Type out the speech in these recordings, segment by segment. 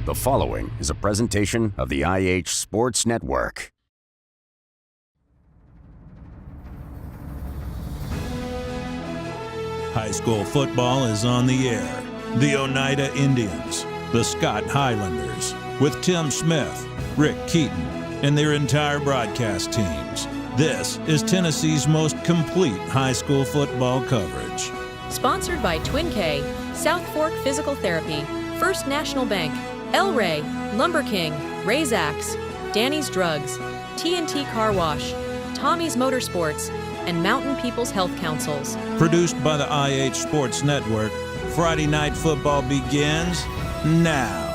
The following is a presentation of the IH Sports Network. High school football is on the air. The Oneida Indians, the Scott Highlanders, with Tim Smith, Rick Keaton, and their entire broadcast teams. This is Tennessee's most complete high school football coverage. Sponsored by Twin K, South Fork Physical Therapy, First National Bank, El Rey, Lumber King, Ray's Axe, Danny's Drugs, TNT Car Wash, Tommy's Motorsports, and Mountain People's Health Councils. Produced by the IH Sports Network, Friday Night Football begins now.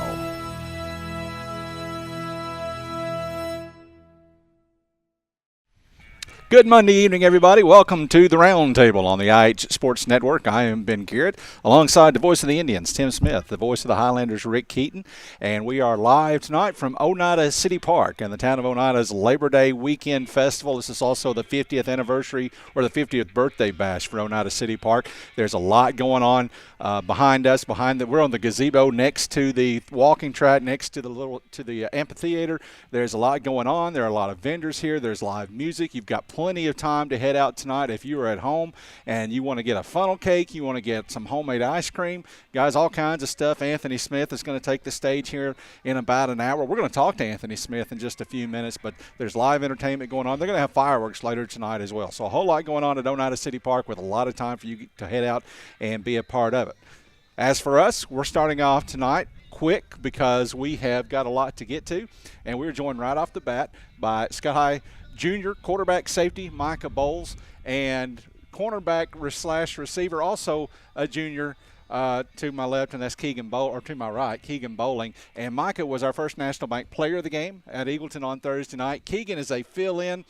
Good Monday evening, everybody. Welcome to the Roundtable on the IH Sports Network. I am Ben Garrett, alongside the voice of the Indians, Tim Smith, the voice of the Highlanders, Rick Keaton, and we are live tonight from Oneida City Park and the town of Oneida's Labor Day Weekend Festival. This is also the 50th anniversary or the 50th birthday bash for Oneida City Park. There's a lot going on behind us. We're on the gazebo next to the walking track, next to the amphitheater. There's a lot going on. There are a lot of vendors here. There's live music. You've got plenty of time to head out tonight if you are at home and you want to get a funnel cake, you want to get some homemade ice cream. Guys, all kinds of stuff. Anthony Smith is going to take the stage here in about an hour. We're going to talk to Anthony Smith in just a few minutes, but there's live entertainment going on. They're going to have fireworks later tonight as well. So a whole lot going on at Oneida City Park with a lot of time for you to head out and be a part of it. As for us, we're starting off tonight quick because we have got a lot to get to, and we're joined right off the bat by Scott High Junior quarterback safety Micah Bowles and cornerback / receiver, also a junior, to my left, and that's to my right, Keegan Bowling. And Micah was our first National Bank Player of the Game at Eagleton on Thursday night. Keegan is a fill-in.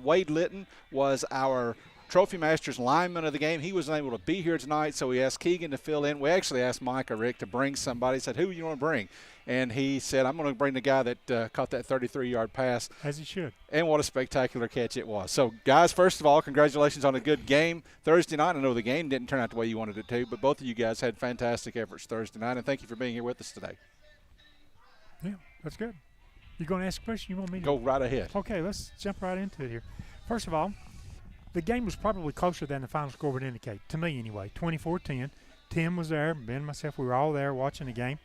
Wade Litton was our Trophy Masters lineman of the game. He wasn't able to be here tonight, so we asked Keegan to fill in. We actually asked Micah, Rick, to bring somebody. He said, who you want to bring? And he said, I'm going to bring the guy that caught that 33-yard pass. As he should. And what a spectacular catch it was. So, guys, first of all, congratulations on a good game Thursday night. I know the game didn't turn out the way you wanted it to, but both of you guys had fantastic efforts Thursday night, and thank you for being here with us today. Yeah, that's good. You going to ask a question? You want me to? Go right ahead. Okay, let's jump right into it here. First of all, the game was probably closer than the final score would indicate, to me anyway, 24-10. Tim was there, Ben and myself, we were all there watching the game.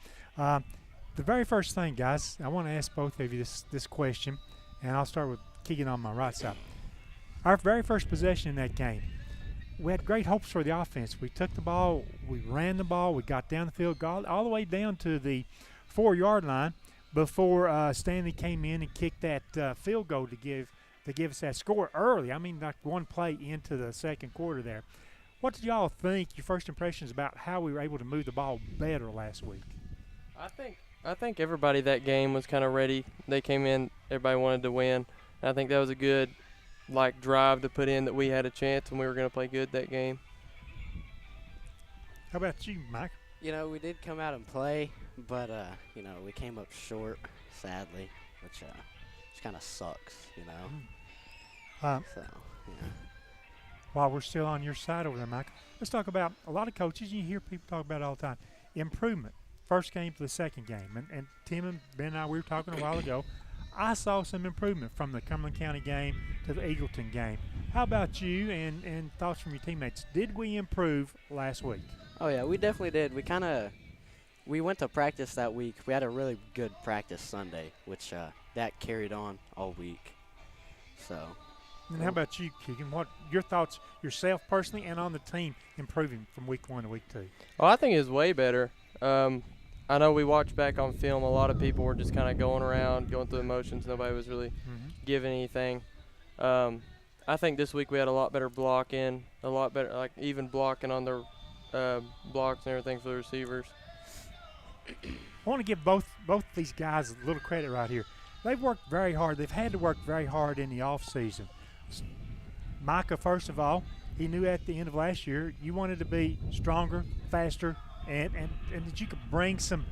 The very first thing, guys, I want to ask both of you this question, and I'll start with Keegan on my right side. Our very first possession in that game, we had great hopes for the offense. We took the ball, we ran the ball, we got down the field, got all the way down to the 4-yard line before Stanley came in and kicked that field goal to give us that score early. I mean, like one play into the second quarter there. What did y'all think, your first impressions about how we were able to move the ball better last week? I think everybody that game was kind of ready. They came in, everybody wanted to win. And I think that was a good drive to put in, that we had a chance and we were going to play good that game. How about you, Mike? You know, we did come out and play, but we came up short, sadly, which kind of sucks, So, yeah. While we're still on your side over there, Mike, let's talk about a lot of coaches. You hear people talk about it all the time. Improvement, first game to the second game. And Tim and Ben and I, we were talking a while ago. I saw some improvement from the Cumberland County game to the Eagleton game. How about you and thoughts from your teammates? Did we improve last week? Oh, yeah, we definitely did. We went to practice that week. We had a really good practice Sunday, which that carried on all week. So. And how about you, Keegan? What your thoughts yourself personally and on the team improving from week 1 to week 2? Oh, I think it was way better. I know we watched back on film. A lot of people were just kind of going around, going through emotions. Nobody was really giving anything. I think this week we had a lot better blocking, a lot better, even blocking on the blocks and everything for the receivers. I want to give both these guys a little credit right here. They've worked very hard. They've had to work very hard in the off season. Micah, first of all, he knew at the end of last year you wanted to be stronger, faster, and that you could bring some,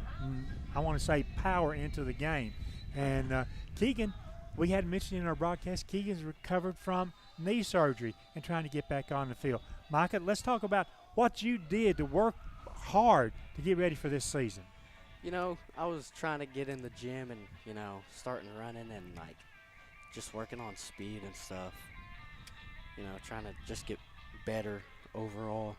I want to say, power into the game. And Keegan, we had mentioned in our broadcast, Keegan's recovered from knee surgery and trying to get back on the field. Micah, let's talk about what you did to work hard to get ready for this season. I was trying to get in the gym and, starting running and, just working on speed and stuff. Trying to just get better overall.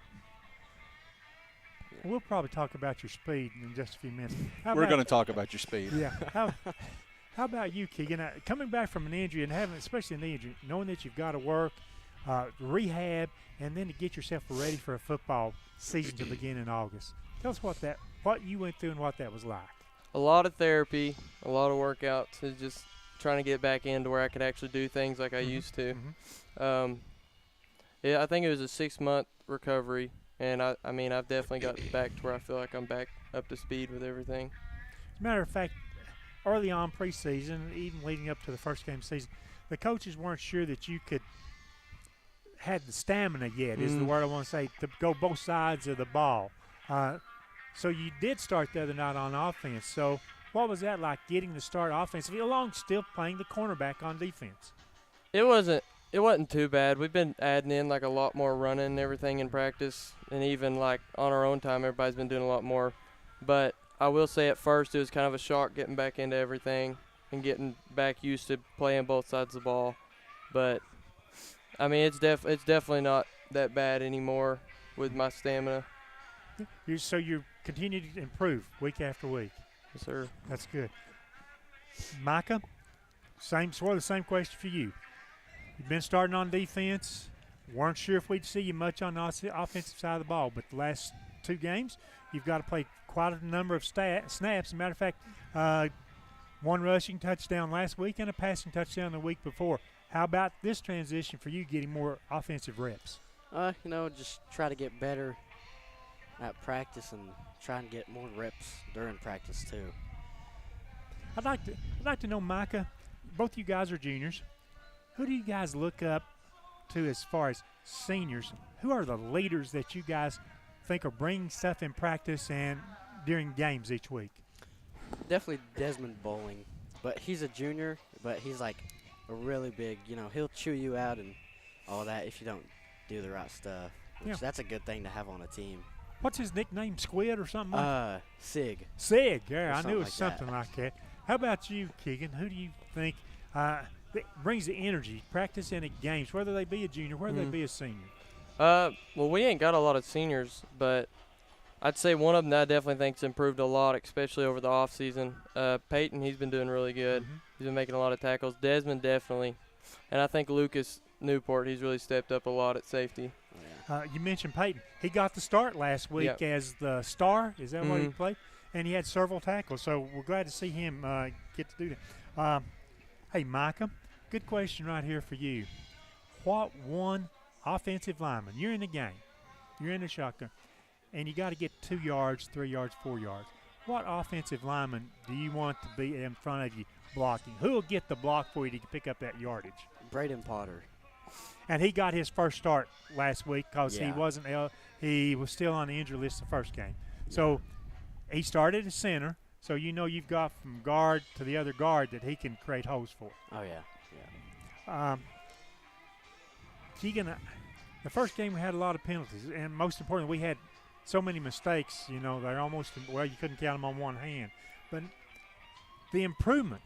We'll probably talk about your speed in just a few minutes. We're going to talk about your speed. Yeah. How about you, Keegan? Coming back from an injury and having, especially an injury, knowing that you've got to work, rehab, and then to get yourself ready for a football season to begin in August. Tell us what you went through and what that was like. A lot of therapy, a lot of workouts, and just trying to get back into where I could actually do things like I used to. I think it was a 6-month recovery, and I've definitely got back to where I feel like I'm back up to speed with everything. As a matter of fact, early on preseason, even leading up to the first game of the season, the coaches weren't sure that you had the stamina yet, is the word I want to say, to go both sides of the ball. So you did start the other night on offense. So what was that like, getting to start offensively along still playing the cornerback on defense? It wasn't too bad. We've been adding in a lot more running and everything in practice, and even on our own time, everybody's been doing a lot more. But I will say at first it was kind of a shock getting back into everything and getting back used to playing both sides of the ball. But it's definitely not that bad anymore with my stamina. So you continue to improve week after week. Yes, sir. That's good. Micah, the same question for you. You've been starting on defense. Weren't sure if we'd see you much on the offensive side of the ball, but the last 2 games, you've got to play quite a number of snaps. As a matter of fact, 1 rushing touchdown last week and a passing touchdown the week before. How about this transition for you getting more offensive reps? Just try to get better at practice and try and get more reps during practice too. I'd like to know, Micah, both you guys are juniors. Who do you guys look up to as far as seniors? Who are the leaders that you guys think are bringing stuff in practice and during games each week? Definitely Desmond Bowling, but he's a junior, but he's a really big, he'll chew you out and all that if you don't do the right stuff. That's a good thing to have on a team. What's his nickname, Squid or something like Sig. Sig, yeah, I knew it was something like that. How about you, Keegan? Who do you think that brings the energy, practicing at games, whether they be a junior, whether they be a senior? Well, we ain't got a lot of seniors, but I'd say one of them that I definitely think's improved a lot, especially over the off season. Peyton, he's been doing really good. He's been making a lot of tackles. Desmond definitely, and I think Lucas Newport, he's really stepped up a lot at safety. You mentioned Peyton. He got the start last week as the star. Is that what he played? And he had several tackles, so we're glad to see him get to do that. Hey, Micah, good question right here for you. What one offensive lineman, you're in the game, you're in the shotgun, and you got to get 2 yards, 3 yards, 4 yards. What offensive lineman do you want to be in front of you blocking? Who will get the block for you to pick up that yardage? Braden Potter. And he got his first start last week because he was still on the injury list the first game. So he started at center, so you've got from guard to the other guard that he can create holes for. Oh, yeah. Keegan, the first game we had a lot of penalties, and most importantly, we had so many mistakes, they're almost, you couldn't count them on one hand. But the improvement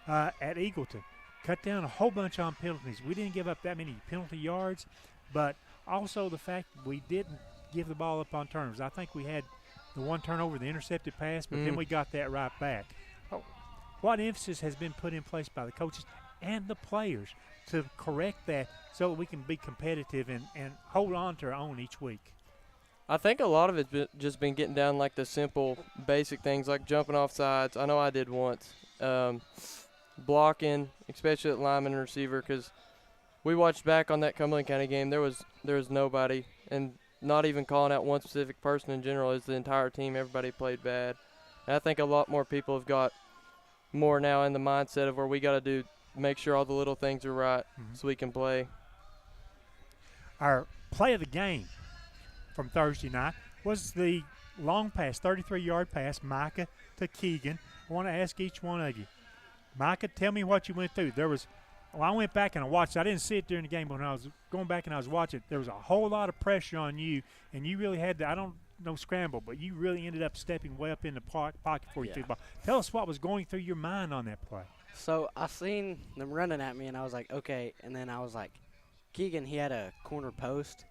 at Eagleton, cut down a whole bunch on penalties. We didn't give up that many penalty yards, but also the fact we didn't give the ball up on turnovers. I think we had the one turnover, the intercepted pass, but then we got that right back. What emphasis has been put in place by the coaches and the players to correct that so that we can be competitive and hold on to our own each week? I think a lot of it's just been getting down the simple, basic things like jumping off sides. I know I did once. Blocking, especially at lineman and receiver, because we watched back on that Cumberland County game. There was nobody, and not even calling out one specific person in general. Is the entire team. Everybody played bad, and I think a lot more people have got more now in the mindset of where we got to make sure all the little things are right so we can play. Our play of the game from Thursday night was the long pass, 33-yard pass, Micah to Keegan. I want to ask each one of you. Micah, tell me what you went through. I went back and I watched. I didn't see it during the game, but when I was going back and I was watching, there was a whole lot of pressure on you, and you really had to. I don't no scramble, but you really ended up stepping way up in the pocket before you threw the ball. Tell us what was going through your mind on that play. So I seen them running at me, and I was like, okay. And then I was like, Keegan, he had a corner post,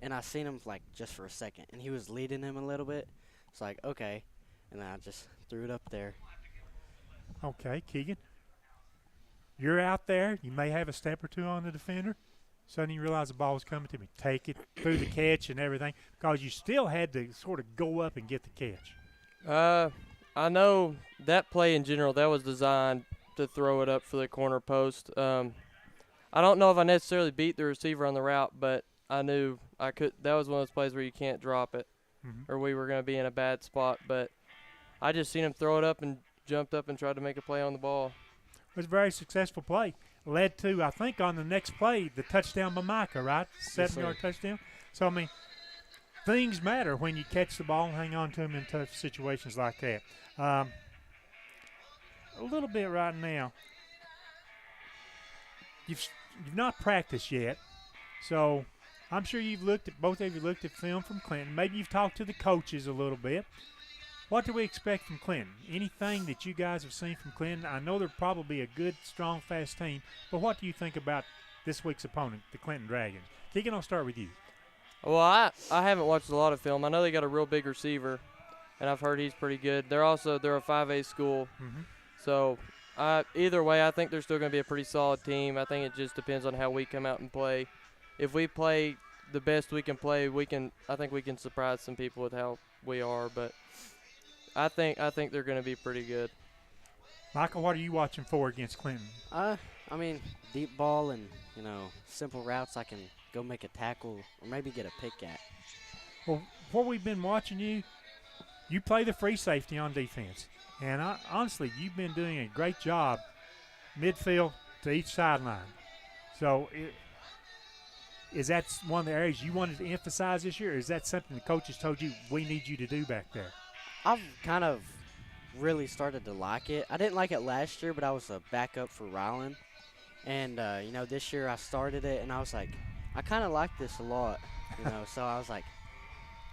and I seen him like just for a second, and he was leading him a little bit. It's like, okay, and then I just threw it up there. Okay, Keegan, you're out there. You may have a step or two on the defender. Suddenly you realize the ball was coming to me. Take it through the catch and everything, because you still had to sort of go up and get the catch. I know that play in general, that was designed to throw it up for the corner post. I don't know if I necessarily beat the receiver on the route, but I knew I could. That was one of those plays where you can't drop it, or we were going to be in a bad spot. But I just seen him throw it up and jumped up and tried to make a play on the ball. It was a very successful play. Led to, I think, on the next play, the touchdown by Micah, right? 7-yard touchdown. So, I mean, things matter when you catch the ball and hang on to them in tough situations like that. A little bit right now. You've not practiced yet, so I'm sure both of you looked at film from Clinton. Maybe you've talked to the coaches a little bit. What do we expect from Clinton? Anything that you guys have seen from Clinton? I know they're probably a good, strong, fast team, but what do you think about this week's opponent, the Clinton Dragons? Keegan, I'll start with you. Well, I haven't watched a lot of film. I know they got a real big receiver, and I've heard he's pretty good. They're a 5A school. So either way, I think they're still going to be a pretty solid team. I think it just depends on how we come out and play. If we play the best we can play, I think we can surprise some people with how we are. But I think they're going to be pretty good. Michael, what are you watching for against Clinton? I mean, deep ball and, simple routes I can go make a tackle or maybe get a pick at. Well, what we've been watching you play the free safety on defense. And honestly, you've been doing a great job midfield to each sideline. So is that one of the areas you wanted to emphasize this year, or is that something the coaches told you we need you to do back there? I've kind of really started to like it. I didn't like it last year, but I was a backup for Rylan. And, this year I started it, and I was like, I kind of like this a lot. So I was like,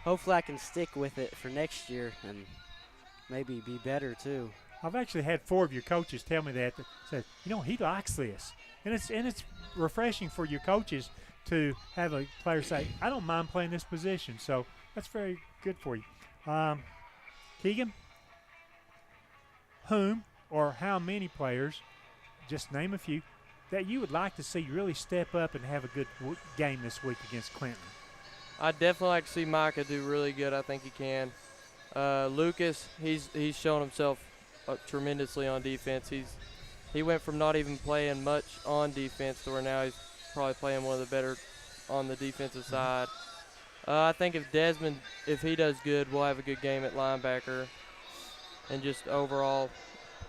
hopefully I can stick with it for next year and maybe be better too. I've actually had 4 of your coaches tell me that said, he likes this. And it's refreshing for your coaches to have a player say, I don't mind playing this position. So that's very good for you. Keegan, whom or how many players, just name a few, that you would like to see really step up and have a good game this week against Clinton? I'd definitely like to see Micah do really good. I think he can. Lucas, he's shown himself tremendously on defense. He went from not even playing much on defense to where now he's probably playing one of the better on the defensive side. I think if he does good, we'll have a good game at linebacker. And just overall,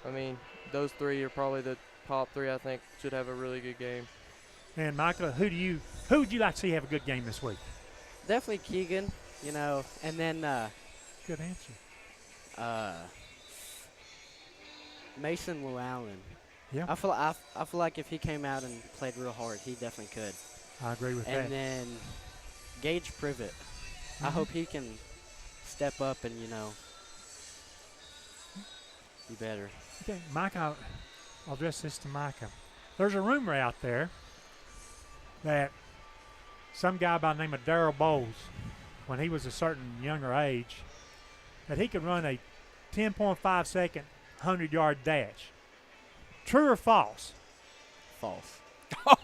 I mean, those 3 are probably the top 3 I think should have a really good game. And Michael, who would you like to see have a good game this week? Definitely Keegan, and then good answer. Mason Llewellyn. Yeah. I feel like if he came out and played real hard, he definitely could. I agree with that. And then Gage Privet. I hope he can step up and, be better. Okay, Micah, I'll address this to Micah. There's a rumor out there that some guy by the name of Darrell Bowles, when he was a certain younger age, that he could run a 10.5 second 100-yard dash. True or false? False.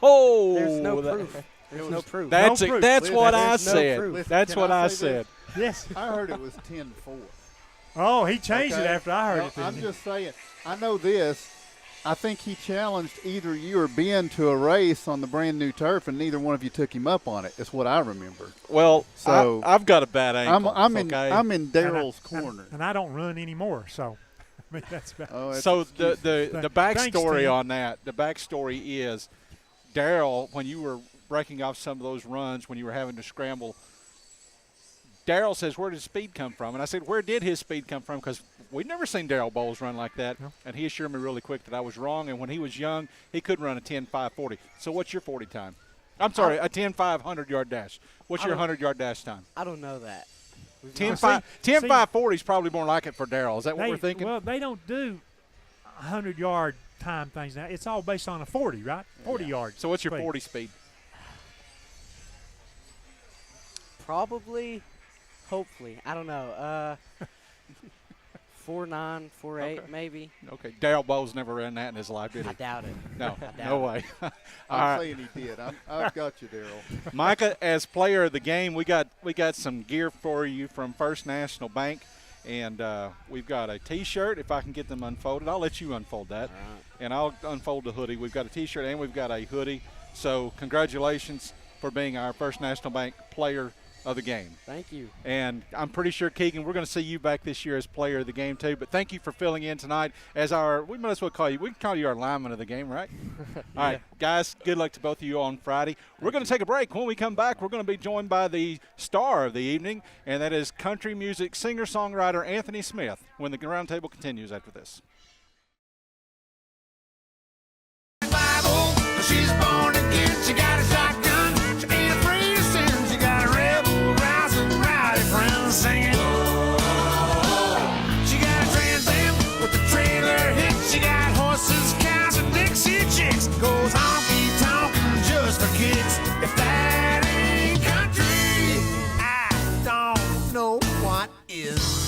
Oh! There's no proof. There's no proof. That's what I said. Proof. That's what I said. Yes. I heard it was 10-4. Oh, he changed it after I heard it. I'm just saying. I know this. I think he challenged either you or Ben to a race on the brand new turf, and neither one of you took him up on it. That's what I remember. Well, so I've got a bad ankle. I'm in Daryl's corner, and I don't run anymore. So, I mean, that's bad. So the backstory on that, the backstory is Daryl, when you were breaking off some of those runs, when you were having to scramble, Daryl says, where did speed come from? And I said, where did his speed come from? Because we'd never seen Darrell Bowles run like that. No. And he assured me really quick that I was wrong. And when he was young, he could run a 10.5 So what's your 40 time? I'm sorry, a 10.5 100-yard dash. What's your 100-yard dash time? I don't know that. 10 See, 540 is probably more like it for Darrell. Is that what we're thinking? Well, they don't do 100-yard time things now. It's all based on a 40, right? 40 yards. So what's your 40 speed? Probably, hopefully, I don't know. 4.9, 4.8 maybe. Okay. Darrell Bowles never ran that in his life, did he? I doubt it. No, I doubt no it. way. I'm saying he did. I've got you, Darrell. Micah, as player of the game, we got some gear for you from First National Bank, and we've got a T-shirt. If I can get them unfolded, I'll let you unfold that, and I'll unfold the hoodie. We've got a T-shirt and we've got a hoodie. So congratulations for being our First National Bank player of the game. Thank you. And I'm pretty sure, Keegan, we're going to see you back this year as player of the game too. But thank you for filling in tonight as we might as well call you, we can call you our lineman of the game, right? All right, guys, good luck to both of you on Friday. We're going to take a break. When we come back, we're going to be joined by the star of the evening, and that is country music singer-songwriter Anthony Smith, when the roundtable continues after this. Bible, she's born again, she got a shotgun, she ain't afraid of sin, she got a rebel, rousing, rowdy friends singing. She got a Trans Am with the trailer hitch, she got horses, cows, and Dixie chicks, goes honky tonkin' just for kicks. If that ain't country, I don't know what is.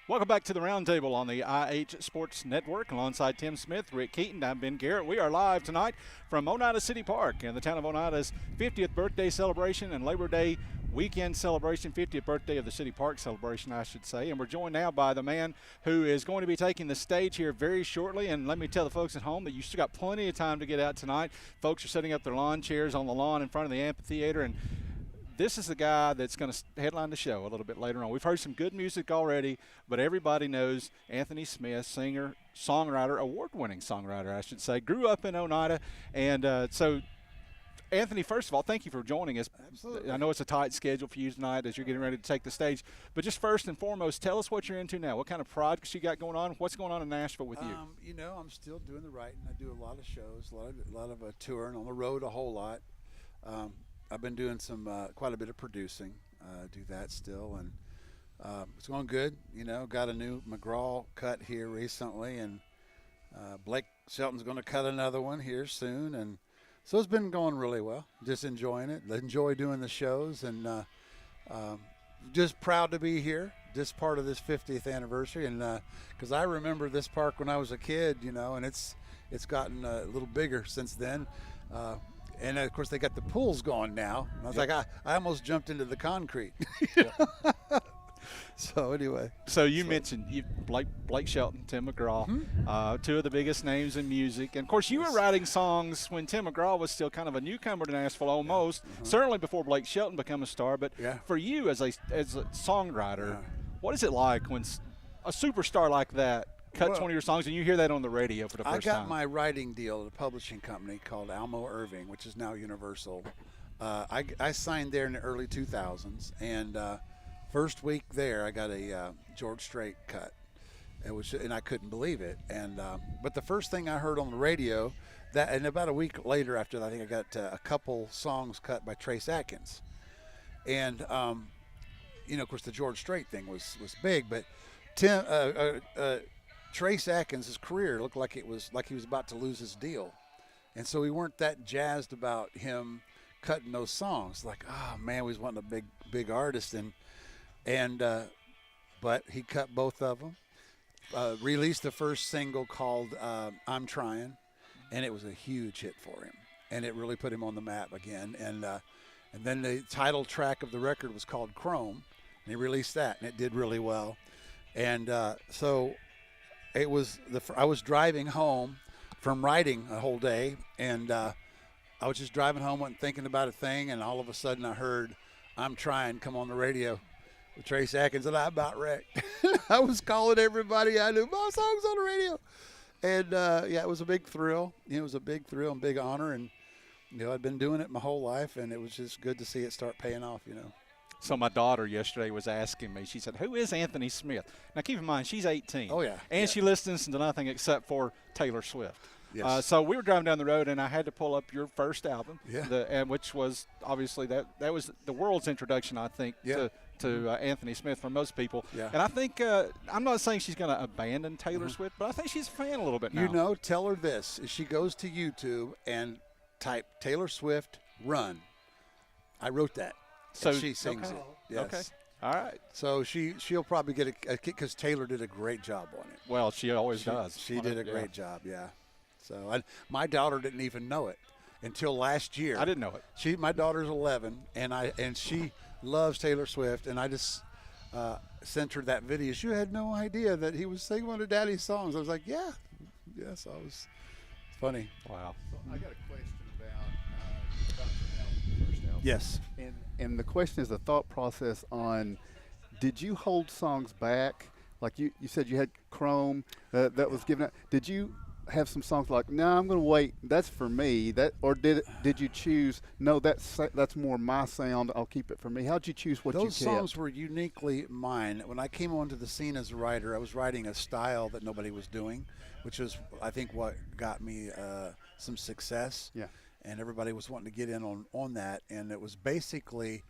Welcome back to the Roundtable on the IH Sports Network. Alongside Tim Smith, Rick Keaton, I'm Ben Garrett. We are live tonight from Oneida City Park and the town of Oneida's 50th birthday celebration and Labor Day weekend celebration, 50th birthday of the City Park celebration, I should say. And we're joined now by the man who is going to be taking the stage here very shortly. And let me tell the folks at home that you still got plenty of time to get out tonight. Folks are setting up their lawn chairs on the lawn in front of the amphitheater, and this is the guy that's going to headline the show a little bit later on. We've heard some good music already, but everybody knows Anthony Smith, singer, songwriter, award-winning songwriter, I should say. Grew up in Oneida. And so, Anthony, first of all, thank you for joining us. Absolutely. I know it's a tight schedule for you tonight as you're getting ready to take the stage. But just first and foremost, tell us what you're into now. What kind of projects you got going on? What's going on in Nashville with you? You know, I'm still doing the writing. I do a lot of shows, a lot of touring, on the road a whole lot. I've been doing quite a bit of producing. Do that still, and it's going good. You know, got a new McGraw cut here recently, and Blake Shelton's going to cut another one here soon, and so it's been going really well. Just enjoying it. Enjoy doing the shows, and just proud to be here. Just part of this 50th anniversary, and because I remember this park when I was a kid, you know, and it's gotten a little bigger since then. And, of course, they got the pools going now. And I was like, I almost jumped into the concrete. So, anyway. So you mentioned Blake Shelton, Tim McGraw, two of the biggest names in music. And, of course, you were writing songs when Tim McGraw was still kind of a newcomer to Nashville almost, certainly before Blake Shelton became a star. But for you as a songwriter, what is it like when a superstar like that cuts one of your songs and you hear that on the radio for the first time? I got my writing deal at a publishing company called Almo Irving, which is now Universal. I signed there in the early 2000s, and first week there I got a George Strait cut, and I couldn't believe it. And but the first thing I heard on the radio, and about a week later after that, I think I got a couple songs cut by Trace Atkins, and you know, of course, the George Strait thing was big, but Trace Atkins' career looked like he was about to lose his deal, and so we weren't that jazzed about him cutting those songs. Like, oh man, we was wanting a big artist, but he cut both of them. Released the first single called "I'm Trying," and it was a huge hit for him, and it really put him on the map again. And then the title track of the record was called "Chrome," and he released that, and it did really well. And so. It was I was driving home from writing a whole day, and I was just driving home, wasn't thinking about a thing, and all of a sudden I heard "I'm Trying" come on the radio with Trace Atkins, and I about wrecked. I was calling everybody I knew, my song's on the radio. And it was a big thrill. It was a big thrill and big honor, and you know, I'd been doing it my whole life, and it was just good to see it start paying off, you know. So my daughter yesterday was asking me, she said, who is Anthony Smith? Now, keep in mind, she's 18. Oh, yeah. And she listens to nothing except for Taylor Swift. Yes. So we were driving down the road, and I had to pull up your first album, Yeah. which was obviously that was the world's introduction, I think, to Anthony Smith for most people. Yeah. And I think I'm not saying she's going to abandon Taylor Swift, but I think she's a fan a little bit now. You know, tell her this. If she goes to YouTube and type Taylor Swift Run, I wrote that. So she sings it. Yes. Okay. All right. So she'll probably get a kick because Taylor did a great job on it. Well, she always does. She did a great job, yeah. So my daughter didn't even know it until last year. I didn't know it. My daughter's 11, and she loves Taylor Swift, and I just sent her that video. She had no idea that he was singing one of Daddy's songs. I was like, yeah. So it was funny. Wow. Well, I got a question about your first album. Yes. And the question is the thought process on, did you hold songs back? Like you said you had Chrome that was given out. Did you have some songs like, no, I'm going to wait, that's for me, or did you choose, no, that's more my sound, I'll keep it for me? How'd you choose what you kept? Those songs were uniquely mine. When I came onto the scene as a writer, I was writing a style that nobody was doing, which was, I think, what got me some success. Yeah. And everybody was wanting to get in on that, and it was basically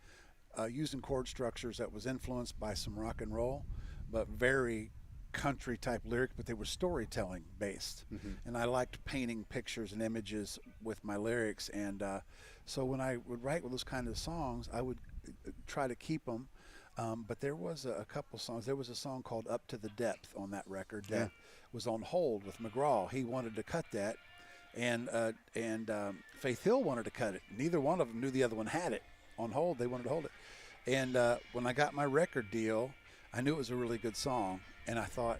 using chord structures that was influenced by some rock and roll, but very country type lyrics, but they were storytelling based. And I liked painting pictures and images with my lyrics, and so when I would write with those kind of songs, I would try to keep them, but there was a couple songs. There was a song called Up to the Depth on that record that was on hold with McGraw. He wanted to cut that, and Faith Hill wanted to cut it. Neither one of them knew the other one had it on hold. They wanted to hold it, and when I got my record deal, I knew it was a really good song. And I thought,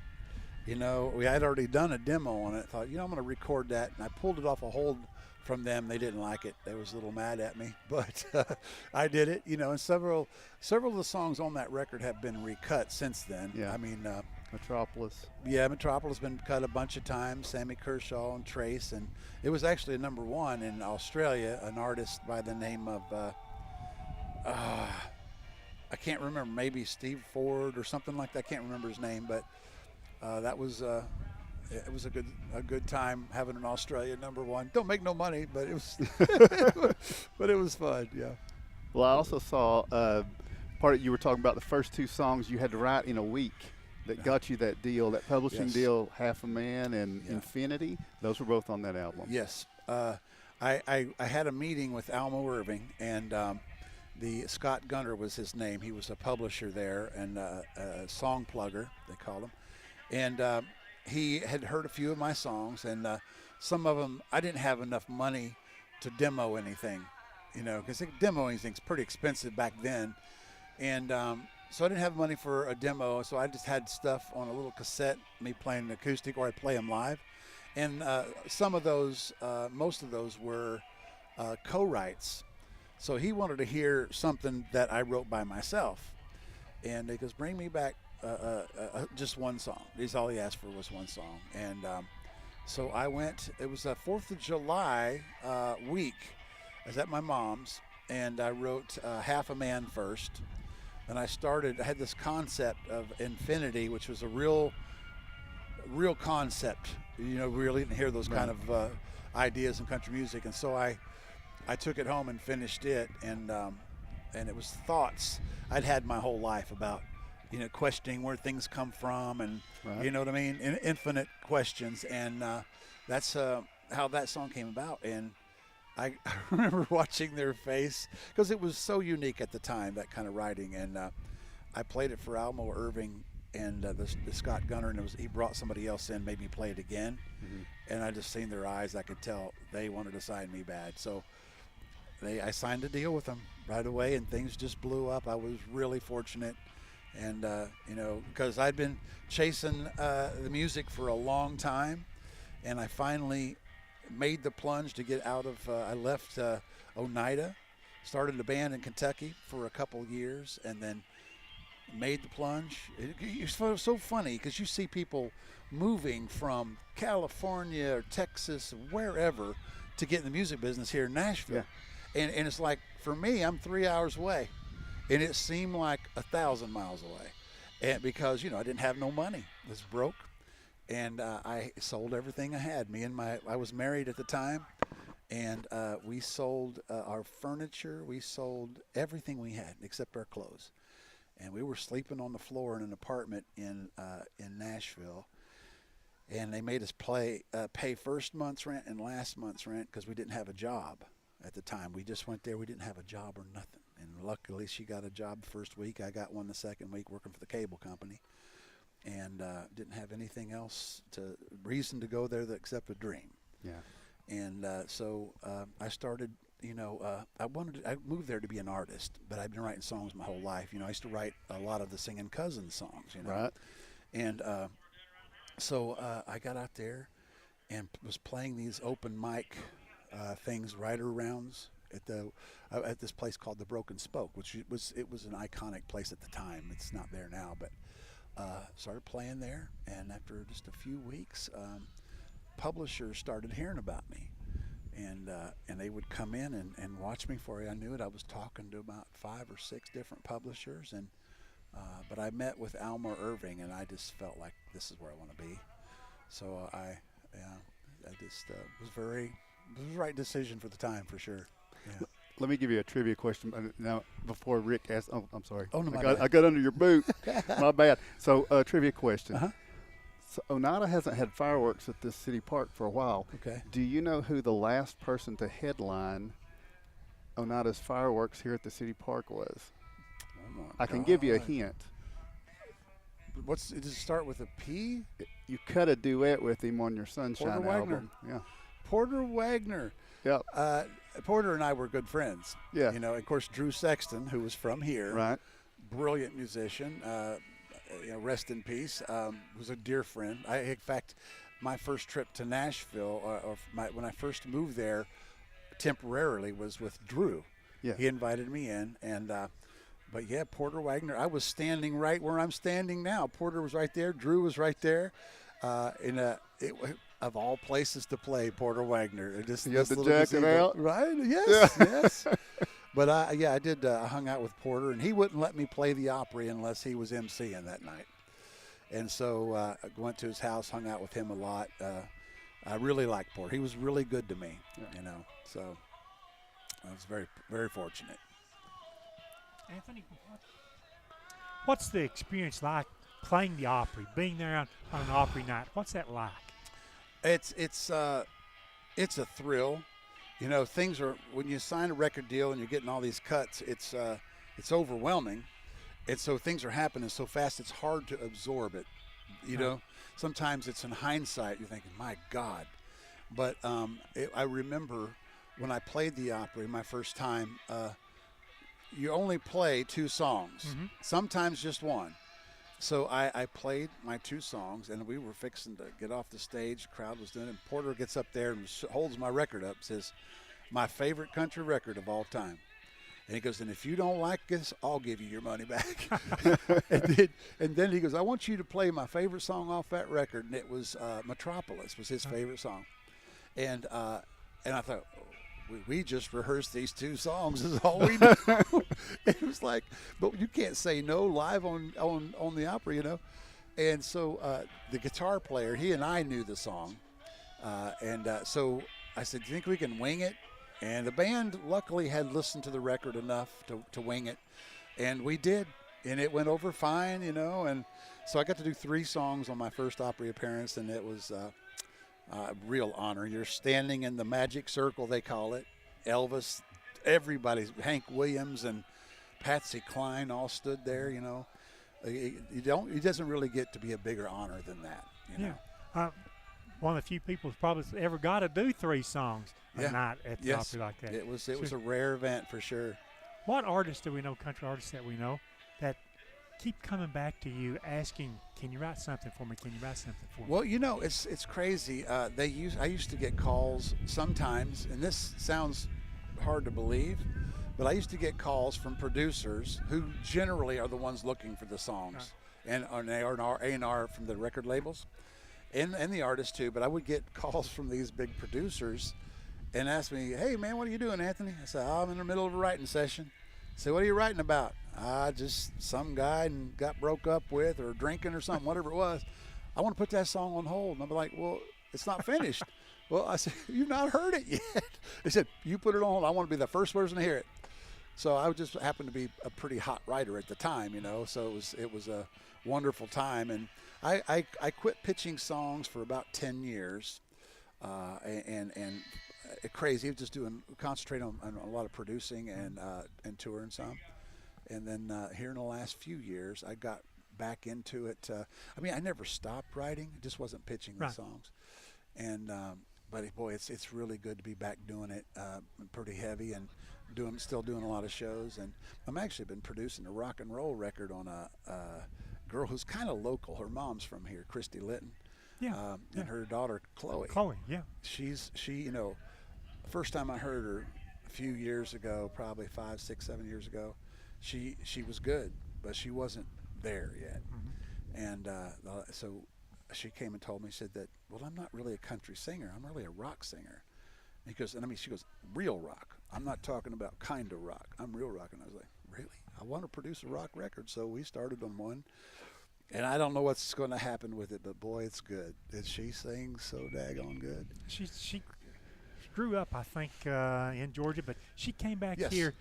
we had already done a demo on it. I thought, I'm going to record that. And I pulled it off a hold from them. They didn't like it. They was a little mad at me. But I did it, and several of the songs on that record have been recut since then. Yeah. I mean, Metropolis. Yeah, Metropolis has been cut a bunch of times. Sammy Kershaw and Trace. And it was actually a #1 in Australia, an artist by the name of I can't remember, maybe Steve Ford or something like that. I can't remember his name, but that was it was a good time having an Australia #1. Don't make no money, but it was but it was fun. Yeah. Well, I also saw part of you were talking about the first 2 songs you had to write in a week that got you that deal, that publishing deal, Half a Man and Infinity. Those were both on that album. Yes. I had a meeting with Almo Irving, and the Scott Gunner was his name. He was a publisher there and a song plugger, they call him. And he had heard a few of my songs, and some of them I didn't have enough money to demo anything, because demo anything's pretty expensive back then. And so I didn't have money for a demo, so I just had stuff on a little cassette, me playing an acoustic, or I play them live. And some of those, most of those were co-writes. So he wanted to hear something that I wrote by myself. And he goes, bring me back just one song. That's all he asked for was one song. And so I went, it was a 4th of July week. I was at my mom's, and I wrote Half a Man first. And I had this concept of Infinity, which was a real concept. We really didn't hear those kind of ideas in country music. And so I took it home and finished it, and it was thoughts I'd had my whole life about, questioning where things come from, and you know what I mean, infinite questions, and that's how that song came about. And I remember watching their face because it was so unique at the time, that kind of writing, and I played it for Almo Irving and the Scott Gunner, and he brought somebody else in, made me play it again, and I just seen their eyes. I could tell they wanted to sign me bad, so I signed a deal with them right away, and things just blew up. I was really fortunate, and because I'd been chasing the music for a long time, and I finally made the plunge to get out of. I left Oneida, started a band in Kentucky for a couple years, and then made the plunge. It's so funny because you see people moving from California or Texas, wherever, to get in the music business here in Nashville. And it's like, for me, I'm 3 hours away. and it seemed like 1,000 miles away. And because, I didn't have no money. I was broke. And I sold everything I had. I was married at the time, and we sold our furniture. We sold everything we had except our clothes. And we were sleeping on the floor in an apartment in Nashville. And they made us pay first month's rent and last month's rent because we didn't have a job at the time. We just went there. We didn't have a job or nothing. And luckily, she got a job the first week. I got one the second week working for the cable company. And didn't have anything else reason to go there except a dream. Yeah. And so I started, I moved there to be an artist, but I've been writing songs my whole life. I used to write a lot of the Singing Cousins songs, Right. And so I got out there and was playing these open mic things, writer rounds at this place called the Broken Spoke, which was an iconic place at the time. It's not there now, but started playing there, and after just a few weeks, publishers started hearing about me, and they would come in and watch me. Before I knew it, I was talking to about 5 or 6 different publishers, and but I met with Alma Irving, and I just felt like this is where I want to be. So I just was it was the right decision for the time, for sure. Yeah. Let me give you a trivia question now before Rick asks. Oh, I'm sorry. Oh, no, I got under your boot. My bad. So, trivia question. Uh-huh. So, Oneida hasn't had fireworks at this city park for a while. Okay. Do you know who the last person to headline Oneida's fireworks here at the city park was? Oh, my I can God. give you a hint. Does it start with a P? You cut a duet with him on your Sunshine Porter Wagner. album. Yeah. Porter Wagner. Yep. Porter and I were good friends. Yeah. Of course, Drew Sexton, who was from here. Right. Brilliant musician. Rest in peace. Was a dear friend. In fact, my first trip to Nashville, when I first moved there temporarily, was with Drew. Yeah. He invited me in, and but yeah, Porter Wagner. I was standing right where I'm standing now. Porter was right there. Drew was right there. Of all places to play, Porter Wagner. You have the jacket out, right? Yes, yes. But I did. I hung out with Porter, and he wouldn't let me play the Opry unless he was emceeing that night. And so I went to his house, hung out with him a lot. I really liked Porter. He was really good to me, So I was very, very fortunate. Anthony, what's the experience like playing the Opry, being there on an Opry night? What's that like? It's a thrill. Things are, when you sign a record deal and you're getting all these cuts, it's overwhelming. And so things are happening so fast, it's hard to absorb it. Sometimes it's in hindsight, you're thinking, my God. But I remember when I played the Opry my first time, you only play 2 songs, sometimes just one. So I played my 2 songs, and we were fixing to get off the stage. The crowd was doing it. And Porter gets up there and holds my record up, says, my favorite country record of all time. And he goes, and if you don't like this, I'll give you your money back. and then he goes, I want you to play my favorite song off that record. And it was Metropolis was his favorite song. And I thought, we just rehearsed these 2 songs is all we know. It was like, but you can't say no live on the Opry, And so the guitar player, he and I knew the song. So I said, do you think we can wing it? And the band luckily had listened to the record enough to wing it. And we did. And it went over fine, And so I got to do 3 songs on my first Opry appearance, and it was a real honor. You're standing in the magic circle, they call it. Elvis, everybody, Hank Williams and Patsy Cline all stood there, It doesn't really get to be a bigger honor than that, Yeah. One of the few people who's probably ever got to do 3 songs a night at the Opry like that. It was a rare event for sure. What artists do we know, country artists that we know, that keep coming back to you asking, can you write something for me? Can you write something for me? Well, it's crazy. I used to get calls sometimes, and this sounds hard to believe, but I used to get calls from producers who generally are the ones looking for the songs, and they are A&R from the record labels, and the artists too. But I would get calls from these big producers and ask me, hey man, what are you doing, Anthony? I said, I'm in the middle of a writing session. say, what are you writing about? Just some guy and got broke up with or drinking or something, whatever it was. I want to put that song on hold. And I'm like, well, it's not finished. Well, I said, you've not heard it yet. They said, you put it on hold. I want to be the first person to hear it. So I just happened to be a pretty hot writer at the time, so it was a wonderful time. And I quit pitching songs for about 10 years and crazy, just concentrating on a lot of producing and touring some. And then here in the last few years, I got back into it. I never stopped writing. I just wasn't pitching the songs. And but boy, it's really good to be back doing it pretty heavy and still doing a lot of shows. And I'm actually been producing a rock and roll record on a girl who's kind of local. Her mom's from here, Christy Litton. Yeah. And her daughter, Chloe. Yeah. She, first time I heard her a few years ago, probably 5, 6, 7 years ago, she was good, but she wasn't there yet. And so she came and told me, she said that, well, I'm not really a country singer. I'm really a rock singer. She goes, real rock. I'm not talking about kind of rock. I'm real rock. And I was like, really? I want to produce a rock record. So we started on one. And I don't know what's going to happen with it, but boy, it's good. And she sings so daggone good. She grew up, I think, in Georgia, but she came back here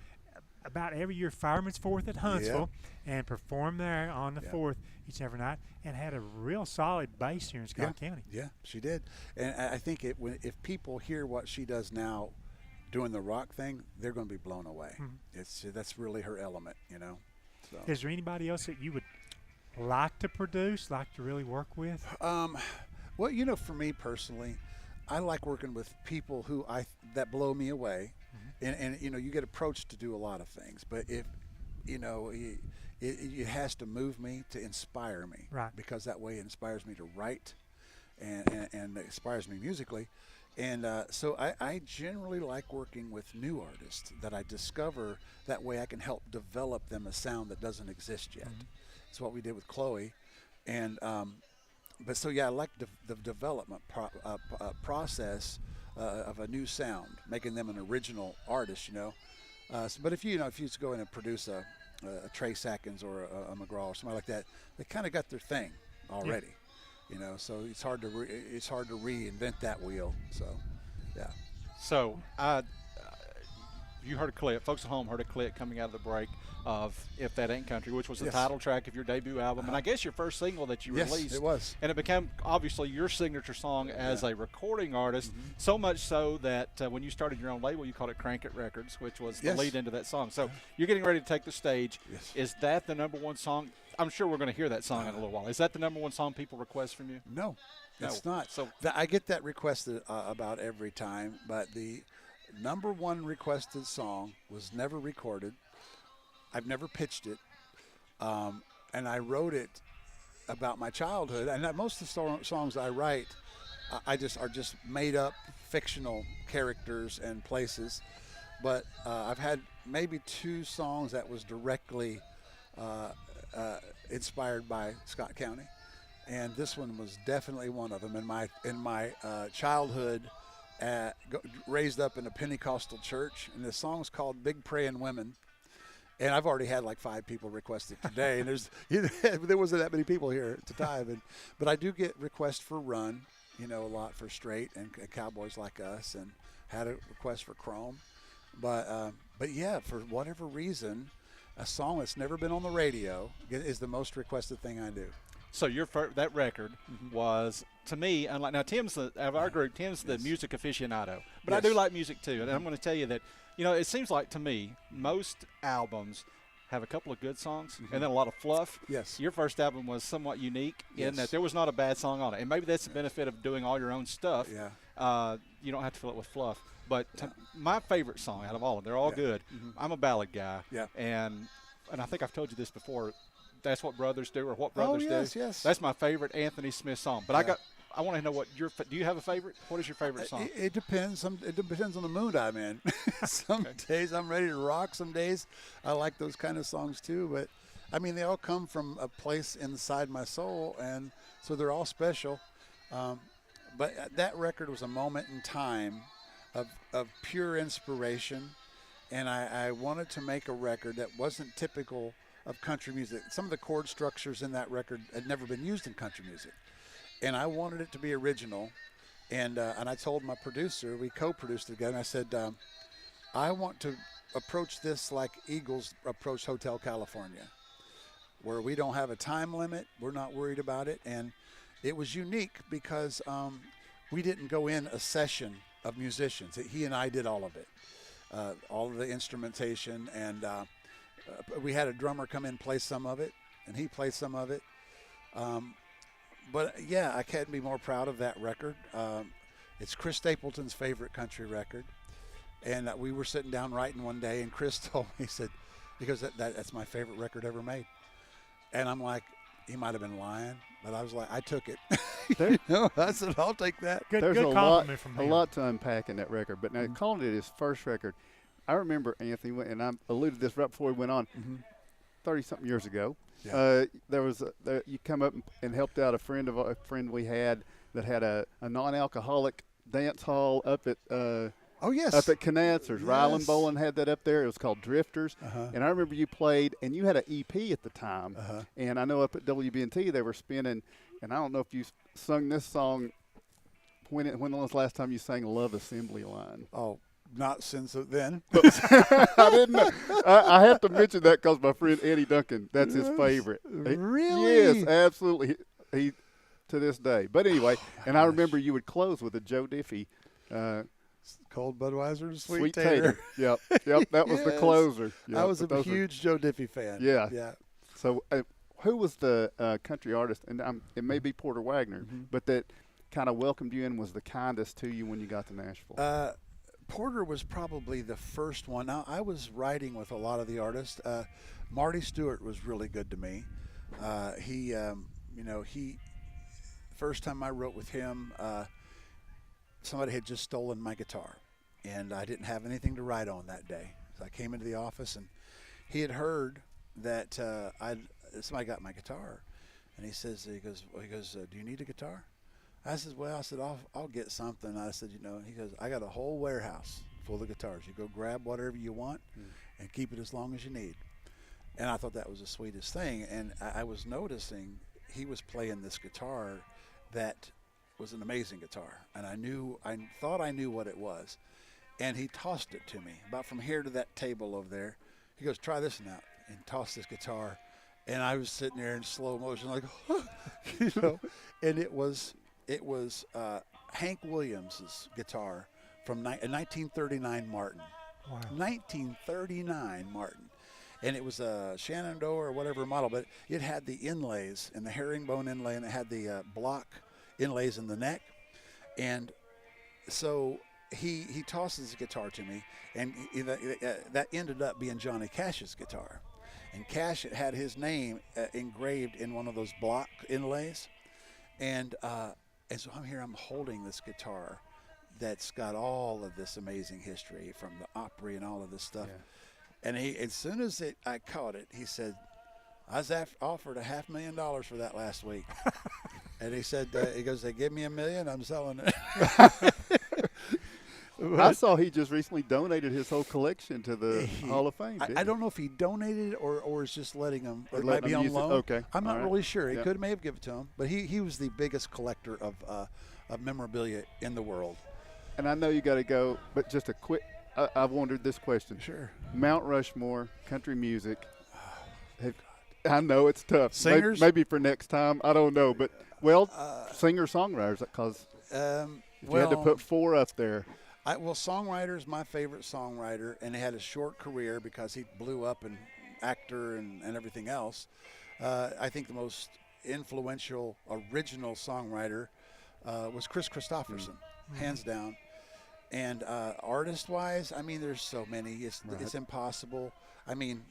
about every year, Fireman's Fourth at Huntsville, and performed there on the 4th each and every night, and had a real solid base here in Scott County. Yeah, she did. And I think if people hear what she does now doing the rock thing, they're going to be blown away. That's really her element, So. Is there anybody else that you would like to produce, like to really work with? Well, for me personally, I like working with people that blow me away. And you get approached to do a lot of things, but if it has to move me to inspire me, right? Because that way it inspires me to write, and it inspires me musically, and so I generally like working with new artists that I discover. That way I can help develop them a sound that doesn't exist yet. It's what we did with Chloe, and but so I like the development process. Of a new sound, making them an original artist, but if you just go in and produce a Trace Atkins or a McGraw or somebody like that, they kind of got their thing already, So it's hard to reinvent that wheel. So, yeah. So you heard a clip. Folks at home heard a clip coming out of the break of If That Ain't Country, which was the title track of your debut album, and I guess your first single that you released. Yes, it was. And it became, obviously, your signature song as a recording artist, so much so that when you started your own label, you called it Crank It Records, which was the lead into that song. So you're getting ready to take the stage. Yes. Is that the number one song? I'm sure we're going to hear that song in a little while. Is that the number one song people request from you? No, it's not. So I get that requested about every time, but the number one requested song was never recorded. I've never pitched it, and I wrote it about my childhood. And most of the songs I write, are just made up fictional characters and places. But I've had maybe 2 songs that was directly inspired by Scott County, and this one was definitely one of them. In my childhood, raised up in a Pentecostal church, and the song's called "Big Praying Women." And I've already had like 5 people request it today, and there wasn't that many people here at the time. But I do get requests for "Run," a lot for Straight and Cowboys Like Us, and had a request for Chrome. But yeah, for whatever reason, a song that's never been on the radio is the most requested thing I do. So that record was, to me, unlike now, Tim's of our group. Tim's the music aficionado, but I do like music too, and I'm going to tell you that. It seems like to me most albums have a couple of good songs and then a lot of fluff. Yes. Your first album was somewhat unique in that there was not a bad song on it, and maybe that's the benefit of doing all your own stuff. Yeah. You don't have to fill it with fluff. But my favorite song out of all of them, they're all good. I'm a ballad guy. Yeah. And I think I've told you this before. That's What Brothers Do, or What Brothers Do. Yes. That's my favorite Anthony Smith song. But I want to know what do you have a favorite? What is your favorite song? It depends. It depends on the mood I'm in. Some days I'm ready to rock. Some days I like those kind of songs too. But they all come from a place inside my soul, and so they're all special. But that record was a moment in time of pure inspiration and I wanted to make a record that wasn't typical of country music. Some of the chord structures in that record had never been used in country music, and I wanted it to be original. And I told my producer, we co-produced it together, and I said, I want to approach this like Eagles approach Hotel California, where we don't have a time limit, we're not worried about it. And it was unique because we didn't go in a session of musicians. He and I did all of it, all of the instrumentation, and we had a drummer come in and play some of it, and he played some of it. But yeah, I can't be more proud of that record. It's Chris Stapleton's favorite country record. And we were sitting down writing one day, and Chris told me, he goes, that's my favorite record ever made. And I'm like, he might have been lying, but I was like, I took it. I said, I'll take that. Good compliment from him. A lot to unpack in that record. But now, calling it his first record, I remember, Anthony, and I alluded to this right before we went on, 30-something years ago. Yeah. You come up and helped out a friend we had that had a non-alcoholic dance hall up at up at Knatzer's. Ryland Bolin had that up there. It was called Drifters. And I remember you played, and you had an EP at the time. And I know up at WBNT they were spinning, and I don't know if you sung this song. When was the last time you sang Love Assembly Line? Oh, not since then. I didn't know. I have to mention that because my friend Eddie Duncan, that's his favorite. Really? Yes, absolutely. He to this day. But anyway, and I remember you would close with a Joe Diffie. Cold Budweiser and Sweet Tater. Yep, that was the closer. Yep, I was a huge Joe Diffie fan. Yeah. So who was the country artist, and it may be Porter Wagner, but that kind of welcomed you in, was the kindest to you when you got to Nashville? Porter was probably the first one. Now, I was writing with a lot of the artists. Marty Stewart was really good to me. First time I wrote with him, somebody had just stolen my guitar, and I didn't have anything to write on that day. So I came into the office, and he had heard that somebody got my guitar, and he goes, do you need a guitar? I said, I'll get something. I said, he goes, I got a whole warehouse full of guitars. You go grab whatever you want and keep it as long as you need. And I thought that was the sweetest thing. And I was noticing he was playing this guitar that was an amazing guitar. And I thought I knew what it was. And he tossed it to me, about from here to that table over there. He goes, try this one out, and tossed this guitar. And I was sitting there in slow motion, like, and it was Hank Williams' guitar from a 1939 Martin. Wow. 1939 Martin. And it was a Shenandoah or whatever model, but it had the inlays and the herringbone inlay, and it had the block inlays in the neck. And so he tosses the guitar to me, and that ended up being Johnny Cash's guitar. And Cash had his name engraved in one of those block inlays. And so I'm holding this guitar that's got all of this amazing history from the Opry and all of this stuff. Yeah. And as soon as I caught it, he said, I was offered $500,000 for that last week. And he said, he goes, they give me $1 million, I'm selling it. I saw he just recently donated his whole collection to the Hall of Fame. I don't know if he donated or is just letting him. It might be on loan. Okay. I'm not really sure. He may have given it to him, but he was the biggest collector of memorabilia in the world. And I know you got to go, but just a quick. I've wondered this question. Sure. Mount Rushmore, country music. I know it's tough. Singers? Maybe for next time. I don't know, but singer-songwriters, because you had to put 4 up there. Songwriter's my favorite songwriter, and he had a short career because he blew up and actor and everything else. I think the most influential original songwriter was Chris Christopherson, hands down. And artist-wise, I mean, there's so many. It's impossible. I mean,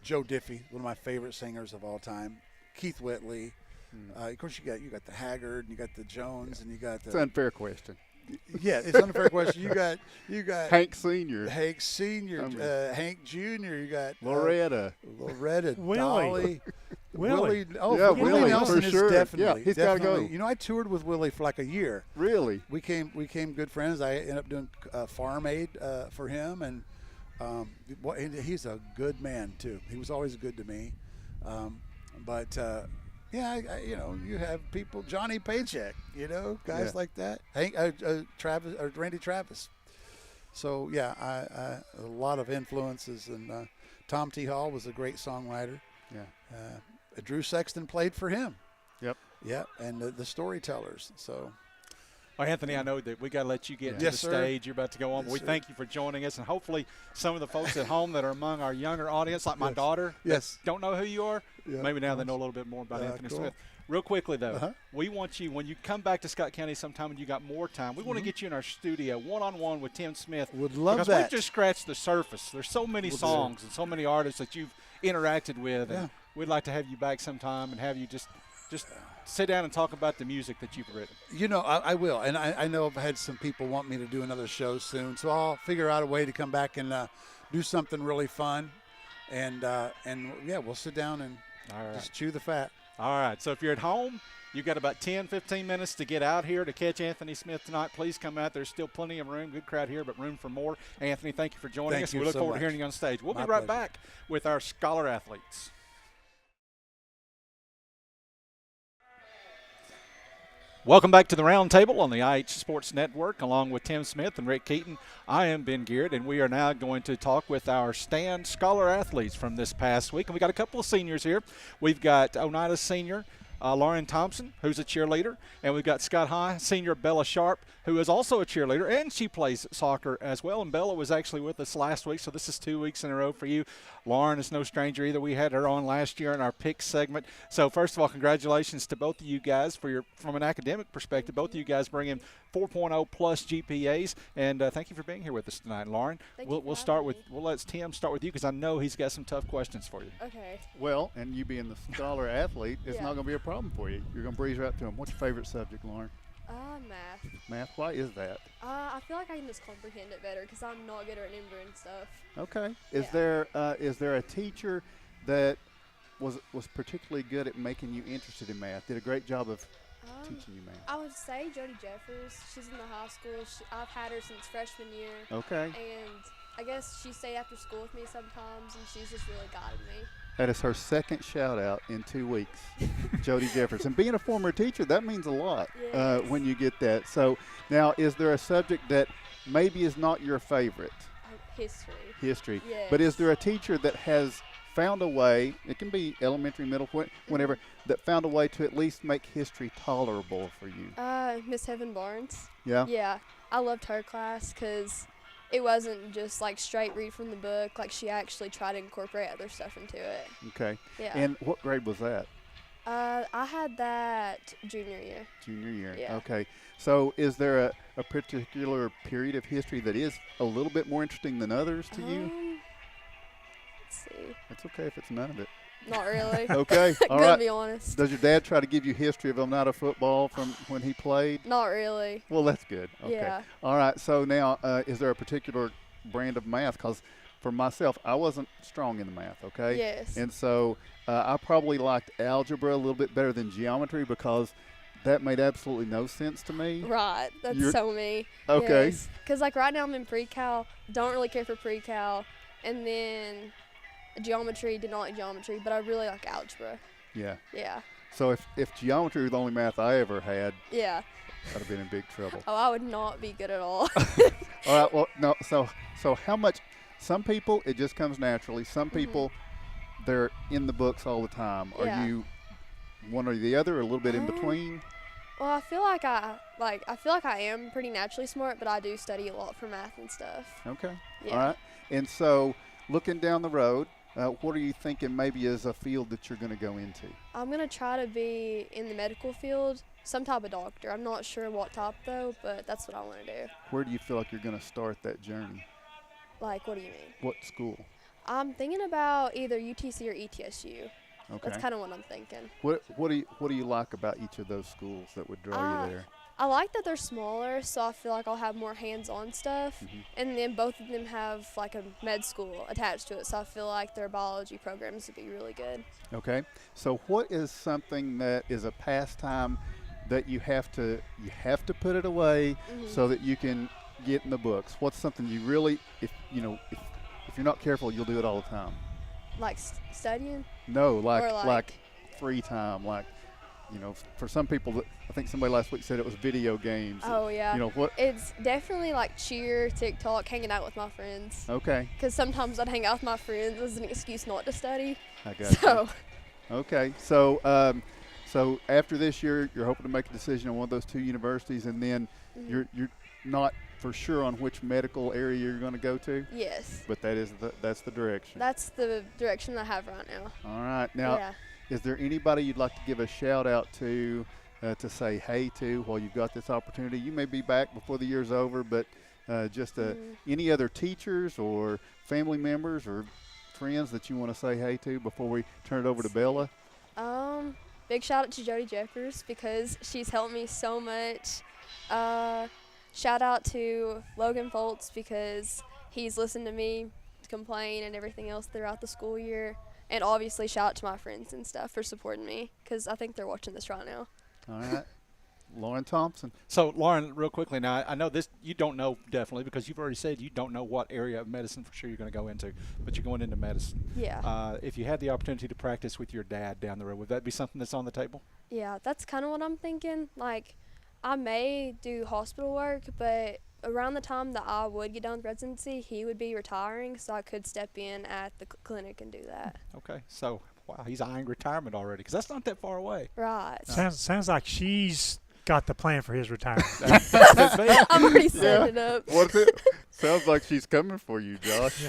Joe Diffie, one of my favorite singers of all time. Keith Whitley. Of course, you got the Haggard, and you got the Jones, and you got the. It's an unfair question. Yeah, it's an unfair question. You got Hank Sr., Hank Hank Jr. You got Loretta, Willie, Willie. Oh, yeah, Willie Nelson for is sure. definitely. Yeah, he's got to go. I toured with Willie for like a year. Really? We became good friends. I ended up doing Farm Aid for him, and He's a good man too. He was always good to me. You have people, Johnny Paycheck, guys like that. Travis or Randy Travis. So a lot of influences, and Tom T. Hall was a great songwriter. Yeah. Drew Sexton played for him. Yep. Yeah, and the storytellers. So. Well, Anthony, I know that we got to let you get to Yes, the sir. stage. You're about to go on, but we thank you for joining us, and hopefully some of the folks at home that are among our younger audience, like my daughter, that don't know who you are, maybe now they know a little bit more about Anthony Smith. Real quickly, though, we want you, when you come back to Scott County sometime and you got more time, we want to get you in our studio one-on-one with Tim Smith. Would love because that. We've just scratched the surface. There's so many songs and so many artists that you've interacted with, and we'd like to have you back sometime and have you just sit down and talk about the music that you've written. I will, and I know I've had some people want me to do another show soon, so I'll figure out a way to come back and do something really fun, and we'll sit down and just chew the fat. All right, so if you're at home, you've got about 10, 15 minutes to get out here to catch Anthony Smith tonight. Please come out. There's still plenty of room. Good crowd here, but room for more. Anthony, thank you for joining us. We look forward to hearing you on stage. We'll be right back with our Scholar Athletes. Welcome back to the Round Table on the IH Sports Network, along with Tim Smith and Rick Keaton. I am Ben Garrett, and we are now going to talk with our stand Scholar Athletes from this past week. And we got a couple of seniors here. We've got Oneida senior Lauren Thompson, who's a cheerleader, and we've got Scott High senior Bella Sharp, who is also a cheerleader, and she plays soccer as well. And Bella was actually with us last week, so this is 2 weeks in a row for you. Lauren is no stranger either. We had her on last year in our pick segment. So first of all, congratulations to both of you guys from an academic perspective. Both of you guys bring in 4.0 plus GPAs, and thank you for being here with us tonight, Lauren. We'll let Tim start with you because I know he's got some tough questions for you. Okay. Well, and you being the scholar athlete, it's not going to be a problem for you. You're going to breeze right to him. What's your favorite subject, Lauren? Math. Math. Why is that? I feel like I can just comprehend it better because I'm not good at remembering stuff. Okay. Is there a teacher that was particularly good at making you interested in math? Did a great job of teaching you math? I would say Jody Jeffers. She's in the high school. I've had her since freshman year. Okay. And I guess she stayed after school with me sometimes, and she's just really guided me. That is her second shout-out in 2 weeks, Jody Jeffers. And being a former teacher, that means a lot when you get that. So now, is there a subject that maybe is not your favorite? History. History. Yes. But is there a teacher that has found a way, it can be elementary, middle, whenever, that found a way to at least make history tolerable for you? Miss Heaven Barnes. Yeah? Yeah. I loved her class because it wasn't just like straight read from the book. Like she actually tried to incorporate other stuff into it. Okay. Yeah. And what grade was that? I had that junior year. Junior year. Yeah. Okay. So is there a particular period of history that is a little bit more interesting than others to you? Let's see. It's okay if it's none of it. Not really. Okay. All Gonna right. be honest. Does your dad try to give you history of Oneida football from when he played? Not really. Well, that's good. Okay. Yeah. All right. So now, is there a particular brand of math? Because for myself, I wasn't strong in the math. Okay. Yes. And so I probably liked algebra a little bit better than geometry because that made absolutely no sense to me. Right. That's so me. Okay. Because like right now I'm in pre-cal. Don't really care for pre-cal, and then geometry, did not like geometry, but I really like algebra. Yeah. Yeah. So if geometry was the only math I ever had, yeah, I'd have been in big trouble. Oh, I would not be good at all. All right. Well, no. So how much? Some people it just comes naturally. Some people they're in the books all the time. Yeah. Are you one or the other, or a little bit in between? Well, I feel like I am pretty naturally smart, but I do study a lot for math and stuff. Okay. Yeah. All right. And so, looking down the road, what are you thinking maybe is a field that you're going to go into? I'm going to try to be in the medical field, some type of doctor. I'm not sure what type, though, but that's what I want to do. Where do you feel like you're going to start that journey? Like, what do you mean? What school? I'm thinking about either UTC or ETSU. Okay. That's kind of what I'm thinking. What do you like about each of those schools that would draw you there? I like that they're smaller, so I feel like I'll have more hands-on stuff. And then both of them have like a med school attached to it, so I feel like their biology programs would be really good. Okay. So what is something that is a pastime that you have to put it away so that you can get in the books? What's something you really, if if you're not careful, you'll do it all the time? Like studying? No, Or like free time, like, you know, for some people, I think somebody last week said it was video games. Oh, yeah. You know, what? It's definitely like cheer, TikTok, hanging out with my friends. Okay. Because sometimes I'd hang out with my friends as an excuse not to study. I got you. So, Okay. So, so after this year, you're hoping to make a decision on one of those two universities, and then you're not for sure on which medical area you're going to go to? yes. But that's the direction. That's the direction I have right now. All right. Now, Yeah. is there anybody you'd like to give a shout out to say hey to while you've got this opportunity? You may be back before the year's over, but just any other teachers or family members or friends that you want to say hey to before we turn it over to Bella? Big shout out to Jody Jeffers because she's helped me so much. Shout out to Logan Foltz because he's listened to me complain and everything else throughout the school year. And obviously shout out to my friends and stuff for supporting me because I think they're watching this right now. All right. Lauren Thompson. So, Lauren, real quickly, now I know this you don't know definitely because you've already said you don't know what area of medicine for sure you're going to go into, but you're going into medicine. Yeah. If you had the opportunity to practice with your dad down the road, would that be something that's on the table? Yeah, that's kind of what I'm thinking. Like, I may do hospital work, but around the time that I would get done with residency, he would be retiring, so I could step in at the clinic and do that. Okay. So, wow, he's eyeing retirement already because that's not that far away. Right. Sounds like she's got the plan for his retirement. I'm already setting it up. What is it? Sounds like she's coming for you, Josh.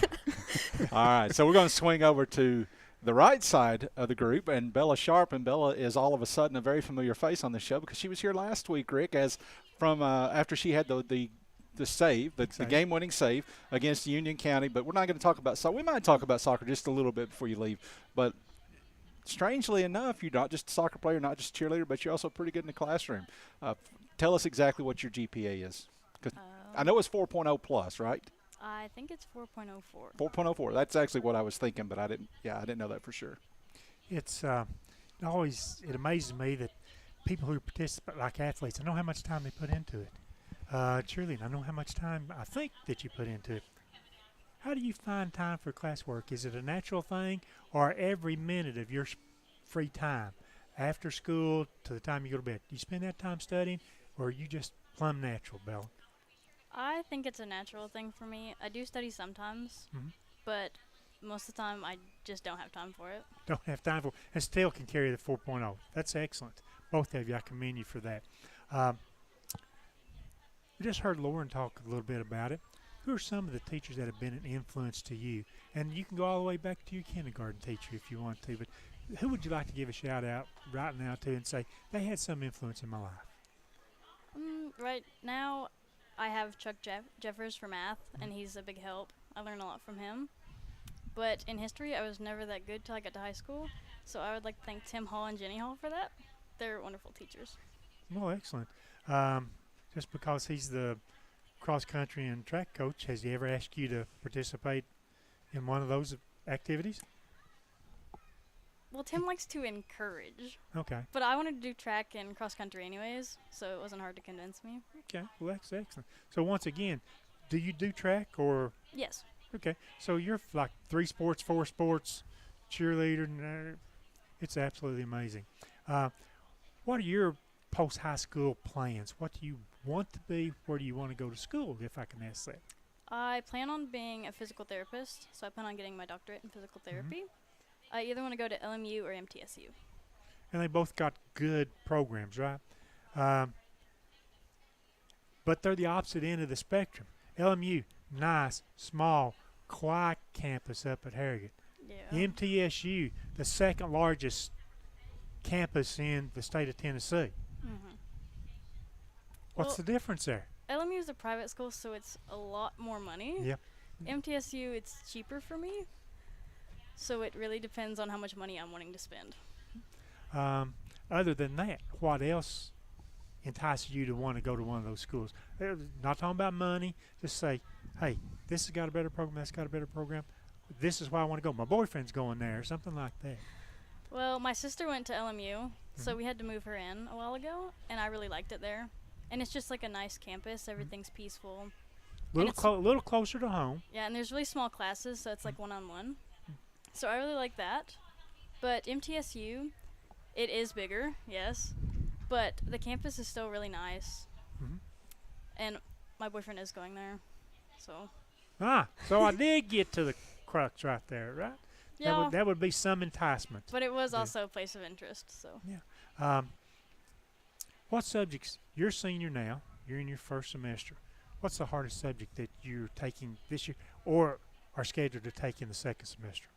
All right. So, we're going to swing over to the right side of the group, and Bella Sharp. And Bella is all of a sudden a very familiar face on the show because she was here last week, Rick, as from after she had the save, the game-winning save against Union County. But we're not going to talk about soccer. We might talk about soccer just a little bit before you leave. But strangely enough, you're not just a soccer player, not just a cheerleader, but you're also pretty good in the classroom. Tell us exactly what your GPA is. 'Cause I know it's 4.0 plus, right? I think it's 4.04. 4.04. That's actually what I was thinking, but I didn't know that for sure. It's it amazes me that people who participate like athletes, I know how much time they put into it. Cheerleading, I know how much time I think that you put into it. How do you find time for classwork? Is it a natural thing, or every minute of your free time after school to the time you go to bed, do you spend that time studying, or are you just plumb natural, Bella? I think it's a natural thing for me. I do study sometimes, but most of the time I just don't have time for it. Don't have time for it, and still can carry the 4.0. That's excellent. Both of you, I commend you for that. We just heard Lauren talk a little bit about it. Who are some of the teachers that have been an influence to you? And you can go all the way back to your kindergarten teacher if you want to, but who would you like to give a shout out right now to and say they had some influence in my life? Right now I have Chuck Jeffers for math, and he's a big help. I learn a lot from him. But in history, I was never that good till I got to high school, so I would like to thank Tim Hall and Jenny Hall for that. They're wonderful teachers. Well, excellent. Just because he's the cross-country and track coach, has he ever asked you to participate in one of those activities? Well, Tim likes to encourage. Okay. But I wanted to do track and cross-country anyways, so it wasn't hard to convince me. Okay, well, that's excellent. So once again, do you do track or? Yes. Okay, so you're like 3 sports, 4 sports, cheerleader. It's absolutely amazing. What are your post-high school plans? What do you want to be? Where do you want to go to school, if I can ask that? I plan on being a physical therapist, so I plan on getting my doctorate in physical therapy. I either want to go to LMU or MTSU. And they both got good programs, right? But they're the opposite end of the spectrum. LMU, nice, small, quiet campus up at Harrogate. Yeah. MTSU, the second largest campus in the state of Tennessee. What's the difference there? LMU is a private school, so it's a lot more money. Yep. MTSU, it's cheaper for me. So it really depends on how much money I'm wanting to spend. Other than that, what else entices you to want to go to one of those schools? Not talking about money. Just say, hey, this has got a better program, that's got a better program. This is why I want to go. My boyfriend's going there, or something like that. Well, my sister went to LMU, so we had to move her in a while ago, and I really liked it there. And it's just like a nice campus. Everything's peaceful. Little closer to home. Yeah, and there's really small classes, so it's like one-on-one. So I really like that. But MTSU, it is bigger, yes, but the campus is still really nice. And my boyfriend is going there, so. So I did get to the crux right there, right? Yeah. That would be some enticement. But it was also a place of interest, so. Yeah. What subjects, you're a senior now, you're in your first semester. What's the hardest subject that you're taking this year or are scheduled to take in the second semester?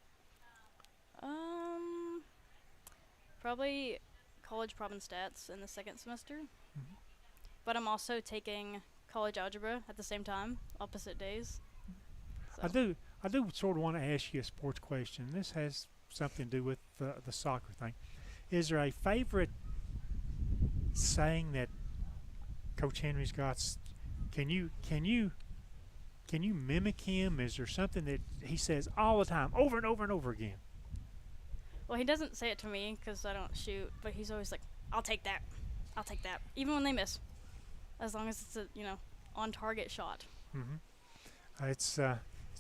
Probably college problem stats in the second semester. But I'm also taking college algebra at the same time, opposite days. So. I do sort of want to ask you a sports question. This has something to do with the soccer thing. Is there a favorite saying that Coach Henry's got? Can you mimic him? Is there something that he says all the time, over and over and over again? Well, he doesn't say it to me because I don't shoot, but he's always like, "I'll take that. I'll take that," even when they miss, as long as it's a on target shot. It's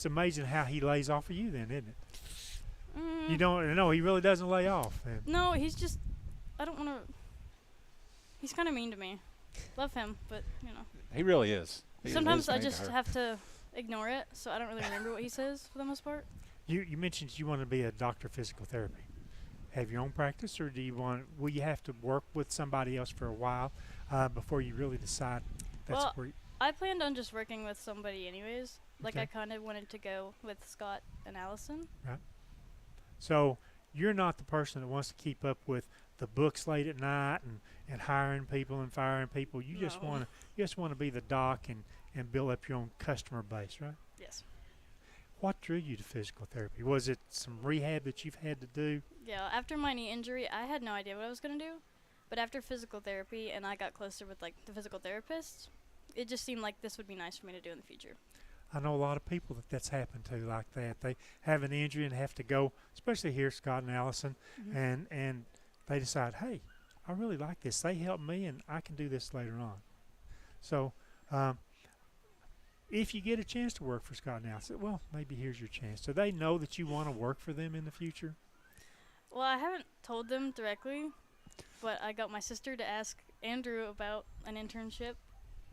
amazing how he lays off of you, then, isn't it? You don't know he really doesn't lay off. No, he's just. I don't want to. He's kind of mean to me. Love him, but He really is. Sometimes I just have to ignore it, so I don't really remember what he says for the most part. You mentioned you want to be a doctor of physical therapy. Have your own practice, or will you have to work with somebody else for a while before you really decide that's where you... I planned on just working with somebody anyways. Like, Okay. I kind of wanted to go with Scott and Allison. Right. So you're not the person that wants to keep up with the books late at night and hiring people and firing people. You just want to be the doc and build up your own customer base, right? Yes. What drew you to physical therapy? Was it some rehab that you've had to do? Yeah, after my knee injury, I had no idea what I was going to do. But after physical therapy and I got closer with, like, the physical therapist, it just seemed like this would be nice for me to do in the future. I know a lot of people that's happened to like that. They have an injury and have to go, especially here, Scott and Allison, and they decide, hey, I really like this. They help me, and I can do this later on. So if you get a chance to work for Scott and Allison, well, maybe here's your chance. Do they know that you want to work for them in the future? Well, I haven't told them directly, but I got my sister to ask Andrew about an internship,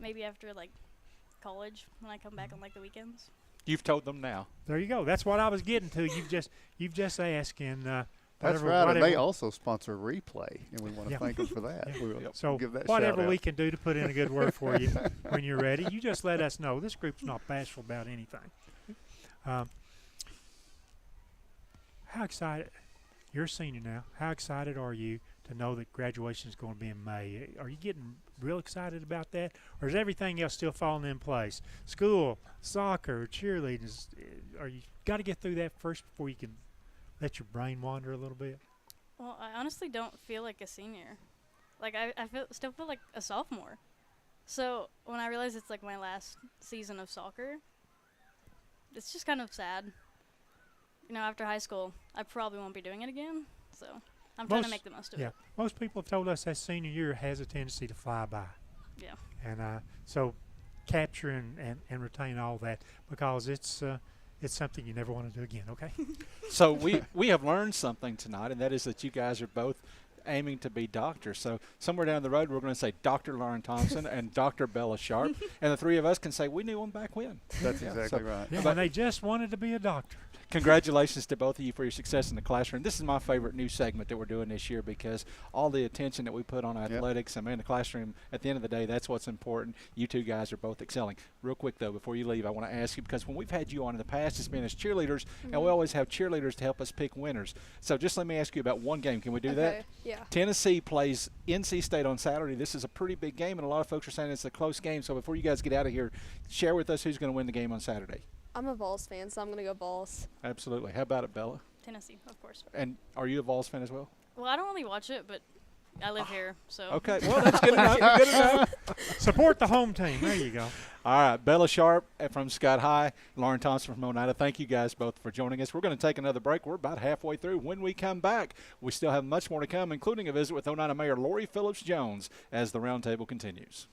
maybe after, like, college when I come back on, like, the weekends. You've told them now. There you go. That's what I was getting to. You've just asked, and that's right. And they also sponsor Replay, and we want to thank them for that. Yeah. We'll So give that whatever shout we out. can do to put in a good word for you when you're ready, you just let us know. This group's not bashful about anything. How excited? You're a senior now. How excited are you to know that graduation is going to be in May? Are you getting real excited about that, or is everything else still falling in place? School, soccer, cheerleading. Are you got to get through that first before you can let your brain wander a little bit? Well, I honestly don't feel like a senior. Like, I still feel like a sophomore. So when I realize it's, like, my last season of soccer, it's just kind of sad. After high school, I probably won't be doing it again. So I'm trying to make the most of it. Most people have told us that senior year has a tendency to fly by. Yeah. And so capture and retain all that, because it's something you never want to do again, okay? So we have learned something tonight, and that is that you guys are both aiming to be doctors. So somewhere down the road, we're going to say Dr. Lauren Thompson and Dr. Bella Sharp, and the three of us can say we knew them back when. That's exactly right. Yeah, when they just wanted to be a doctor. Congratulations to both of you for your success in the classroom. This is my favorite new segment that we're doing this year, because all the attention that we put on athletics and in the classroom, at the end of the day, that's what's important. You two guys are both excelling. Real quick, though, before you leave, I want to ask you, because when we've had you on in the past, it's been as cheerleaders, and we always have cheerleaders to help us pick winners. So just let me ask you about one game. Can we do that? Yeah. Tennessee plays NC State on Saturday. This is a pretty big game, and a lot of folks are saying it's a close game. So before you guys get out of here, share with us who's going to win the game on Saturday. I'm a Vols fan, so I'm going to go Vols. Absolutely. How about it, Bella? Tennessee, of course. And are you a Vols fan as well? Well, I don't really watch it, but I live here, so. Okay. Well, that's good enough. Good enough. Support the home team. There you go. All right. Bella Sharp from Scott High, Lauren Thompson from Oneida. Thank you guys both for joining us. We're going to take another break. We're about halfway through. When we come back, we still have much more to come, including a visit with Oneida Mayor Lori Phillips Jones as the roundtable continues.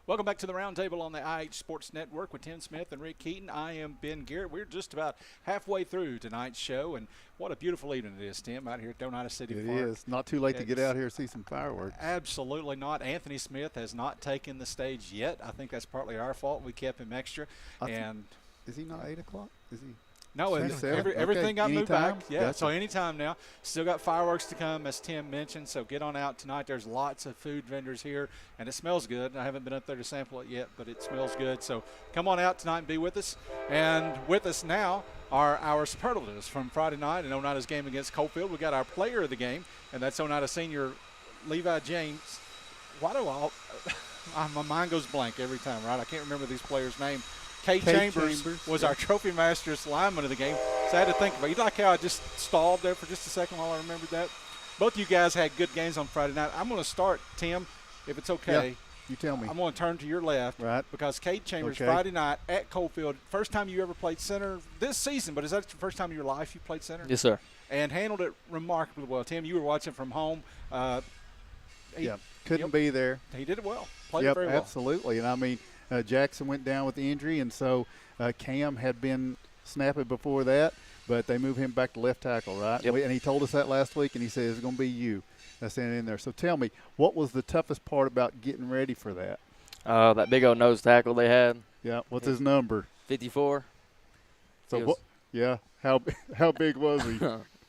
Welcome back to the Roundtable on the IH Sports Network with Tim Smith and Rick Keaton. I am Ben Garrett. We're just about halfway through tonight's show, and what a beautiful evening it is, Tim, out here at Oneida City Park. It is. Not too late to get out here and see some fireworks. Absolutely not. Anthony Smith has not taken the stage yet. I think that's partly our fault. We kept him extra. Is he not 8 o'clock? Is he? No, everything got moved Anytime? back. Yeah, Gotcha. So anytime now. Still got fireworks to come, as Tim mentioned, so get on out tonight. There's lots of food vendors here, and it smells good. I haven't been up there to sample it yet, but it smells good. So come on out tonight and be with us. And with us now are our superlatives from Friday night in Oneida's game against Coalfield. We got our player of the game, and that's Oneida senior Levi James. Why do my mind goes blank every time, right? I can't remember these players' name. Kate Chambers was our Trophy Masters lineman of the game, so I had to think about it. You like how I just stalled there for just a second while I remembered that? Both of you guys had good games on Friday night. I'm going to start, Tim, if it's okay. Yeah, you tell me. I'm going to turn to your left, right? Because Kate Chambers, Friday night at Coalfield, first time you ever played center this season, but is that the first time in your life you played center? Yes, sir. And handled it remarkably well. Tim, you were watching from home. Couldn't be there. He did it well. Played it very well. Absolutely. And, I mean, Jackson went down with the injury, and so Cam had been snapping before that, but they moved him back to left tackle, right? Yep. And he told us that last week, and he said it's going to be you that's in there. So tell me, what was the toughest part about getting ready for that? That big old nose tackle they had. Yeah. What's his number? 54. So what? Yeah. How big was he?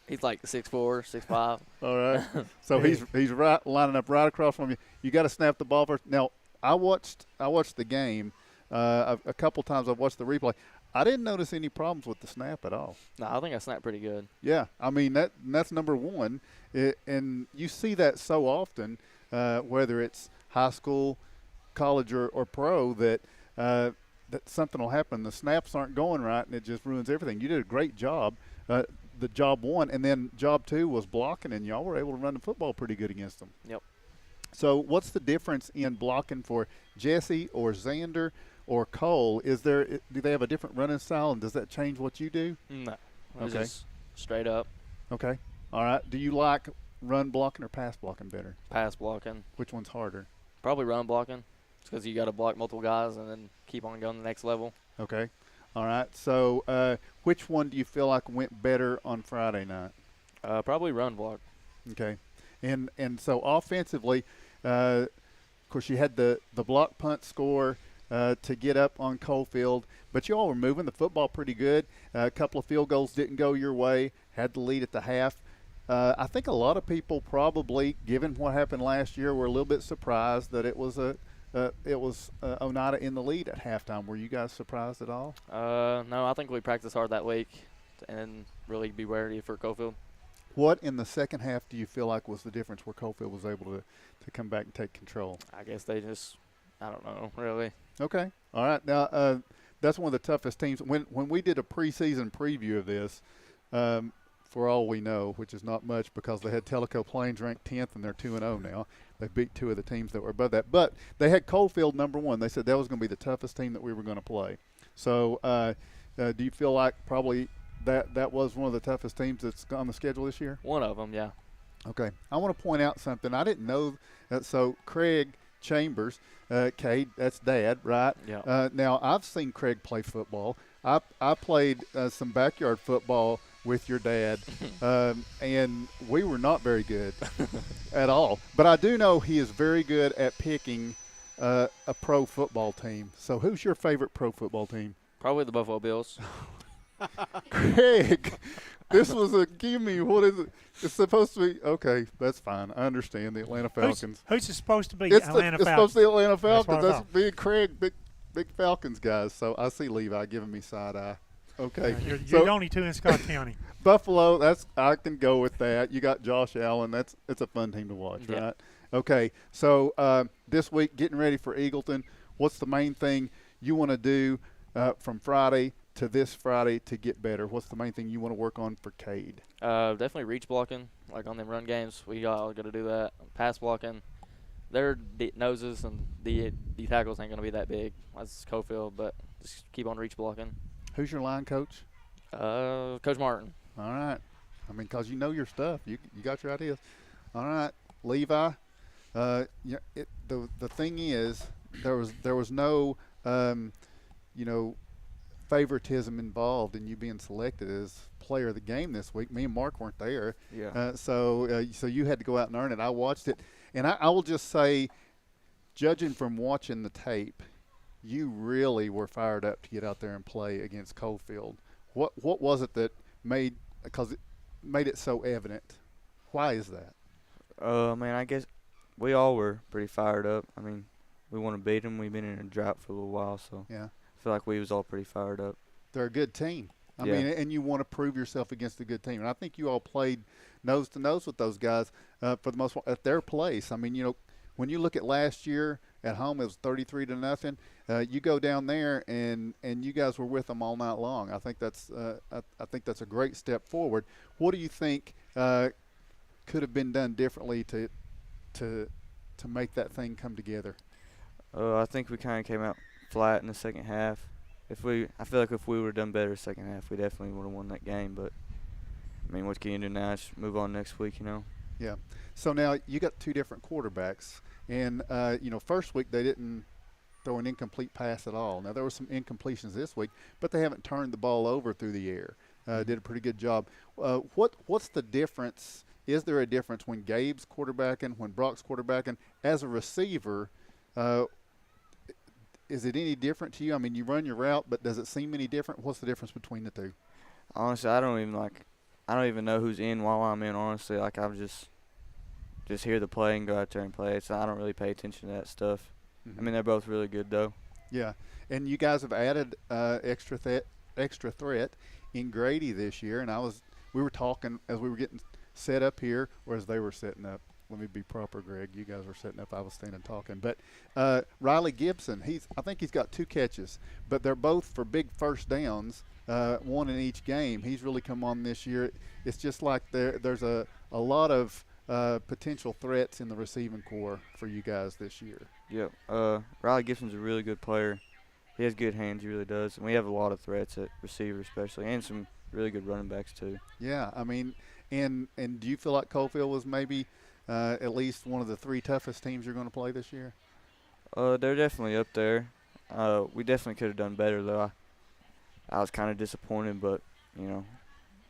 He's like 6'4", 6'5". All right. So he's right lining up right across from you. You got to snap the ball first. Now I watched the game. A couple times I've watched the replay. I didn't notice any problems with the snap at all. No, I think I snapped pretty good. Yeah, I mean that's number one, and you see that so often, whether it's high school, college, or pro, that something will happen. The snaps aren't going right, and it just ruins everything. You did a great job. The job one, and then job two was blocking, and y'all were able to run the football pretty good against them. Yep. So what's the difference in blocking for Jesse or Xander or Cole? Do they have a different running style, and does that change what you do? No. Okay. Just straight up. Okay. All right. Do you like run blocking or pass blocking better? Pass blocking. Which one's harder? Probably run blocking, because you got to block multiple guys and then keep on going to the next level. Okay. All right. So which one do you feel like went better on Friday night? Probably run block. Okay. And so offensively, of course, you had the block punt score to get up on Coalfield, but you all were moving the football pretty good. A couple of field goals didn't go your way, had the lead at the half. I think a lot of people probably, given what happened last year, were a little bit surprised that it was Oneida in the lead at halftime. Were you guys surprised at all? No, I think we practiced hard that week and really be ready for Coalfield. What in the second half do you feel like was the difference where Coalfield was able to come back and take control? I guess they just, I don't know, really. Okay. All right. Now, that's one of the toughest teams. When we did a preseason preview of this, for all we know, which is not much because they had Tellico Plains ranked 10th and they're 2-0 now. They beat two of the teams that were above that. But they had Coalfield number one. They said that was going to be the toughest team that we were going to play. So do you feel like probably that was one of the toughest teams that's on the schedule this year? One of them, yeah. Okay. I want to point out something. I didn't know that. So Craig Chambers, Cade, that's Dad, right? Yeah. Now, I've seen Craig play football. I played some backyard football with your dad, and we were not very good at all. But I do know he is very good at picking a pro football team. So who's your favorite pro football team? Probably the Buffalo Bills. Craig, this was a gimme. What is it? It's supposed to be – okay, that's fine. I understand the Atlanta Falcons. Who's it supposed to be? It's Atlanta Falcons. It's supposed to be Atlanta Falcons. That's big Craig, big Falcons guys. So I see Levi giving me side eye. Okay. You're the only two in Scott County. Buffalo, I can go with that. You got Josh Allen. It's a fun team to watch, yeah. Right? Okay. So this week, getting ready for Eagleton, what's the main thing you want to do from Friday to this Friday to get better? What's the main thing you want to work on for Cade? Definitely reach blocking, like on them run games. We all got to do that. Pass blocking. Their noses and the tackles ain't going to be that big. That's Coalfield, but just keep on reach blocking. Who's your line coach? Coach Martin. All right. I mean, because you know your stuff. You got your ideas. All right. Levi, the thing is there was no favoritism involved in you being selected as player of the game this week. Me and Mark weren't there. Yeah. So you had to go out and earn it. I watched it, and I will just say, judging from watching the tape, you really were fired up to get out there and play against Coalfield. What was it that made it so evident? Why is that? Man, I guess we all were pretty fired up. I mean, we want to beat them. We've been in a drought for a little while, so yeah, I feel like we was all pretty fired up. They're a good team. I Yeah. mean, and you want to prove yourself against a good team. And I think you all played nose to nose with those guys for the most part at their place. I mean, when you look at last year at home, it was 33-0. You go down there and you guys were with them all night long. I think that's a great step forward. What do you think could have been done differently to make that thing come together? I think we kind of came out flat in the second half. I feel like if we would have done better second half, we definitely would have won that game. But I mean, what can you do now? Just move on next week, Yeah. So now you got two different quarterbacks, and first week they didn't throw an incomplete pass at all. Now there were some incompletions this week, but they haven't turned the ball over through the air. Did a pretty good job. What's the difference? Is there a difference when Gabe's quarterbacking, when Brock's quarterbacking? As a receiver, is it any different to you? I mean, you run your route, but does it seem any different? What's the difference between the two? Honestly, I don't even know who's in while I'm in. Honestly, like I'm just hear the play and go out there and play. So I don't really pay attention to that stuff. Mm-hmm. I mean, they're both really good though. Yeah, and you guys have added extra threat in Grady this year. And we were talking as we were getting set up here, or as they were setting up. Let me be proper, Greg. You guys were setting up. I was standing talking. But Riley Gibson, I think he's got 2 catches, but they're both for big first downs, one in each game. He's really come on this year. It's just like there's a lot of potential threats in the receiving core for you guys this year. Yep. Riley Gibson's a really good player. He has good hands. He really does. And we have a lot of threats at receiver especially, and some really good running backs too. Yeah, I mean, and do you feel like Coalfield was maybe at least one of the 3 toughest teams you're going to play this year? They're definitely up there. We definitely could have done better, though. I was kind of disappointed, but, you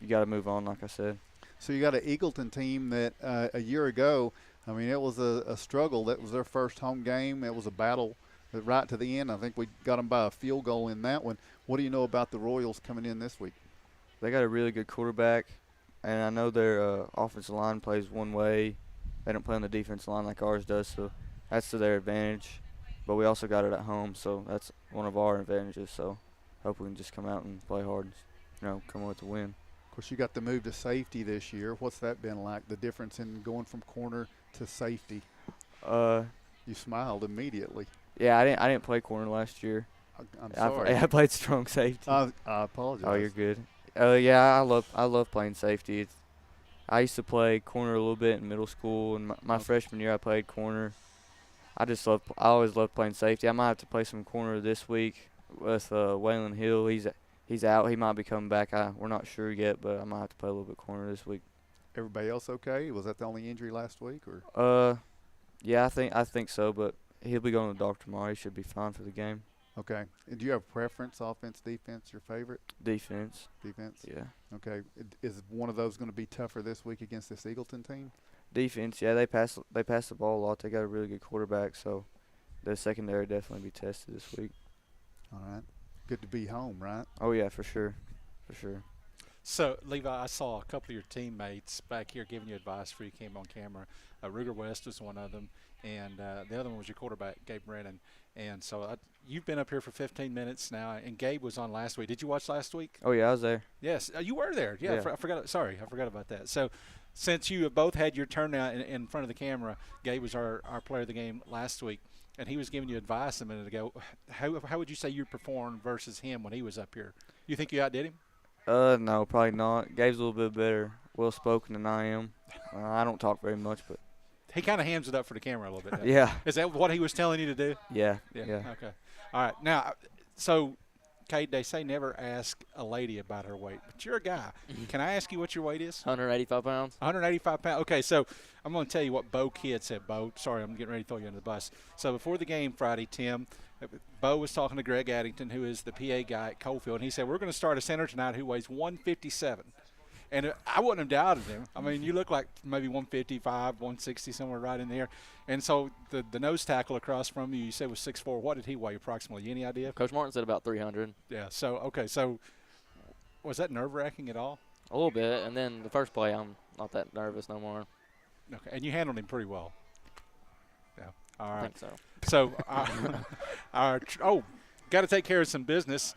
got to move on, like I said. So you got an Eagleton team that a year ago, I mean, it was a struggle. That was their first home game. It was a battle right to the end. I think we got them by a field goal in that one. What do you know about the Royals coming in this week? They got a really good quarterback, and I know their offensive line plays one way. They don't play on the defensive line like ours does, so that's to their advantage. But we also got it at home, so that's one of our advantages. So hope we can just come out and play hard and, come with the win. Of course, you got the move to safety this year. What's that been like, the difference in going from corner to safety? You smiled immediately. Yeah, I didn't play corner last year. I'm sorry. I played strong safety. I apologize. Oh, you're good. Yeah, I love playing safety. I used to play corner a little bit in middle school, and my freshman year I played corner. I always loved playing safety. I might have to play some corner this week with Waylon Hill. He's out. He might be coming back. We're not sure yet, but I might have to play a little bit corner this week. Everybody else okay? Was that the only injury last week, or? Yeah, I think so, but he'll be going to the doctor tomorrow. He should be fine for the game. Okay. And do you have a preference, offense, defense, your favorite? Defense. Defense? Yeah. Okay. Is one of those going to be tougher this week against this Eagleton team? Defense, yeah, they pass the ball a lot. They got a really good quarterback, so the secondary definitely be tested this week. All right. Good to be home, right? Oh, yeah, for sure. For sure. So, Levi, I saw a couple of your teammates back here giving you advice before you came on camera. Ruger West was one of them, and the other one was your quarterback, Gabe Brennan. And so you've been up here for 15 minutes now, and Gabe was on last week. Did you watch last week? Oh, yeah, I was there. Yes, you were there. Yeah. Yeah. I forgot. Sorry, I forgot about that. So since you have both had your turn now in front of the camera, Gabe was our player of the game last week, and he was giving you advice a minute ago. How would you say you performed versus him when he was up here? You think you outdid him? No, probably not. Gabe's a little bit better, well-spoken than I am. I don't talk very much, but he kind of hams it up for the camera a little bit. Yeah. Is that what he was telling you to do? Yeah. Okay. All right. Now, so Cade, they say never ask a lady about her weight, but you're a guy. Can I ask you what your weight is? 185 pounds. 185 pounds. Okay, so I'm going to tell you what Bo Kidd said. Bo, sorry, I'm getting ready to throw you under the bus. So before the game Friday, Tim, Bo was talking to Greg Addington, who is the PA guy at Coalfield, and he said, we're going to start a center tonight who weighs 157. And I wouldn't have doubted him. I mean, you look like maybe 155, 160, somewhere right in there. And so the nose tackle across from you said was 6'4". What did he weigh approximately? Any idea? Coach Martin said about 300. Yeah, so, okay. So was that nerve-wracking at all? A little bit. And then the first play, I'm not that nervous no more. Okay, and you handled him pretty well. Yeah, all right. I think so. So, got to take care of some business.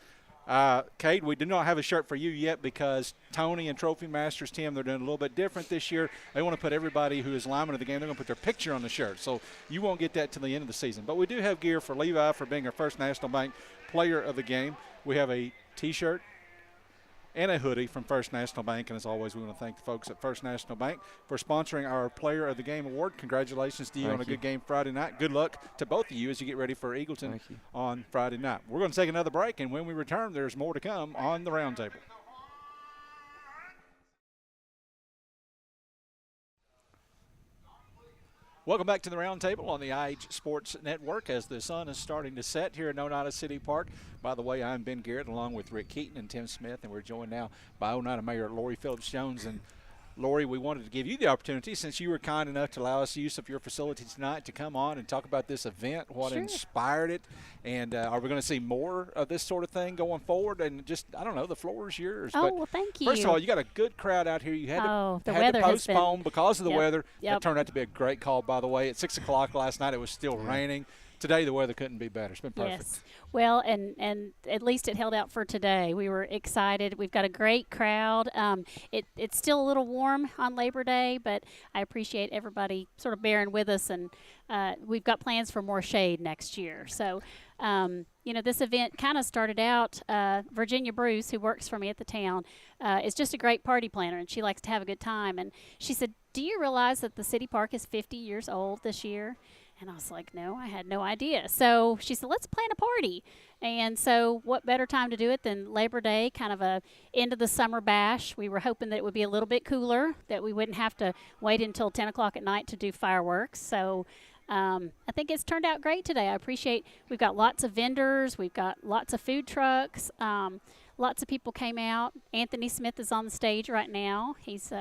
Kate, we do not have a shirt for you yet because Tony and Trophy Masters, Tim, they're doing a little bit different this year. They want to put everybody who is lineman of the game, they're going to put their picture on the shirt. So you won't get that till the end of the season. But we do have gear for Levi for being our first National Bank player of the game. We have a T-shirt and a hoodie from First National Bank. And as always, we want to thank the folks at First National Bank for sponsoring our Player of the Game award. Congratulations to you on a good game Friday night. Good luck to both of you as you get ready for Eagleton on Friday night. We're going to take another break, and when we return, there's more to come on the Roundtable. Welcome back to the Roundtable on the IH Sports Network as the sun is starting to set here in Oneida City Park. By the way, I'm Ben Garrett along with Rick Keaton and Tim Smith, and we're joined now by Oneida Mayor Lori Phillips-Jones. And Lori, we wanted to give you the opportunity, since you were kind enough to allow us use of your facility tonight, to come on and talk about this event, what inspired it, and are we going to see more of this sort of thing going forward? And just, I don't know, the floor is yours. Oh, but well, thank you. First of all, you got a good crowd out here. You had the had weather to postpone has been, because of the weather. Yep. It turned out to be a great call, by the way. At 6 o'clock last night, it was still raining. Today, the weather couldn't be better. It's been perfect. Yes. Well, and at least it held out for today. We were excited. We've got a great crowd. It's still a little warm on Labor Day, but I appreciate everybody sort of bearing with us, and we've got plans for more shade next year. So, this event kind of started out, Virginia Bruce, who works for me at the town, is just a great party planner, and she likes to have a good time. And she said, do you realize that the city park is 50 years old this year? And I was like, no, I had no idea. So she said, let's plan a party. And so what better time to do it than Labor Day, kind of a end of the summer bash. We were hoping that it would be a little bit cooler, that we wouldn't have to wait until 10 o'clock at night to do fireworks. So I think it's turned out great today. I appreciate we've got lots of vendors. We've got lots of food trucks. Lots of people came out. Anthony Smith is on the stage right now. He's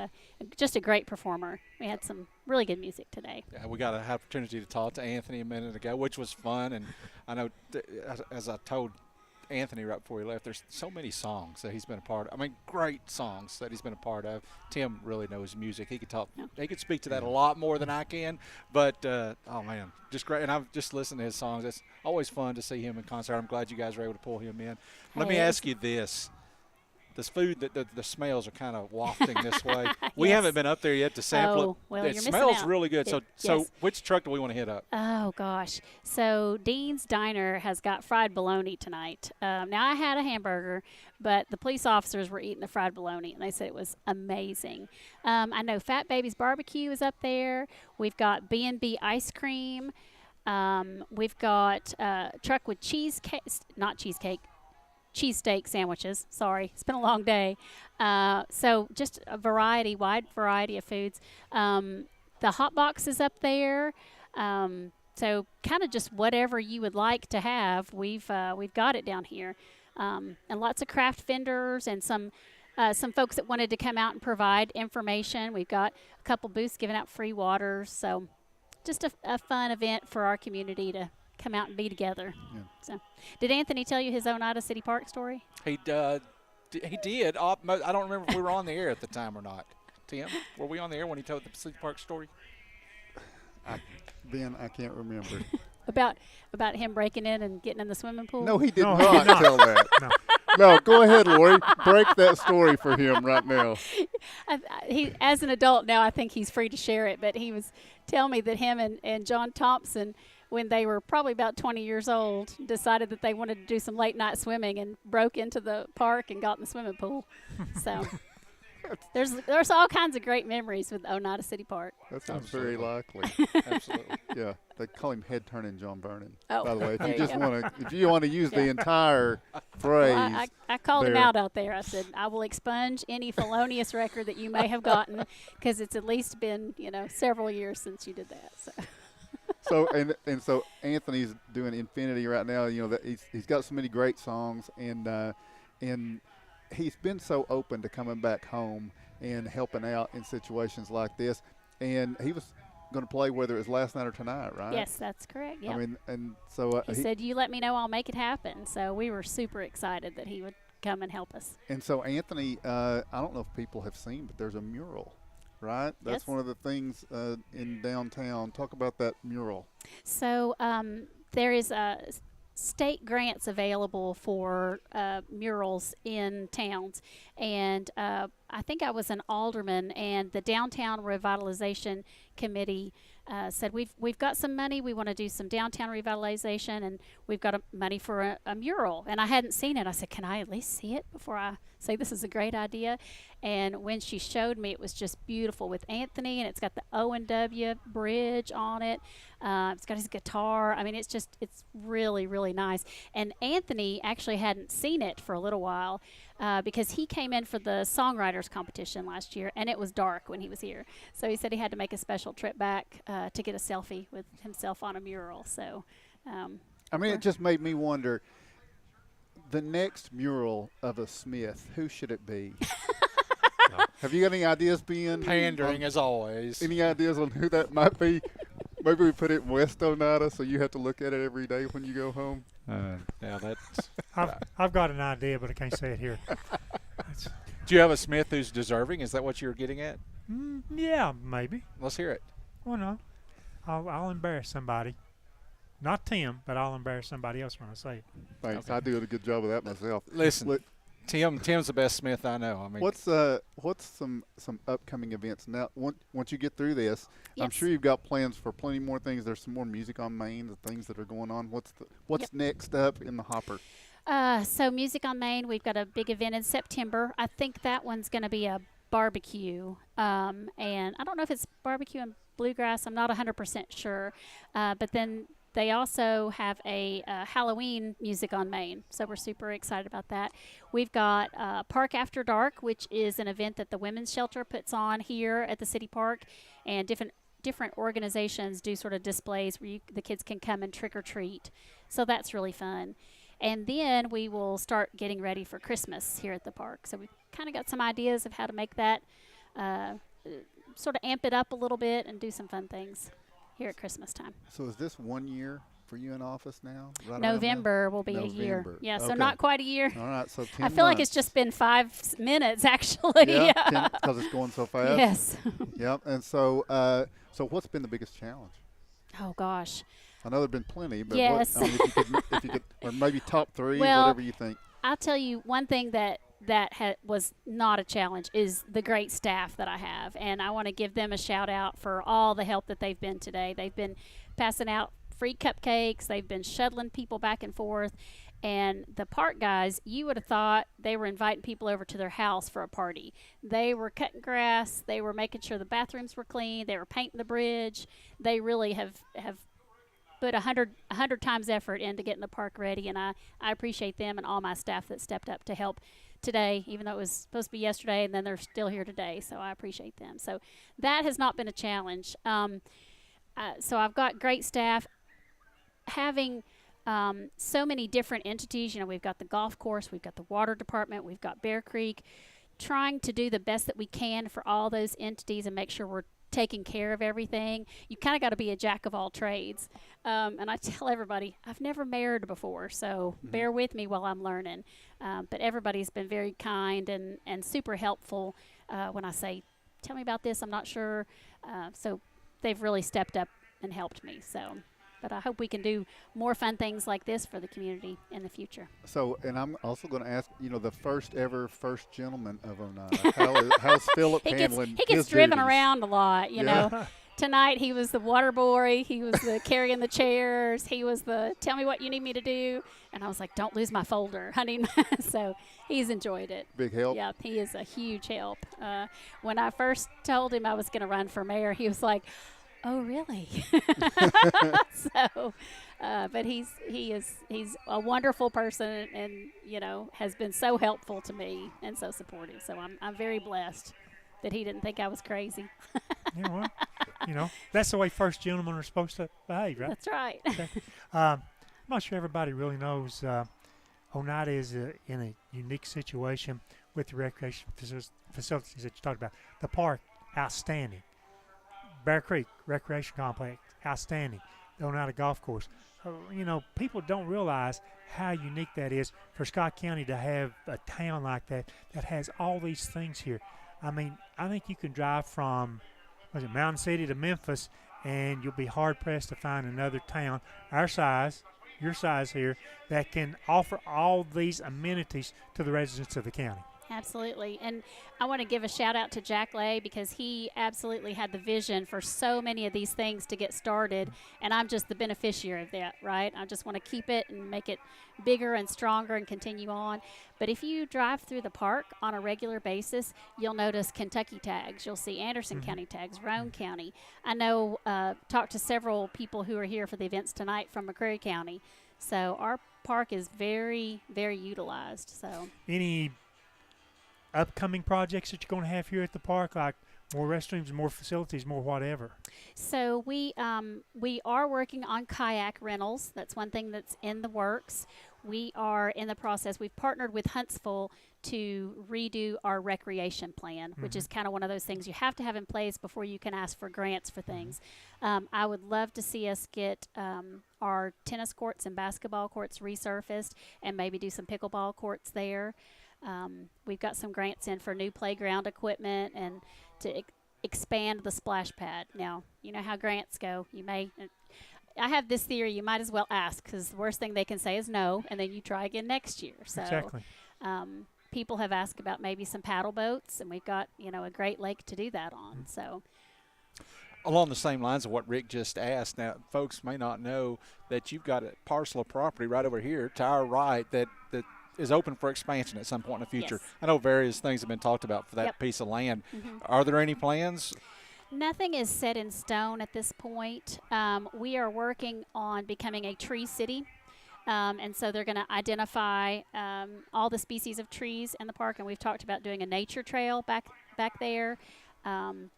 just a great performer. We had some really good music today. Yeah, we got an opportunity to talk to Anthony a minute ago, which was fun. And I know, as I told Anthony right before he left, there's so many songs that he's been a part of. I mean, great songs that he's been a part of. Tim really knows music. He could talk. Yeah. He could speak to that a lot more than I can. But, oh, man, just great. And I've just listened to his songs. It's always fun to see him in concert. I'm glad you guys were able to pull him in. Let me ask you this. This food, the smells are kind of wafting this way. Yes. We haven't been up there yet to sample it. Well, it you're smells missing out. really good. So which truck do we want to hit up? Oh, gosh. So Dean's Diner has got fried bologna tonight. Now, I had a hamburger, but the police officers were eating the fried bologna, and they said it was amazing. I know Fat Baby's Barbecue is up there. We've got B&B ice cream. We've got truck with cheesesteak sandwiches. Sorry, it's been a long day. So just a wide variety of foods. The hot box is up there. So kind of just whatever you would like to have, we've got it down here. And lots of craft vendors and some folks that wanted to come out and provide information. We've got a couple booths giving out free water. So just a fun event for our community to come out and be together. Yeah. So, did Anthony tell you his Oneida City Park story? He did. I don't remember if we were on the air at the time or not. Tim, were we on the air when he told the City Park story? Ben, I can't remember. About him breaking in and getting in the swimming pool? No, he did not tell that. No, go ahead, Lori. Break that story for him right now. He, as an adult now, I think he's free to share it, but he was telling me that him and John Thompson, when they were probably about 20 years old, decided that they wanted to do some late night swimming and broke into the park and got in the swimming pool. So There's all kinds of great memories with Oneida City Park. That sounds very likely. Absolutely. Yeah, they call him head turning John Vernon. Oh, by the way, there you if you want to use the Yeah. entire phrase, Well, I called him there. out there. I said, I will expunge any felonious record that you may have gotten because it's at least been, several years since you did that. So. So Anthony's doing Infinity right now. You know that he's got so many great songs, and he's been so open to coming back home and helping out in situations like this. And he was going to play whether it was last night or tonight, right? Yes, that's correct. Yep. I mean, and so he said, "You let me know, I'll make it happen." So we were super excited that he would come and help us. And so Anthony, I don't know if people have seen, but there's a mural. Right? That's Yes. one of the things in downtown. Talk about that mural. So there is state grants available for murals in towns. And I think I was an alderman, and the Downtown Revitalization Committee said, we've got some money. We want to do some downtown revitalization, and we've got money for a mural. And I hadn't seen it. I said, can I at least see it before I say this is a great idea? And when she showed me, it was just beautiful with Anthony, and it's got the O&W bridge on it. It's got his guitar. I mean, it's really, really nice. And Anthony actually hadn't seen it for a little while because he came in for the songwriters competition last year, and it was dark when he was here. So he said he had to make a special trip back to get a selfie with himself on a mural. So, I mean, it just made me wonder, the next mural of a Smith, who should it be? Have you got any ideas, Ben? Pandering as always. Any ideas on who that might be? Maybe we put it in West Oneida, so you have to look at it every day when you go home. Yeah, that's. I've got an idea, but I can't say it here. Do you have a Smith who's deserving? Is that what you're getting at? Yeah, maybe. Let's hear it. Well, no, I'll embarrass somebody. Not Tim, but I'll embarrass somebody else when I say it. Thanks. Okay. I do a good job of that myself. Listen, Tim's the best Smith I know. I mean, what's some upcoming events now? Once you get through this, Yes. I'm sure you've got plans for plenty more things. There's some more music on Main, the things that are going on. What's next up in the hopper? So Music on Main, we've got a big event in September. I think that one's going to be a barbecue, and I don't know if it's barbecue and bluegrass. I'm not 100% sure, but then they also have a Halloween Music on Main, so we're super excited about that. We've got Park After Dark, which is an event that the Women's Shelter puts on here at the city park, and different organizations do sort of displays where the kids can come and trick or treat. So that's really fun. And then we will start getting ready for Christmas here at the park. So we've kind of got some ideas of how to make that sort of amp it up a little bit and do some fun things here at Christmas time. So is this 1 year for you in office now? Right around now? November will be a year. Yeah, so Okay. not quite a year. All right, so 10 I feel like months. it's just been 5 minutes, actually. Yeah, because it's going so fast. Yes. Yep. And so, so what's been the biggest challenge? Oh, gosh. I know there've been plenty, but Yes. if you could, or maybe top 3, Well, whatever you think. I'll tell you one thing that was not a challenge is the great staff that I have, and I want to give them a shout out for all the help that they've been today. They've been passing out free cupcakes, they've been shuttling people back and forth, and the park guys, you would have thought they were inviting people over to their house for a party. They were cutting grass, they were making sure the bathrooms were clean, they were painting the bridge. They really have put 100 times effort into getting the park ready, and I appreciate them and all my staff that stepped up to help today, even though it was supposed to be yesterday, and then they're still here today, so I appreciate them. So that has not been a challenge. So I've got great staff. Having so many different entities, we've got the golf course, we've got the water department, we've got Bear Creek, trying to do the best that we can for all those entities and make sure we're taking care of everything. You kind of got to be a jack of all trades. And I tell everybody, I've never mayored before, so bear with me while I'm learning. But everybody's been very kind and super helpful when I say, tell me about this, I'm not sure. So they've really stepped up and helped me. But I hope we can do more fun things like this for the community in the future. So, and I'm also going to ask, the first gentleman of Oneida. How's Philip handling He gets his driven duties? around a lot, you know. Tonight he was the water boy. He was the carrying the chairs. He was the tell me what you need me to do. And I was like, don't lose my folder, honey. So he's enjoyed it. Big help. Yeah, he is a huge help. When I first told him I was going to run for mayor, he was like, oh, really? So, but he's a wonderful person, and has been so helpful to me and so supportive. So I'm very blessed that he didn't think I was crazy. Yeah, well, that's the way first gentlemen are supposed to behave, right? That's right. I'm not sure everybody really knows Oneida is in a unique situation with the recreation facilities that you talked about. The park, outstanding. Bear Creek Recreation Complex, outstanding. The Oneida Golf Course. People don't realize how unique that is for Scott County to have a town like that has all these things here. I mean, I think you can drive from Mountain City to Memphis, and you'll be hard-pressed to find another town our size, your size here, that can offer all these amenities to the residents of the county. Absolutely. And I want to give a shout out to Jack Lay because he absolutely had the vision for so many of these things to get started. And I'm just the beneficiary of that, right? I just want to keep it and make it bigger and stronger and continue on. But if you drive through the park on a regular basis, you'll notice Kentucky tags. You'll see Anderson County tags, Roane County. I know, talked to several people who are here for the events tonight from McCreary County. So our park is very, very utilized. So any upcoming projects that you're going to have here at the park, like more restrooms, more facilities, more whatever? So we are working on kayak rentals. That's one thing that's in the works. We are in the process. We've partnered with Huntsville to redo our recreation plan, which is kind of one of those things you have to have in place before you can ask for grants for things. I would love to see us get our tennis courts and basketball courts resurfaced and maybe do some pickleball courts there. We've got some grants in for new playground equipment and to expand the splash pad. Now, you know how grants go. I have this theory, you might as well ask, because the worst thing they can say is no, and then you try again next year. So, exactly. People have asked about maybe some paddle boats, and we've got, a great lake to do that on. So, along the same lines of what Rick just asked, now folks may not know that you've got a parcel of property right over here to our right that is open for expansion at some point in the future. Yes. I know various things have been talked about for that piece of land. Are there any plans? Nothing is set in stone at this point. We are working on becoming a tree city. And so they're going to identify all the species of trees in the park, and we've talked about doing a nature trail back there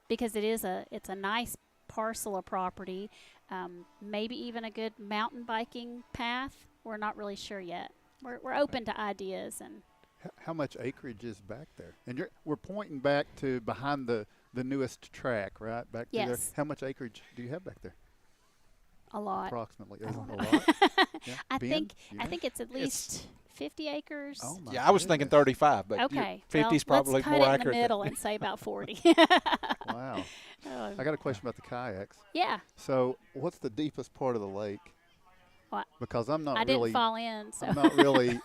because it's a nice parcel of property, maybe even a good mountain biking path. We're not really sure yet. We're open to ideas. And how much acreage is back there? And we're pointing back to behind the newest track, right? Back there. How much acreage do you have back there? A lot. Approximately. A lot? Yeah. I think it's at least 50 acres. Oh my I was thinking 35, but okay. 50 is probably let's cut more it accurate. in the middle and say about 40. Wow. I got a question about the kayaks. Yeah. So what's the deepest part of the lake? What? Because I didn't fall in. So. I'm not really.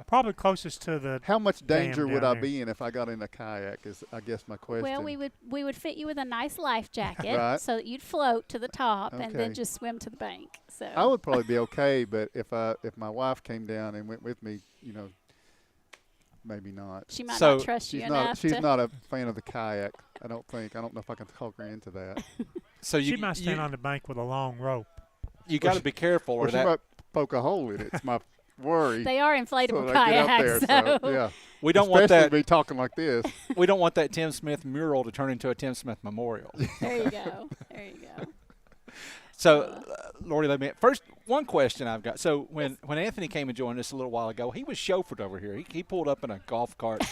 Probably closest to the. How much danger would I there. be in if I got in a kayak? Is I guess my question. Well, we would fit you with a nice life jacket right. so that you'd float to the top and Okay. then just swim to the bank. So I would probably be okay, but if my wife came down and went with me, maybe not. She might not trust you enough. She's not a fan of the kayak. I don't think. I don't know if I can talk her into that. So she might stand on the bank with a long rope. You got to be careful. Or she might poke a hole in it. It's my worry. They are inflatable so kayaks. So, yeah. We don't Especially want that. Be talking like this. We don't want that Tim Smith mural to turn into a Tim Smith memorial. There you go. There you go. So, Lori, let me first one question I've got. So when Anthony came and joined us a little while ago, he was chauffeured over here. He pulled up in a golf cart,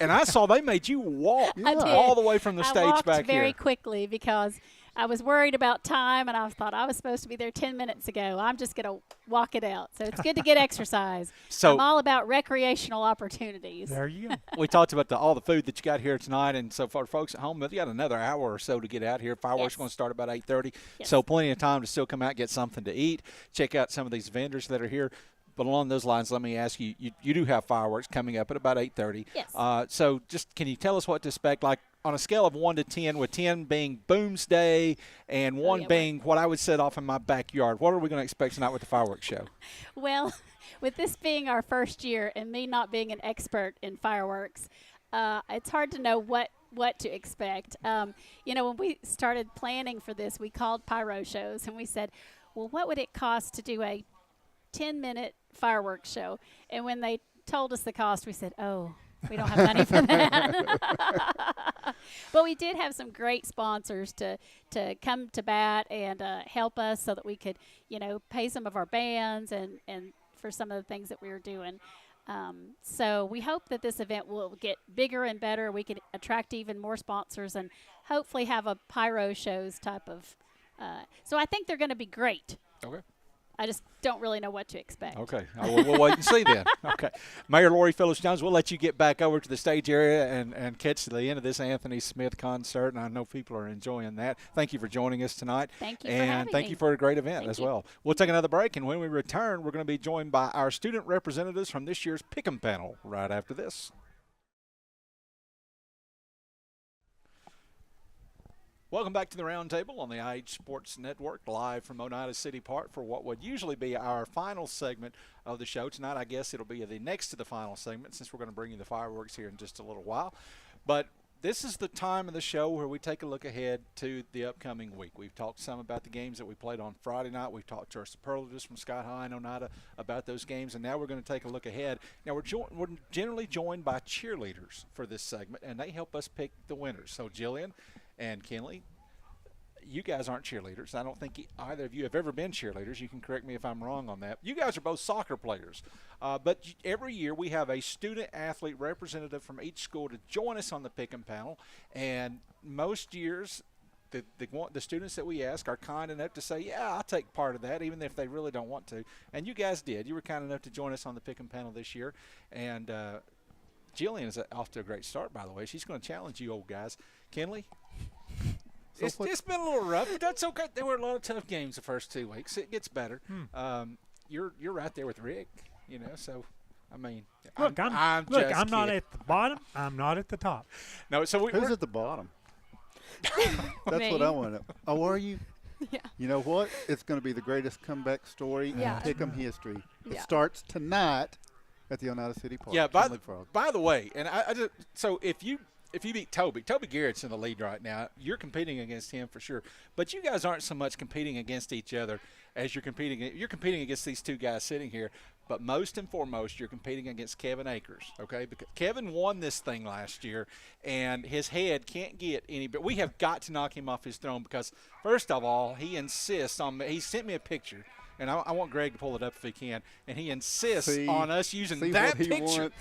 and I saw they made you walk all the way from the stage back here. I walked very quickly because I was worried about time, and I thought I was supposed to be there 10 minutes ago. I'm just going to walk it out. So it's good to get exercise. So I'm all about recreational opportunities. There you go. We talked about all the food that you got here tonight, and so for folks at home, you got another hour or so to get out here. Fireworks are going to start about 8:30, so plenty of time to still come out, get something to eat, check out some of these vendors that are here. But along those lines, let me ask you, you do have fireworks coming up at about 8:30. Yes. So just can you tell us what to expect? Like on a scale of 1 to 10, with 10 being Boomsday and 1 being what I would set off in my backyard, what are we going to expect tonight with the fireworks show? Well, with this being our first year and me not being an expert in fireworks, it's hard to know what to expect. You know, when we started planning for this, we called pyro shows and we said, well, what would it cost to do a 10-minute fireworks show? And when they told us the cost, we said, oh, we don't have money for that. But we did have some great sponsors to come to bat and help us so that we could, you know, pay some of our bands and for some of the things that we were doing. So we hope that this event will get bigger and better. We can attract even more sponsors and hopefully have a pyro shows type of. So I think they're going to be great. Okay. I just don't really know what to expect. Okay. We'll wait and see then. Okay. Mayor Lori Phillips-Jones, we'll let you get back over to the stage area and catch the end of this Anthony Smith concert, and I know people are enjoying that. Thank you for joining us tonight. Thank you for and having thank me. you for a great event Thank as you. well. We'll take another break, and when we return, we're going to be joined by our student representatives from this year's Pick'em panel right after this. Welcome back to the Roundtable on the IH Sports Network, live from Oneida City Park for what would usually be our final segment of the show. Tonight, I guess it'll be the next to the final segment since we're going to bring you the fireworks here in just a little while. But this is the time of the show where we take a look ahead to the upcoming week. We've talked some about the games that we played on Friday night. We've talked to our superlatives from Scott High and Oneida about those games, and now we're going to take a look ahead. Now, we're generally joined by cheerleaders for this segment, and they help us pick the winners. So, Jillian and Kenley, you guys aren't cheerleaders. I don't think either of you have ever been cheerleaders. You can correct me if I'm wrong on that. You guys are both soccer players. But every year we have a student-athlete representative from each school to join us on the Pick'em panel. And most years, the students that we ask are kind enough to say, yeah, I'll take part of that, even if they really don't want to. And you guys did. You were kind enough to join us on the Pick'em panel this year. And Jillian is off to a great start, by the way. She's going to challenge you old guys. Kenley? So it's been a little rough, but that's okay. There were a lot of tough games the first 2 weeks. It gets better. You're right there with Rick, you know. So, I mean, look, I'm not at the bottom. I'm not at the top. No, so who's at the bottom? That's what I want to know. Oh, are you? Yeah. You know what? It's going to be the greatest comeback story in Pick'em history. It Yeah. starts tonight at the Oneida City Park. Yeah. By the way, and I just so if you beat Toby Garrett's in the lead right now, you're competing against him for sure. But you guys aren't so much competing against each other as you're competing against these two guys sitting here. But most and foremost, you're competing against Kevin Akers, okay? Because Kevin won this thing last year, and his head can't get any better. We have got to knock him off his throne because, first of all, he insists on – he sent me a picture, and I want Greg to pull it up if he can, and he insists on us using that picture.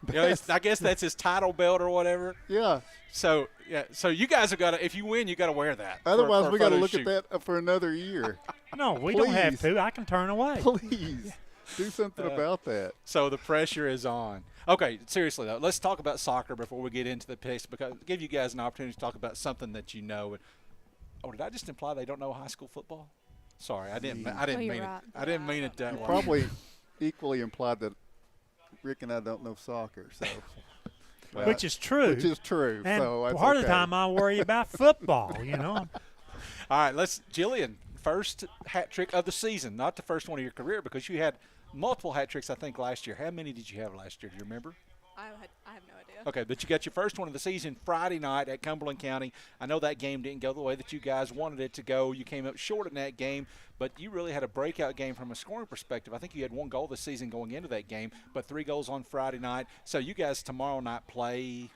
You know, I guess that's his title belt or whatever. Yeah. So you guys have got to – if you win, you got to wear that. Otherwise, we got to look at that for another year. No, we don't have to. I can turn away. Please. Do something about that. So the pressure is on. Okay, seriously, though, let's talk about soccer before we get into the picks, because give you guys an opportunity to talk about something that you know. Oh, did I just imply they don't know high school football? Sorry, I didn't mean it. I didn't mean it that way. Probably equally implied that Rick and I don't know soccer, so. Which is true. Which is true. And so part of the time I worry about football, you know. All right, Jillian, first hat trick of the season, not the first one of your career, because you had multiple hat tricks, I think, last year. How many did you have last year? Do you remember? I have no idea. Okay, but you got your first one of the season Friday night at Cumberland County. I know that game didn't go the way that you guys wanted it to go. You came up short in that game, but you really had a breakout game from a scoring perspective. I think you had 1 goal this season going into that game, but 3 goals on Friday night. So you guys tomorrow night play?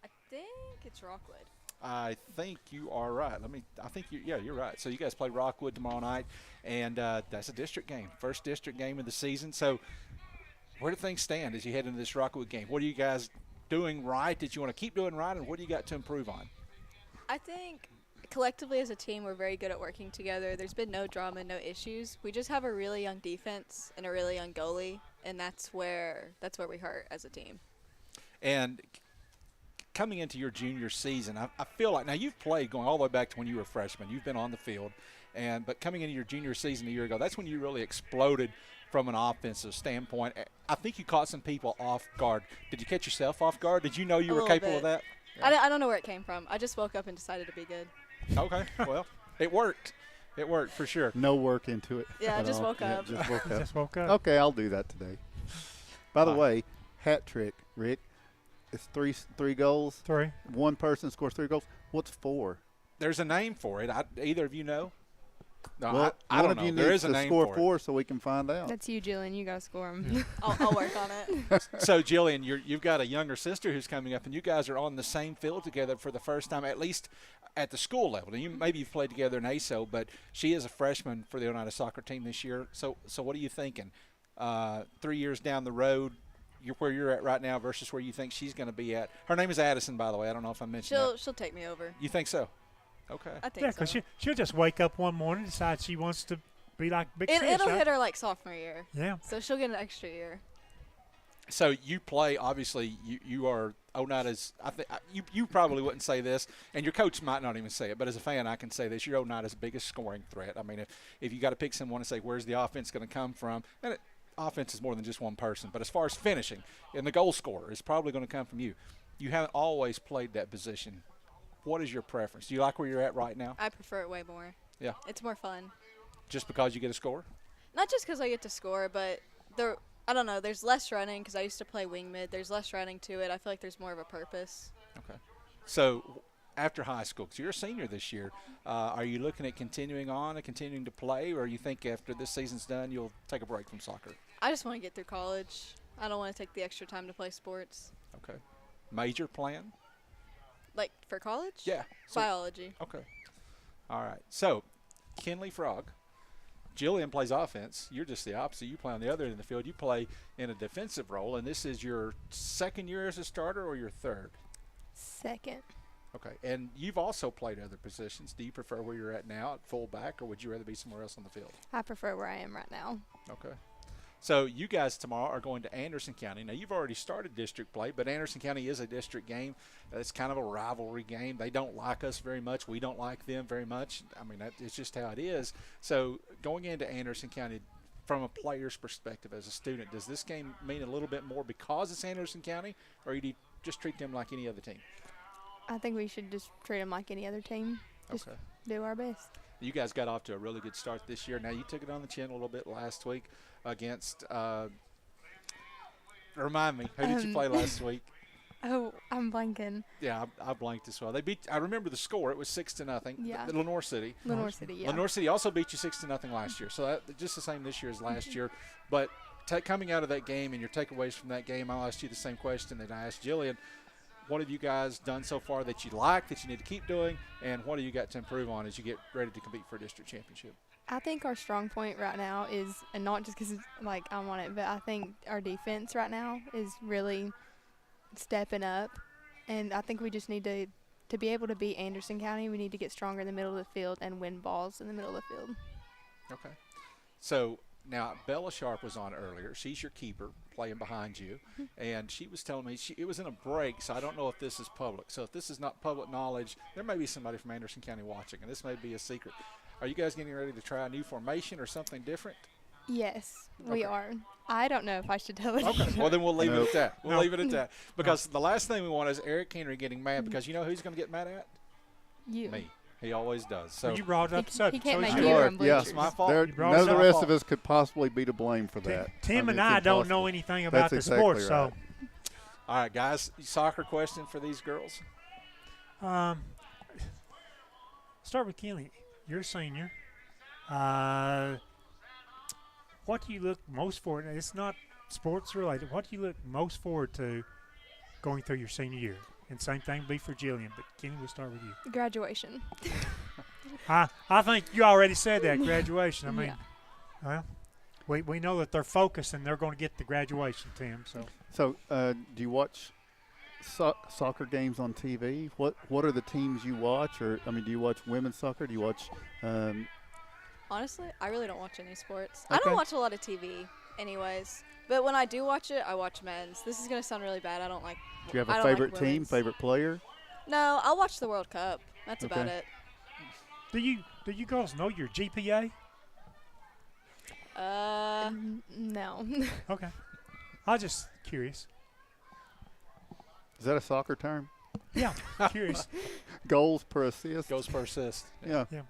I think it's Rockwood. I think you are right. You're right. So you guys play Rockwood tomorrow night, and that's a district game, first district game of the season. So where do things stand as you head into this Rockwood game? What are you guys doing right that you want to keep doing right, and what do you got to improve on? I think collectively as a team we're very good at working together. There's been no drama, no issues. We just have a really young defense and a really young goalie, and that's where we hurt as a team. And coming into your junior season, I feel like now you've played going all the way back to when you were a freshman. You've been on the field, but coming into your junior season a year ago, that's when you really exploded from an offensive standpoint. I think you caught some people off guard. Did you catch yourself off guard? Did you know you were capable of that? Yeah. I don't know where it came from. I just woke up and decided to be good. Okay, well, it worked. It worked for sure. No work into it. Yeah, I just woke up. Just woke up. Just woke up. Okay, I'll do that today. By the way, hat trick, Rick. It's three goals. 3. One person scores 3 goals. What's 4? There's a name for it. Either of you know? No, Well, I don't one of know. you There needs is a to name score for it. 4 so we can find out. That's you, Jillian. You got to score them. I'll work on it. So, Jillian, you've got a younger sister who's coming up, and you guys are on the same field together for the first time, at least at the school level. And maybe you've played together in ASO, but she is a freshman for the Oneida soccer team this year. So what are you thinking? 3 years down the road, where you're at right now versus where you think she's going to be at. Her name is Addison, by the way. I don't know if I mentioned that. She'll take me over. You think so? Okay. I think so. Because she'll just wake up one morning and decide she wants to be like Big Sis. It'll right? hit her like sophomore year. Yeah. So she'll get an extra year. So you play, obviously, you are Oneida's, you probably wouldn't say this, and your coach might not even say it, but as a fan, I can say this, you're Oneida's biggest scoring threat. I mean, if you got to pick someone and say, where's the offense going to come from, and offense is more than just one person, but as far as finishing, and the goal scorer is probably going to come from you. You haven't always played that position. What is your preference? Do you like where you're at right now? I prefer it way more. Yeah. It's more fun. Just because you get a score? Not just because I get to score, but I don't know, there's less running because I used to play wing mid. There's less running to it. I feel like there's more of a purpose. Okay. So after high school, because you're a senior this year, are you looking at continuing on and continuing to play, or you think after this season's done you'll take a break from soccer? I just want to get through college. I don't want to take the extra time to play sports. Okay. Major plan? Like for college? Yeah. So, biology. Okay. All right. So, Kinley Frog, Jillian plays offense. You're just the opposite. You play on the other end of the field. You play in a defensive role, and this is your second year as a starter or your third? Second. Okay. And you've also played other positions. Do you prefer where you're at now at fullback, or would you rather be somewhere else on the field? I prefer where I am right now. Okay. So you guys tomorrow are going to Anderson County. Now, you've already started district play, but Anderson County is a district game. It's kind of a rivalry game. They don't like us very much. We don't like them very much. I mean, it's just how it is. So going into Anderson County, from a player's perspective as a student, does this game mean a little bit more because it's Anderson County, or do you just treat them like any other team? I think we should just treat them like any other team. Just do our best. You guys got off to a really good start this year. Now, you took it on the chin a little bit last week against remind me, who did you play last week? Oh, I'm blanking. Yeah, I blanked as well. They beat. I remember the score. It was 6-0. Yeah. Lenore City. Lenore City, yeah. Lenore City also beat you 6-0 last year. So that, just the same this year as last year. But coming out of that game and your takeaways from that game, I'll ask you the same question that I asked Jillian. What have you guys done so far that you like, that you need to keep doing, and what do you got to improve on as you get ready to compete for a district championship? I think our strong point right now is, and not just because like I'm on it, but I think our defense right now is really stepping up, and I think we just need to be able to beat Anderson County. We need to get stronger in the middle of the field and win balls in the middle of the field. Okay. So now Bella Sharp was on earlier. She's your keeper playing behind you, and she was telling me it was in a break, so I don't know if this is public. So if this is not public knowledge, there may be somebody from Anderson County watching, and this may be a secret. Are you guys getting ready to try a new formation or something different? Yes, we are. I don't know if I should tell it. Okay, well then we'll leave it at that. We'll leave it at that. Because the last thing we want is Eric Henry getting mad, because you know who's going to get mad at? You. Me. He always does. So well, you brought up the subject. He can't make you you are. run bleachers. Yeah, it's my fault. None of the rest of us could possibly be to blame for that. Tim and it's I don't impossible. know anything about the exactly sport, right. so. All right, guys, soccer question for these girls? Start with Kelly. You're a senior. What do you look most forward to? It's not sports related. What do you look most forward to going through your senior year? And same thing be for Jillian, but Kenny, we'll start with you. Graduation. I think you already said that, graduation. I mean, well, we know that they're focused and they're going to get the graduation, Tim. So do you watch soccer games on TV? What are the teams you watch? Or do you watch women's soccer? Do you watch Honestly, I really don't watch any sports. Okay. I don't watch a lot of TV anyways. But when I do watch it, I watch men's. This is going to sound really bad. I don't like Do you have I a don't favorite like team, women's. favorite player? No, I'll watch the World Cup. That's Okay. about it. Do you girls know your GPA? No. Okay. I was just curious. Is that a soccer term? Yeah, curious. Goals per assist. Goals per assist. Yeah. Yeah.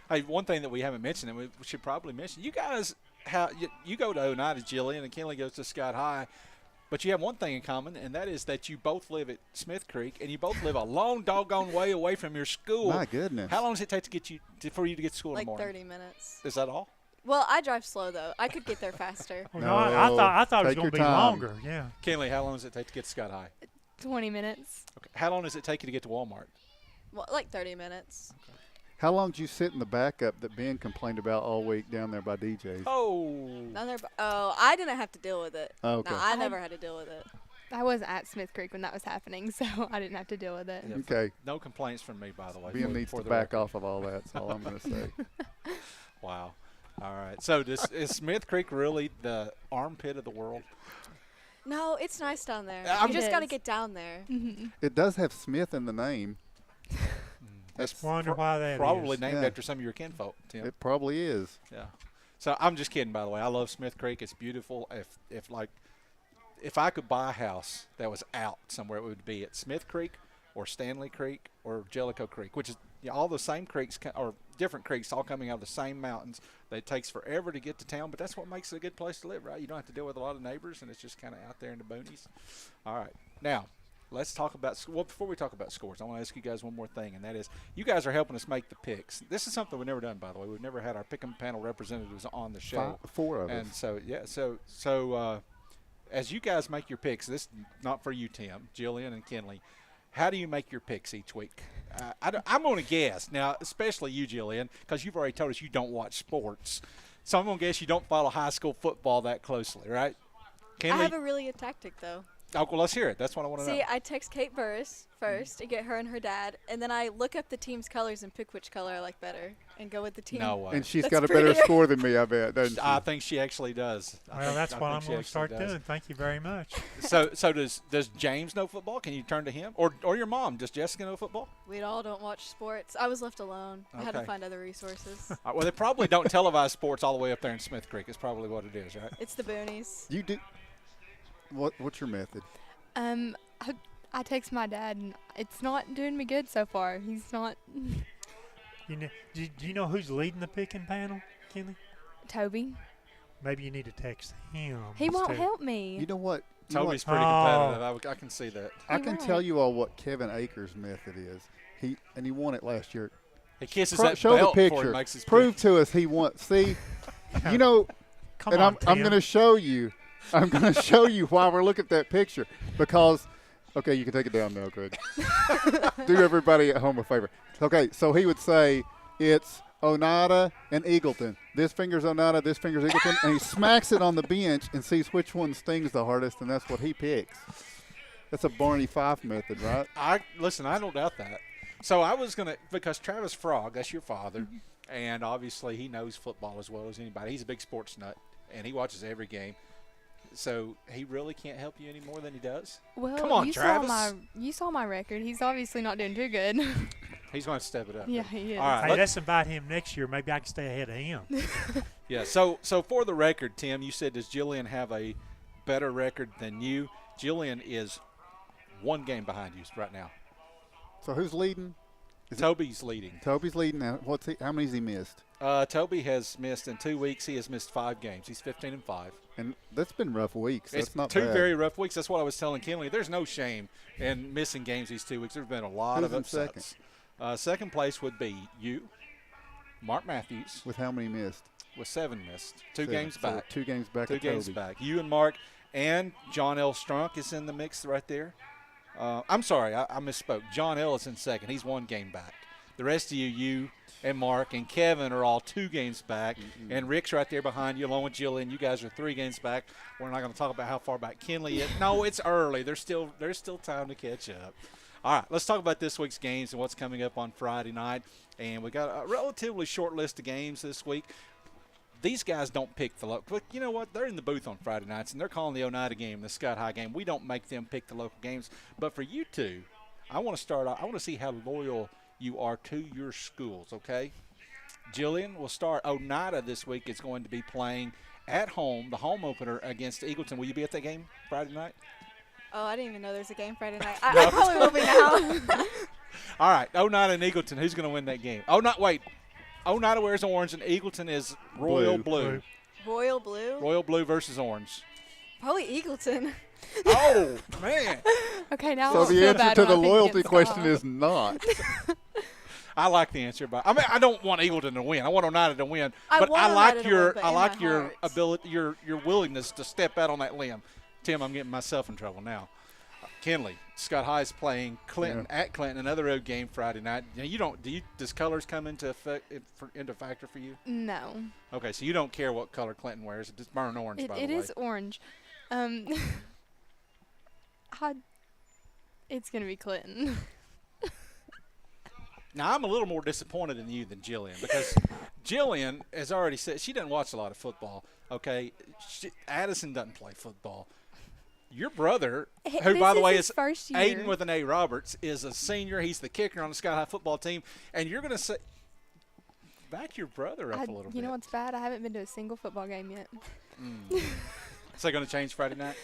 Hey, one thing that we haven't mentioned, and we should probably mention, you guys, you go to Oneida, Jillian, and Kinley goes to Scott High, but you have one thing in common, and that is that you both live at Smith Creek, and you both live a long doggone way away from your school. My goodness. How long does it take for you to get to school in the Like morning? 30 minutes. Is that all? Well, I drive slow though. I could get there faster. No, I thought it was going to be longer. Yeah. Kinley, how long does it take to get to Scott High? 20 minutes. Okay. How long does it take you to get to Walmart? Well, like 30 minutes. How long did you sit in the backup that Ben complained about all week down there by DJ's? I didn't have to deal with it. Oh, okay. No, I never had to deal with it. I was at Smith Creek when that was happening, so I didn't have to deal with it. Yeah, Okay. No complaints from me, by the way. Ben needs to back off of all that. That's all I'm going to say. Wow. All right. So is Smith Creek really the armpit of the world? No, it's nice down there. I'm You just got to get down there. It does have Smith in the name. That's wonder why that probably is. named Yeah. after some of your kinfolk, Tim. It probably is. Yeah. So I'm just kidding, by the way. I love Smith Creek. It's beautiful. If I could buy a house that was out somewhere, it would be at Smith Creek or Stanley Creek or Jellicoe Creek, which is all the same creeks or different creeks all coming out of the same mountains. That it takes forever to get to town, but that's what makes it a good place to live, right? You don't have to deal with a lot of neighbors, and it's just kind of out there in the boonies. All right. Now, let's talk about – well, before we talk about scores, I want to ask you guys one more thing, and that is you guys are helping us make the picks. This is something we've never done, by the way. We've never had our pick'em panel representatives on the show. Four of us. And so, yeah, so as you guys make your picks, this is not for you, Tim, Jillian, and Kinley. How do you make your picks each week? I'm going to guess now, especially you, Jillian, because you've already told us you don't watch sports. So I'm going to guess you don't follow high school football that closely, right? Kinley? I have a really good tactic, though. Oh, well, let's hear it. That's what I want to know. See, I text Kate Burris first and get her and her dad, and then I look up the team's colors and pick which color I like better and go with the team. No way. And she's That's got a better prettier. score than me, I bet, doesn't she? I think she actually does. Well, that's what I'm going to start doing. Thank you very much. So does James know football? Can you turn to him? Or your mom? Does Jessica know football? We all don't watch sports. I was left alone. I had to Okay. find other resources. Well, they probably don't televise sports all the way up there in Smith Creek. It's probably what it is, right? It's the boonies. You do. What's your method? I text my dad, and it's not doing me good so far. He's not. Do you know who's leading the picking panel, Kinley? Toby. Maybe you need to text him. He won't instead. help me. You know what? Toby's pretty competitive. I can see that. I can tell you all what Kevin Akers' method is. He won it last year. He kisses that show belt the before picture. he makes his Prove pick. to us he won. See, you know, Come and on, I'm Tim. going to show you. I'm going to show you why we're looking at that picture because. Okay, you can take it down now, Greg. Do everybody at home a favor. Okay, so he would say it's Oneida and Eagleton. This finger's Oneida, this finger's Eagleton, and he smacks it on the bench and sees which one stings the hardest, and that's what he picks. That's a Barney Fife method, right? Listen, I don't doubt that. So I was going to, because Travis Frog, that's your father, and obviously he knows football as well as anybody. He's a big sports nut, and he watches every game. So he really can't help you any more than he does? Well, Come on, Travis. You saw my record. He's obviously not doing too good. He's going to step it up. Yeah, he is. All right, Hey, let's invite him next year. Maybe I can stay ahead of him. Yeah, so for the record, Tim, you said, does Jillian have a better record than you? Jillian is one game behind you right now. So who's leading? Toby's leading. Toby's leading. Now, how many has he missed? Toby has missed in 2 weeks. He has missed 5 games. He's 15-5. And that's been rough weeks. It's That's not two bad. very rough weeks. That's what I was telling Kinley. There's no shame in missing games these 2 weeks. There's been a lot Who's of in upsets. Second place would be you, Mark Matthews. With how many missed? With 7 missed. 2 7. games So back. 2 games back. 2 of games Toby. back. You and Mark and John L. Strunk is in the mix right there. I'm sorry, I misspoke. John L. is in second. He's 1 game back. The rest of you and Mark and Kevin are all 2 games back. And Rick's right there behind you along with Jillian. You guys are 3 games back. We're not going to talk about how far back Kinley is. No, it's early. There's still time to catch up. All right, let's talk about this week's games and what's coming up on Friday night. And we got a relatively short list of games this week. These guys don't pick the local. But you know what? They're in the booth on Friday nights, and they're calling the Oneida game, the Scott High game. We don't make them pick the local games. But for you two, I want to start off. I want to see how loyal you are to your schools, okay? Jillian, we'll start. Oneida this week is going to be playing at home, the home opener against Eagleton. Will you be at that game Friday night? Oh, I didn't even know there's a game Friday night. I probably will be now. All right, Oneida and Eagleton. Who's going to win that game? Oneida wears orange, and Eagleton is royal blue. Royal blue? Royal blue versus orange. Probably Eagleton. Oh, man. Okay, now So the answer to the loyalty question is not. I like the answer, but I don't want Eagleton to win. I want Oneida to win. I But want I like Oneida to your win, but I in like my your heart. ability, your willingness to step out on that limb. Tim, I'm getting myself in trouble now. Kenley, Scott High is playing Clinton at Clinton, another road game Friday night. Now, does colors come into factor for you? No. Okay, so you don't care what color Clinton wears. It's burnt orange, by the way. It is orange. It's going to be Clinton. Now, I'm a little more disappointed in you than Jillian because Jillian has already said she doesn't watch a lot of football, okay? Addison doesn't play football. Your brother, who, by the way, is Aiden with an A. Roberts, is a senior. He's the kicker on the Sky High football team. And you're going to say – back your brother up a little bit. You know what's bad? I haven't been to a single football game yet. Is that going to change Friday night?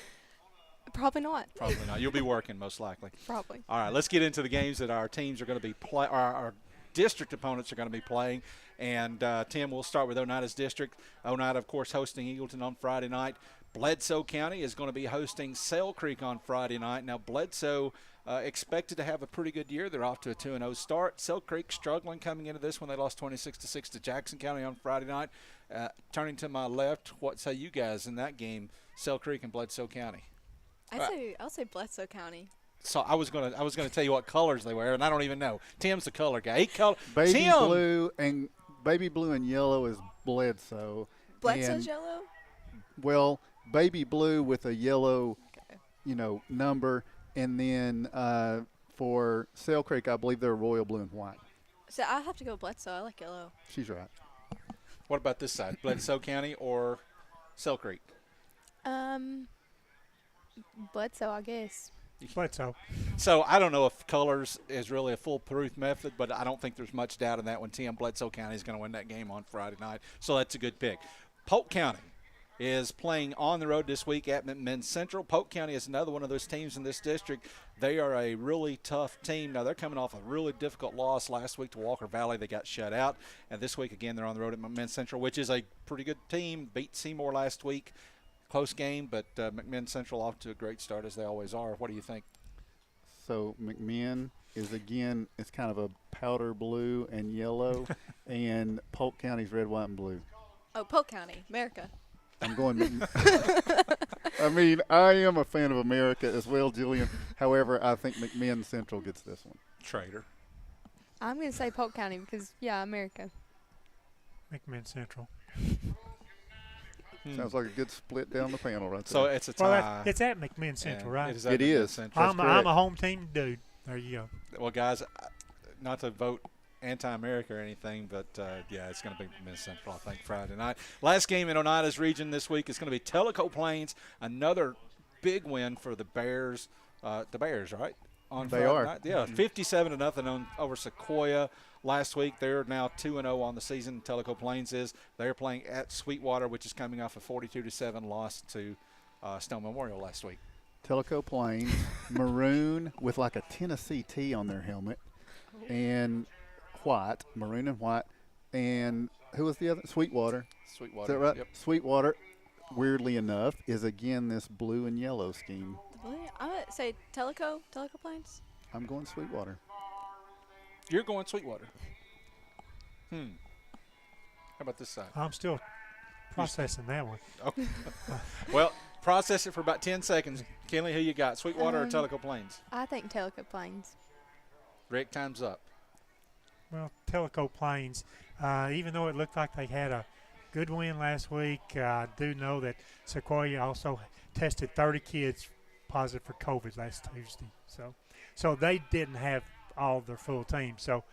Probably not. Probably not. You'll be working most likely. Probably. All right, let's get into the games that our teams are going to be our district opponents are going to be playing. And, Tim, we'll start with Oneida's district. Oneida, of course, hosting Eagleton on Friday night. Bledsoe County is going to be hosting Sail Creek on Friday night. Now, Bledsoe expected to have a pretty good year. They're off to a 2-0 start. Sail Creek struggling coming into this one. They lost 26-6 to Jackson County on Friday night. Turning to my left, what say you guys in that game, Sail Creek and Bledsoe County? I'll say Bledsoe County. So I was gonna tell you what colors they wear, and I don't even know. Tim's the color guy. Baby blue and yellow is Bledsoe. Bledsoe's yellow? Well, baby blue with a yellow, number, and then for Sail Creek, I believe they're royal blue and white. So I have to go Bledsoe. I like yellow. She's right. What about this side, Bledsoe County or Sail Creek? Bledsoe, I guess. Bledsoe. So I don't know if colors is really a foolproof method, but I don't think there's much doubt in that one. Tim, Bledsoe County is going to win that game on Friday night, so that's a good pick. Polk County is playing on the road this week at McMinn Central. Polk County is another one of those teams in this district. They are a really tough team. Now, they're coming off a really difficult loss last week to Walker Valley. They got shut out. And this week, again, they're on the road at McMinn Central, which is a pretty good team. Beat Seymour last week. Close game, but McMinn Central off to a great start, as they always are. What do you think? So McMinn is, again, it's kind of a powder blue and yellow, and Polk County's red, white, and blue. Oh, Polk County, America. I'm going I mean, I am a fan of America as well, Jillian. However, I think McMinn Central gets this one. Trader. I'm going to say Polk County because, America. McMinn Central. Sounds like a good split down the panel right there. So it's a tie. Well, it's at McMinn Central, right? It is. I'm a home team dude. There you go. Well, guys, not to vote anti-America or anything, but, it's going to be McMinn Central, I think, Friday night. Last game in Oneida's region this week is going to be Tellico Plains, another big win for the Bears. The Bears, right? On they Friday are. Night. Yeah, 57-0 over Sequoia last week. They're now 2-0 on the season. Tellico Plains is. They're playing at Sweetwater, which is coming off a 42-7 loss to Stone Memorial last week. Tellico Plains, maroon with like a Tennessee T on their helmet, and white, maroon and white. And who was the other? Sweetwater. Sweetwater. Is that right? Yep. Sweetwater, weirdly enough, is again this blue and yellow scheme. I'm going to say Tellico Plains. I'm going Sweetwater. You're going Sweetwater. How about this side? I'm still processing that one. Okay. Well, process it for about 10 seconds. Kenley, who you got, Sweetwater or Tellico Plains? I think Tellico Plains. Rick, time's up. Well, Tellico Plains, even though it looked like they had a good win last week, I do know that Sequoia also tested 30 kids positive for COVID last Tuesday. So they didn't have all their full team. So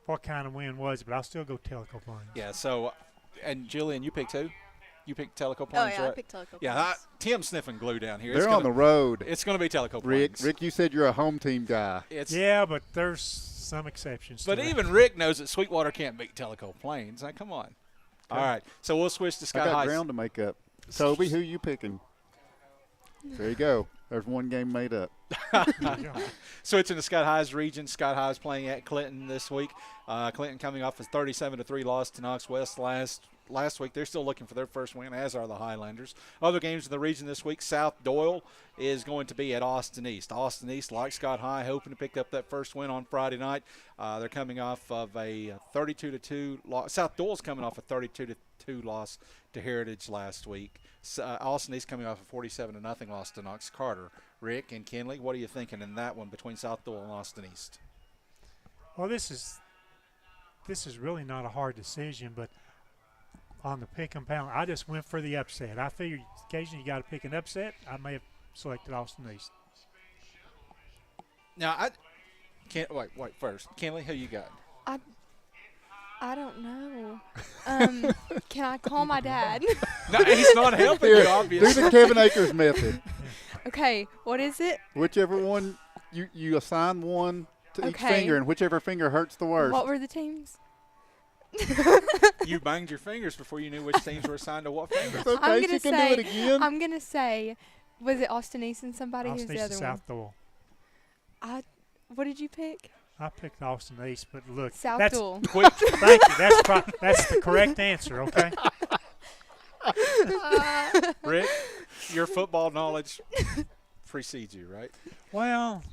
what kind of win was it? But I'll still go Tellico Plains. Yeah, so, and Jillian, you picked who? You picked Tellico Plains, right? I picked Tellico Plains. Yeah, Tim's sniffing glue down here. They're on the road. It's going to be Tellico Plains. Rick, you said you're a home team guy. Yeah, but there's some exceptions. But even Rick knows that Sweetwater can't beat Tellico Plains. Now, come on. Okay. All right, so we'll switch to Sky I got High. ground to make up. Toby, who you picking? There you go. There's one game made up. So it's in the Scott Highs region. Scott Highs playing at Clinton this week. Clinton coming off a 37-3 loss to Knox West last week. They're still looking for their first win, as are the Highlanders. Other games in the region this week, South Doyle is going to be at Austin East. Austin East, like Scott High, hoping to pick up that first win on Friday night. They're coming off of a 32-2 loss. South Doyle's coming off a 32-2 loss to Heritage last week. Austin East coming off a 47-0 loss to Knox Carter. Rick and Kenley, what are you thinking in that one between South Doyle and Austin East? Well, this is really not a hard decision, but on the pick 'em pound, I just went for the upset. I figured occasionally you got to pick an upset. I may have selected Austin East. Now, I can't wait first. Kenley, who you got? I don't know. Can I call my dad? No, he's not helping you, obviously. Do the Kevin Akers method. Okay, what is it? Whichever one, you assign one to each finger, and whichever finger hurts the worst. What were the teams? You banged your fingers before you knew which teams were assigned to what fingers. Okay, I'm gonna can do it again. I'm going to say, was it Austin East and somebody? Austin Who's East the and other South Doyle. one? What did you pick? I picked Austin East, but look, South that's Doyle. quick. Thank you. That's the correct answer. Okay. Rick, your football knowledge precedes you, right? Well,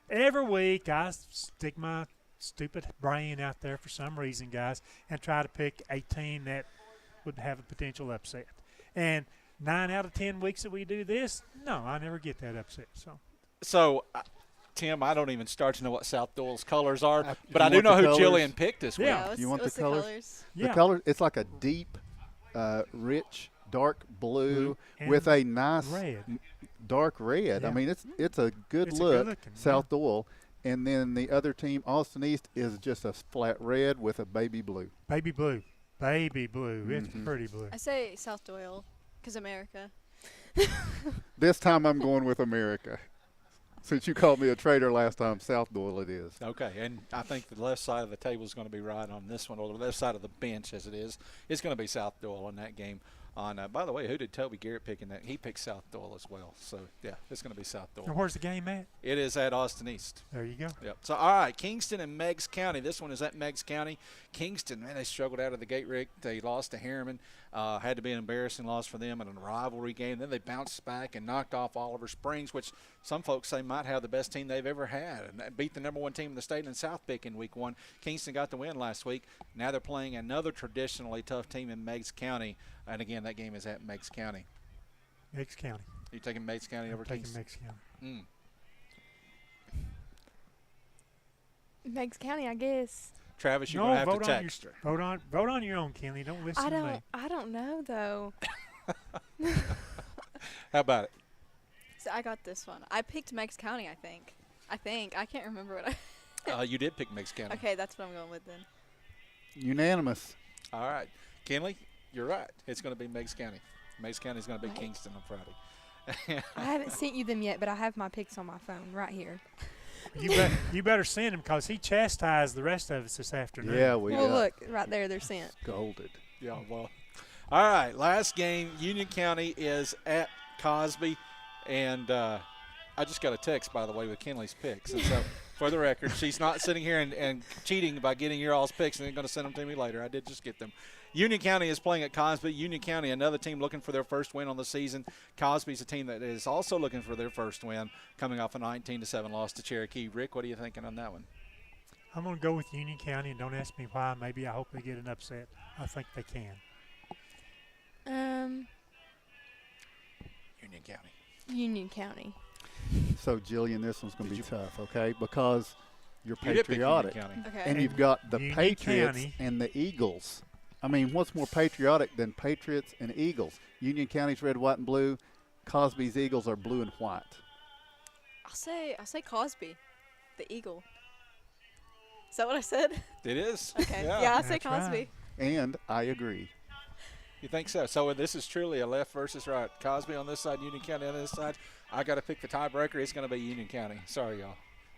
every week I stick my stupid brain out there for some reason, guys, and try to pick a team that would have a potential upset. And 9 out of 10 weeks that we do this, no, I never get that upset. So Tim, I don't even start to know what South Doyle's colors are, but I do know who Jillian picked this week. Yeah, you want the colors? Yeah. The color, it's like a deep, rich, dark blue with a nice dark red. Yeah. I mean, it's a good It's look, good-looking, South Doyle. And then the other team, Austin East, is just a flat red with a baby blue. Baby blue. Baby blue. It's pretty blue. I say South Doyle because America. This time I'm going with America. Since you called me a traitor last time, South Doyle it is. Okay, and I think the left side of the table is going to be right on this one, or the left side of the bench as it is. It's going to be South Doyle in that game. By the way, who did Toby Garrett pick in that? He picked South Doyle as well. So, yeah, it's going to be South Doyle. And where's the game at? It is at Austin East. There you go. Yep. So, all right, Kingston and Meigs County. This one is at Meigs County. Kingston, man, they struggled out of the gate, Rick. They lost to Harriman. Had to be an embarrassing loss for them in a rivalry game. Then they bounced back and knocked off Oliver Springs, which some folks say might have the best team they've ever had, and beat the #1 team in the state in South Pick in week 1. Kingston got the win last week. Now they're playing another traditionally tough team in Meigs County, and again, that game is at Meigs County. Meigs County. You taking Meigs County over Kingston? Meigs County. Meigs County, I guess. Travis, you're going to have to text her. Vote on your own, Kenley. Don't listen to me. I don't know, though. How about it? So I got this one. I picked Meigs County, I think. I can't remember what I You did pick Meigs County. Okay, that's what I'm going with then. Unanimous. All right. Kenley, you're right. It's going to be Meigs County. Meigs County is going to be Kingston on Friday. I haven't sent you them yet, but I have my picks on my phone right here. You better send him because he chastised the rest of us this afternoon. Yeah, well, look, right there, they're sent. Scolded. Yeah, well. All right, last game, Union County is at Cosby. And I just got a text, by the way, with Kenley's picks. And so, for the record, she's not sitting here and cheating by getting your all's picks and then going to send them to me later. I did just get them. Union County is playing at Cosby. Union County, another team looking for their first win on the season. Cosby's a team that is also looking for their first win, coming off a 19-7 loss to Cherokee. Rick, what are you thinking on that one? I'm going to go with Union County, and don't ask me why. Maybe I hope they get an upset. I think they can. Union County. Union County. So, Jillian, this one's going to be tough, okay? Because you're You did pick Union patriotic. County. Okay. And you've got the Union Patriots County. and the Eagles. I mean, what's more patriotic than Patriots and Eagles? Union County's red, white, and blue. Cosby's Eagles are blue and white. I'll say Cosby, the Eagle. Is that what I said? It is. Okay. Yeah. Yeah, I'll say That's right. Cosby. And I agree. You think so? So this is truly a left versus right. Cosby on this side, Union County on this side. I got to pick the tiebreaker. It's going to be Union County. Sorry, y'all.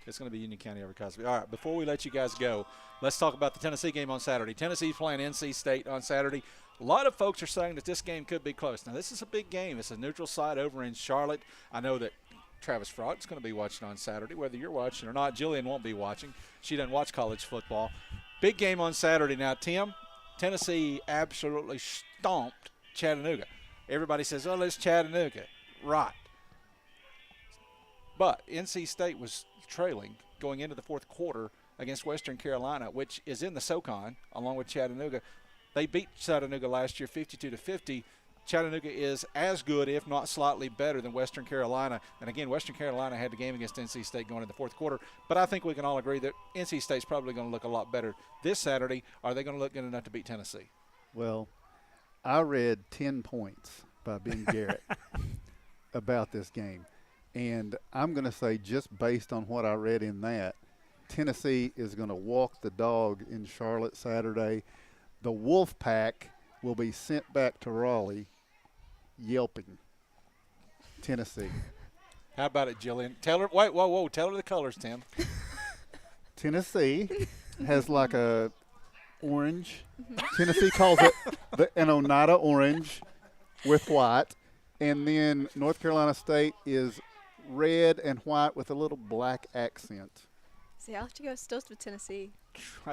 It's going to be Union County over Cosby. All right, before we let you guys go, let's talk about the Tennessee game on Saturday. Tennessee's playing NC State on Saturday. A lot of folks are saying that this game could be close. Now, this is a big game. It's a neutral site over in Charlotte. I know that Travis Frogg's going to be watching on Saturday, whether you're watching or not. Jillian won't be watching. She doesn't watch college football. Big game on Saturday. Now, Tim, Tennessee absolutely stomped Chattanooga. Everybody says, oh, it's Chattanooga. Right. But NC State was trailing going into the fourth quarter against Western Carolina, which is in the SoCon, along with Chattanooga. They beat Chattanooga last year 52-50. Chattanooga is as good, if not slightly better, than Western Carolina. And, again, Western Carolina had the game against NC State going into the fourth quarter. But I think we can all agree that NC State's probably going to look a lot better this Saturday. Are they going to look good enough to beat Tennessee? Well, I read 10 points by Ben Garrett about this game. And I'm going to say, just based on what I read in that, Tennessee is going to walk the dog in Charlotte Saturday. The Wolf Pack will be sent back to Raleigh yelping. Tennessee. How about it, Jillian? Tell her, whoa, tell her the colors, Tim. Tennessee has like a orange. Tennessee calls it an Oneida orange with white. And then North Carolina State is red and white with a little black accent. See, I'll have to go still with Tennessee.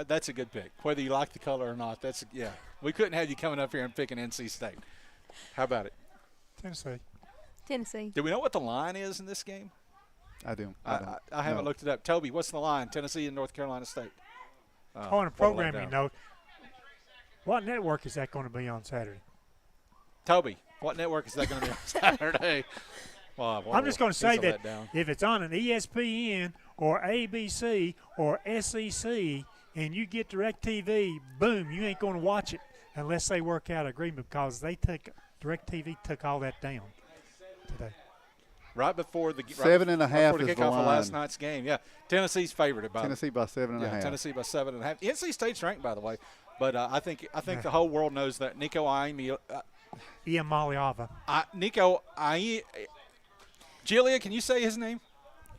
That's a good pick. Whether you like the color or not, yeah. We couldn't have you coming up here and picking NC State. How about it? Tennessee. Tennessee. Do we know what the line is in this game? I do. I haven't looked it up. Toby, what's the line? Tennessee and North Carolina State. On a programming note, what network is that going to be on Saturday? Toby, what network is that going to be on Saturday? Well, I'm just going to say that if it's on an ESPN or ABC or SEC and you get DirecTV, boom, you ain't going to watch it unless they work out an agreement, because DirecTV took all that down today. Right before the 7.5 is the kickoff of last night's game. Yeah, Tennessee's favored about Tennessee by 7.5. Tennessee by 7.5. NC State's ranked, by the way, but I think the whole world knows that Nico Iamaleava. Jillian, can you say his name?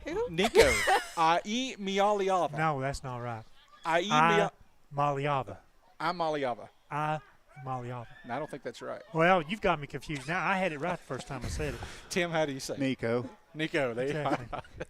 Who? Nico Iamaleava. No, that's not right. Iamaleava. Iamaleava. No, I don't think that's right. Well, you've got me confused. Now, I had it right the first time I said it. Tim, how do you say it? Nico. Exactly.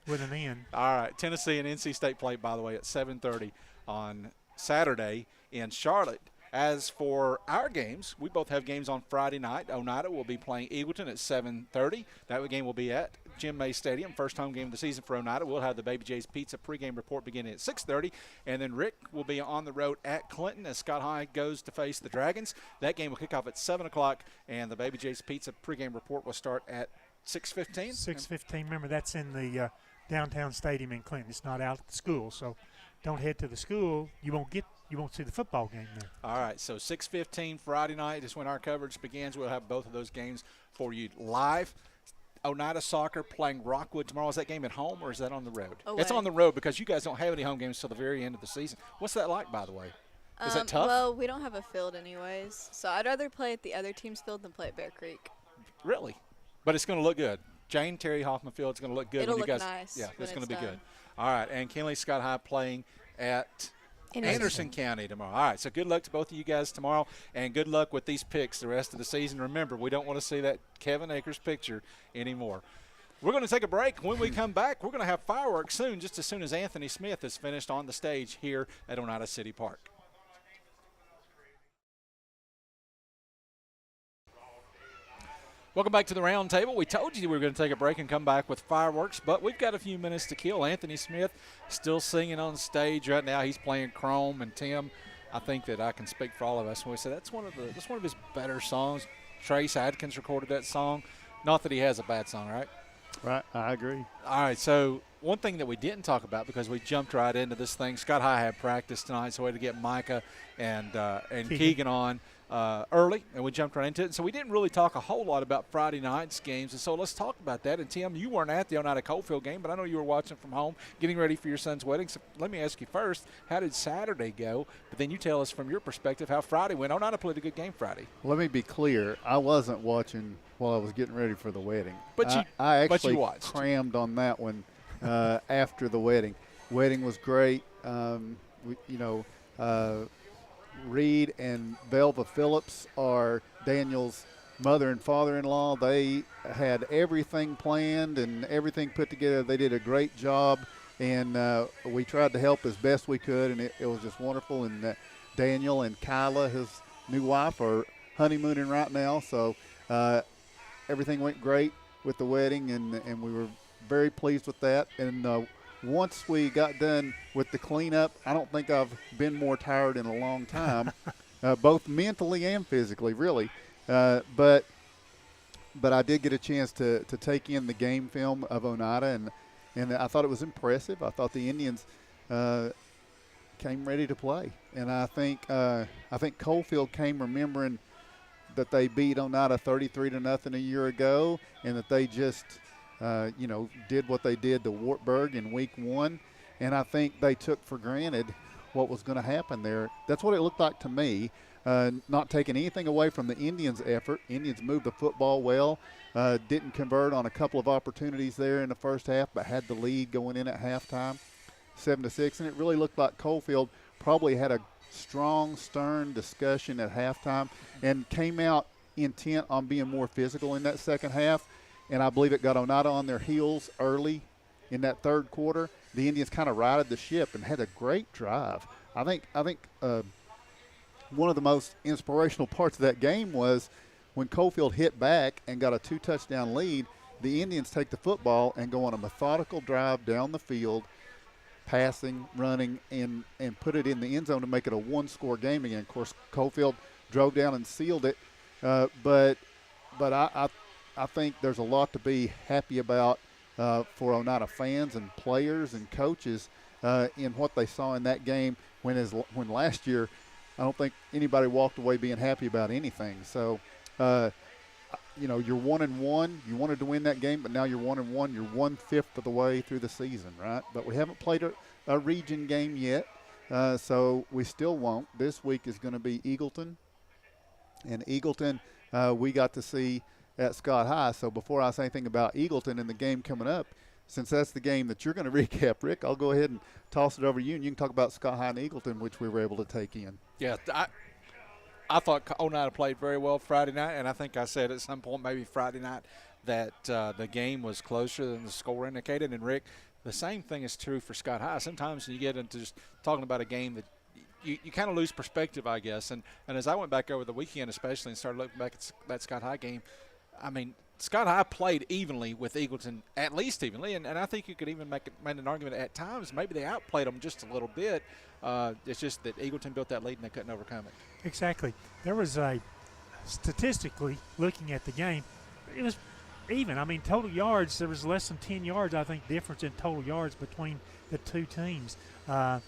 With an N. All right. Tennessee and NC State play, by the way, at 7:30 on Saturday in Charlotte. As for our games, we both have games on Friday night. Oneida will be playing Eagleton at 7:30. That game will be at Jim May Stadium. First home game of the season for Oneida. We'll have the Baby J's Pizza pregame report beginning at 6:30. And then Rick will be on the road at Clinton as Scott High goes to face the Dragons. That game will kick off at 7 o'clock, and the Baby J's Pizza pregame report will start at 6:15. 6:15. Remember, that's in the downtown stadium in Clinton. It's not out at the school, so don't head to the school. You won't see the football game there. All right, so 6:15 Friday night is when our coverage begins. We'll have both of those games for you live. Oneida Soccer playing Rockwood tomorrow. Is that game at home or is that on the road? Away. It's on the road because you guys don't have any home games till the very end of the season. What's that like, by the way? Is that tough? Well, we don't have a field anyways, so I'd rather play at the other team's field than play at Bear Creek. Really? But it's going to look good. Jane Terry Hoffman Field is going to look good. It'll when you look guys, nice. Yeah, when it's going to be done. good. All right, and Kinley Scott High playing at Anderson County tomorrow. All right, so good luck to both of you guys tomorrow, and good luck with these picks the rest of the season. Remember, we don't want to see that Kevin Akers picture anymore. We're going to take a break. When we come back, we're going to have fireworks soon, just as soon as Anthony Smith is finished on the stage here at Oneida City Park. Welcome back to the round table. We told you we were going to take a break and come back with fireworks, but we've got a few minutes to kill. Anthony Smith still singing on stage right now. He's playing Chrome, and Tim, I think that I can speak for all of us when we say that's one of his better songs. Trace Adkins recorded that song. Not that he has a bad song, right? Right, I agree. All right, so one thing that we didn't talk about because we jumped right into this thing, Scott High had practice tonight, so we had to get Micah and Keegan on early, and we jumped right into it. And so we didn't really talk a whole lot about Friday night's games, and so let's talk about that. And, Tim, you weren't at the Oneida Coalfield game, but I know you were watching from home, getting ready for your son's wedding. So let me ask you first, how did Saturday go? But then you tell us from your perspective how Friday went. Oneida played a good game Friday. Let me be clear. I wasn't watching while I was getting ready for the wedding. But I actually watched. Crammed on that one Reed and Velva Phillips are Daniel's mother and father-in-law. They had everything planned and everything put together. They did a great job, and we tried to help as best we could, and it was just wonderful. And Daniel and Kyla, his new wife, are honeymooning right now, so everything went great with the wedding, and we were very pleased with that. And once we got done with the cleanup, I don't think I've been more tired in a long time, both mentally and physically, really. But I did get a chance to take in the game film of Oneida, and I thought it was impressive. I thought the Indians came ready to play, and I think Coalfield came remembering that they beat Oneida 33-0 a year ago, and that they just did what they did to Wartburg in week 1, and I think they took for granted what was going to happen there. That's what it looked like to me. Not taking anything away from the Indians' effort. Indians moved the football well, didn't convert on a couple of opportunities there in the first half, but had the lead going in at halftime, 7-6, and it really looked like Coalfield probably had a strong, stern discussion at halftime and came out intent on being more physical in that second half, and I believe it got Oneida on their heels early in that third quarter. The Indians kind of righted the ship and had a great drive. I think one of the most inspirational parts of that game was when Coalfield hit back and got a 2-touchdown lead, the Indians take the football and go on a methodical drive down the field, passing, running, and put it in the end zone to make it a one-score game again. Of course, Coalfield drove down and sealed it, but I think there's a lot to be happy about for Oneida fans and players and coaches in what they saw in that game when last year I don't think anybody walked away being happy about anything. So, you're 1-1. You wanted to win that game, but now you're 1-1. You're 1/5 of the way through the season, right? But we haven't played a region game yet, so we still won't. This week is going to be Eagleton. And Eagleton we got to see at Scott High. So before I say anything about Eagleton and the game coming up, since that's the game that you're going to recap, Rick, I'll go ahead and toss it over to you, and you can talk about Scott High and Eagleton, which we were able to take in. Yeah, I thought Oneida played very well Friday night, and I think I said at some point maybe Friday night that the game was closer than the score indicated. And, Rick, the same thing is true for Scott High. Sometimes you get into just talking about a game that you kind of lose perspective, I guess. And as I went back over the weekend especially and started looking back at that Scott High game, I mean, Scott High played evenly with Eagleton, at least evenly, and I think you could even make an argument at times maybe they outplayed them just a little bit. It's just that Eagleton built that lead and they couldn't overcome it. Exactly. There was statistically, looking at the game, it was even. I mean, total yards, there was less than 10 yards, I think, difference in total yards between the two teams. None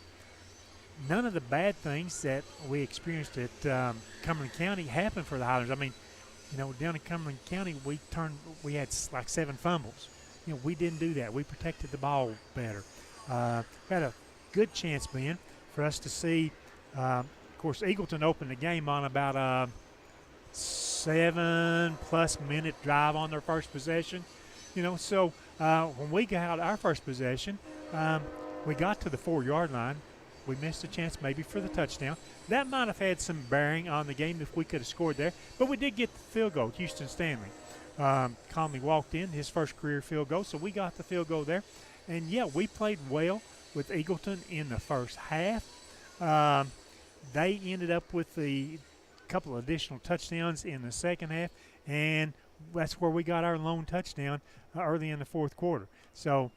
of the bad things that we experienced at Cumberland County happened for the Highlanders. I mean, down in Cumberland County, we had like 7 fumbles. We didn't do that. We protected the ball better. Had a good chance, Ben, for us to see. Of course, Eagleton opened the game on about a 7+ minute drive on their first possession. So when we got our first possession, we got to the 4-yard line. We missed a chance maybe for the touchdown. That might have had some bearing on the game if we could have scored there. But we did get the field goal, Houston Stanley. Conley walked in, his first career field goal, so we got the field goal there. And, yeah, we played well with Eagleton in the first half. They ended up with a couple of additional touchdowns in the second half, and that's where we got our lone touchdown early in the fourth quarter. So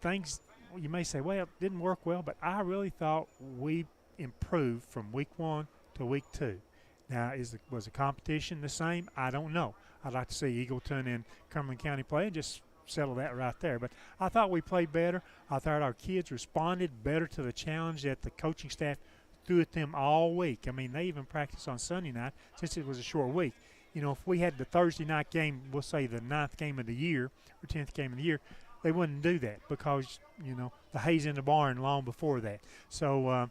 things – you may say, well, it didn't work well, but I really thought we improved from week 1 to week 2. Now, was the competition the same? I don't know. I'd like to see Eagleton and Cumberland County play and just settle that right there. But I thought we played better. I thought our kids responded better to the challenge that the coaching staff threw at them all week. I mean, they even practiced on Sunday night since it was a short week. If we had the Thursday night game, we'll say the 9th game of the year or 10th game of the year, they wouldn't do that because, the hay's in the barn long before that. So,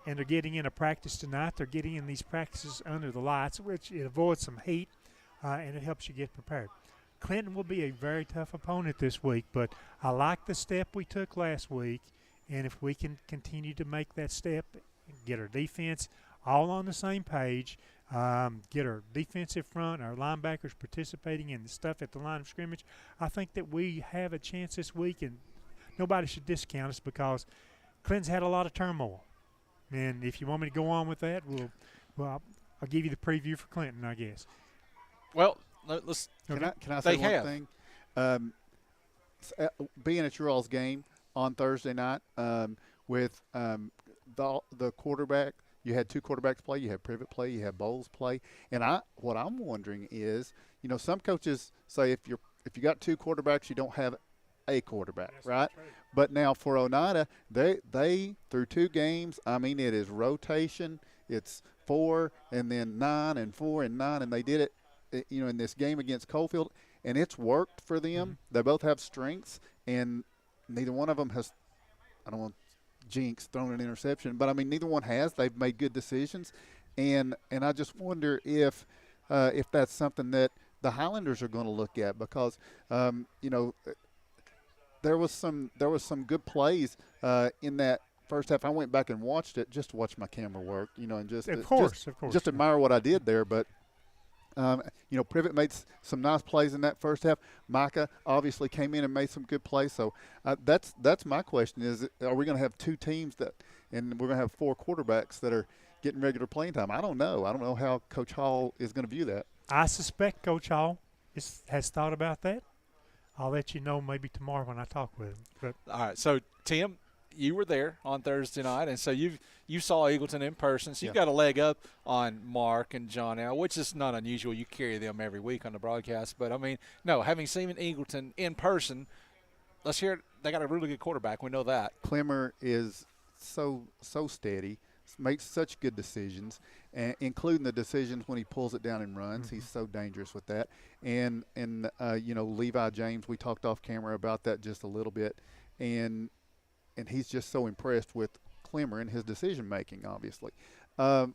and they're getting into practice tonight. They're getting in these practices under the lights, which it avoids some heat, and it helps you get prepared. Clinton will be a very tough opponent this week, but I like the step we took last week, and if we can continue to make that step, get our defense all on the same page, get our defensive front, our linebackers participating in the stuff at the line of scrimmage, I think that we have a chance this week, and nobody should discount us because Clinton's had a lot of turmoil. And if you want me to go on with that, I'll give you the preview for Clinton, I guess. Well, let's. Can I say one thing? Being at your all's game on Thursday night with the quarterback, you had two quarterbacks play. You had Privet play. You had Bowles play. And what I'm wondering is, some coaches say if you got two quarterbacks, you don't have a quarterback, right? But now for Oneida, they through two games, it is rotation. It's 4 and then 9 and 4 and 9, and they did it, in this game against Coalfield, and it's worked for them. Mm-hmm. They both have strengths, and neither one of them has, I don't want jinx, thrown an interception, but neither one has. They've made good decisions, and I just wonder if that's something that the Highlanders are going to look at because, there was some good plays in that first half. I went back and watched it just to watch my camera work, and just of course, just admire what I did there. But Privet made some nice plays in that first half. Micah obviously came in and made some good plays. So that's my question: is are we going to have two teams and we're going to have 4 quarterbacks that are getting regular playing time? I don't know. I don't know how Coach Hall is going to view that. I suspect Coach Hall has thought about that. I'll let you know maybe tomorrow when I talk with him. But all right. So, Tim, you were there on Thursday night, and so you saw Eagleton in person. So you've got a leg up on Mark and John now, which is not unusual. You carry them every week on the broadcast. But, no, having seen Eagleton in person, let's hear it. They got a really good quarterback. We know that. Clemmer is so steady, makes such good decisions, including the decisions when he pulls it down and runs. Mm-hmm. He's so dangerous with that. And Levi James, we talked off camera about that just a little bit, and he's just so impressed with Clemmer and his decision making. Obviously,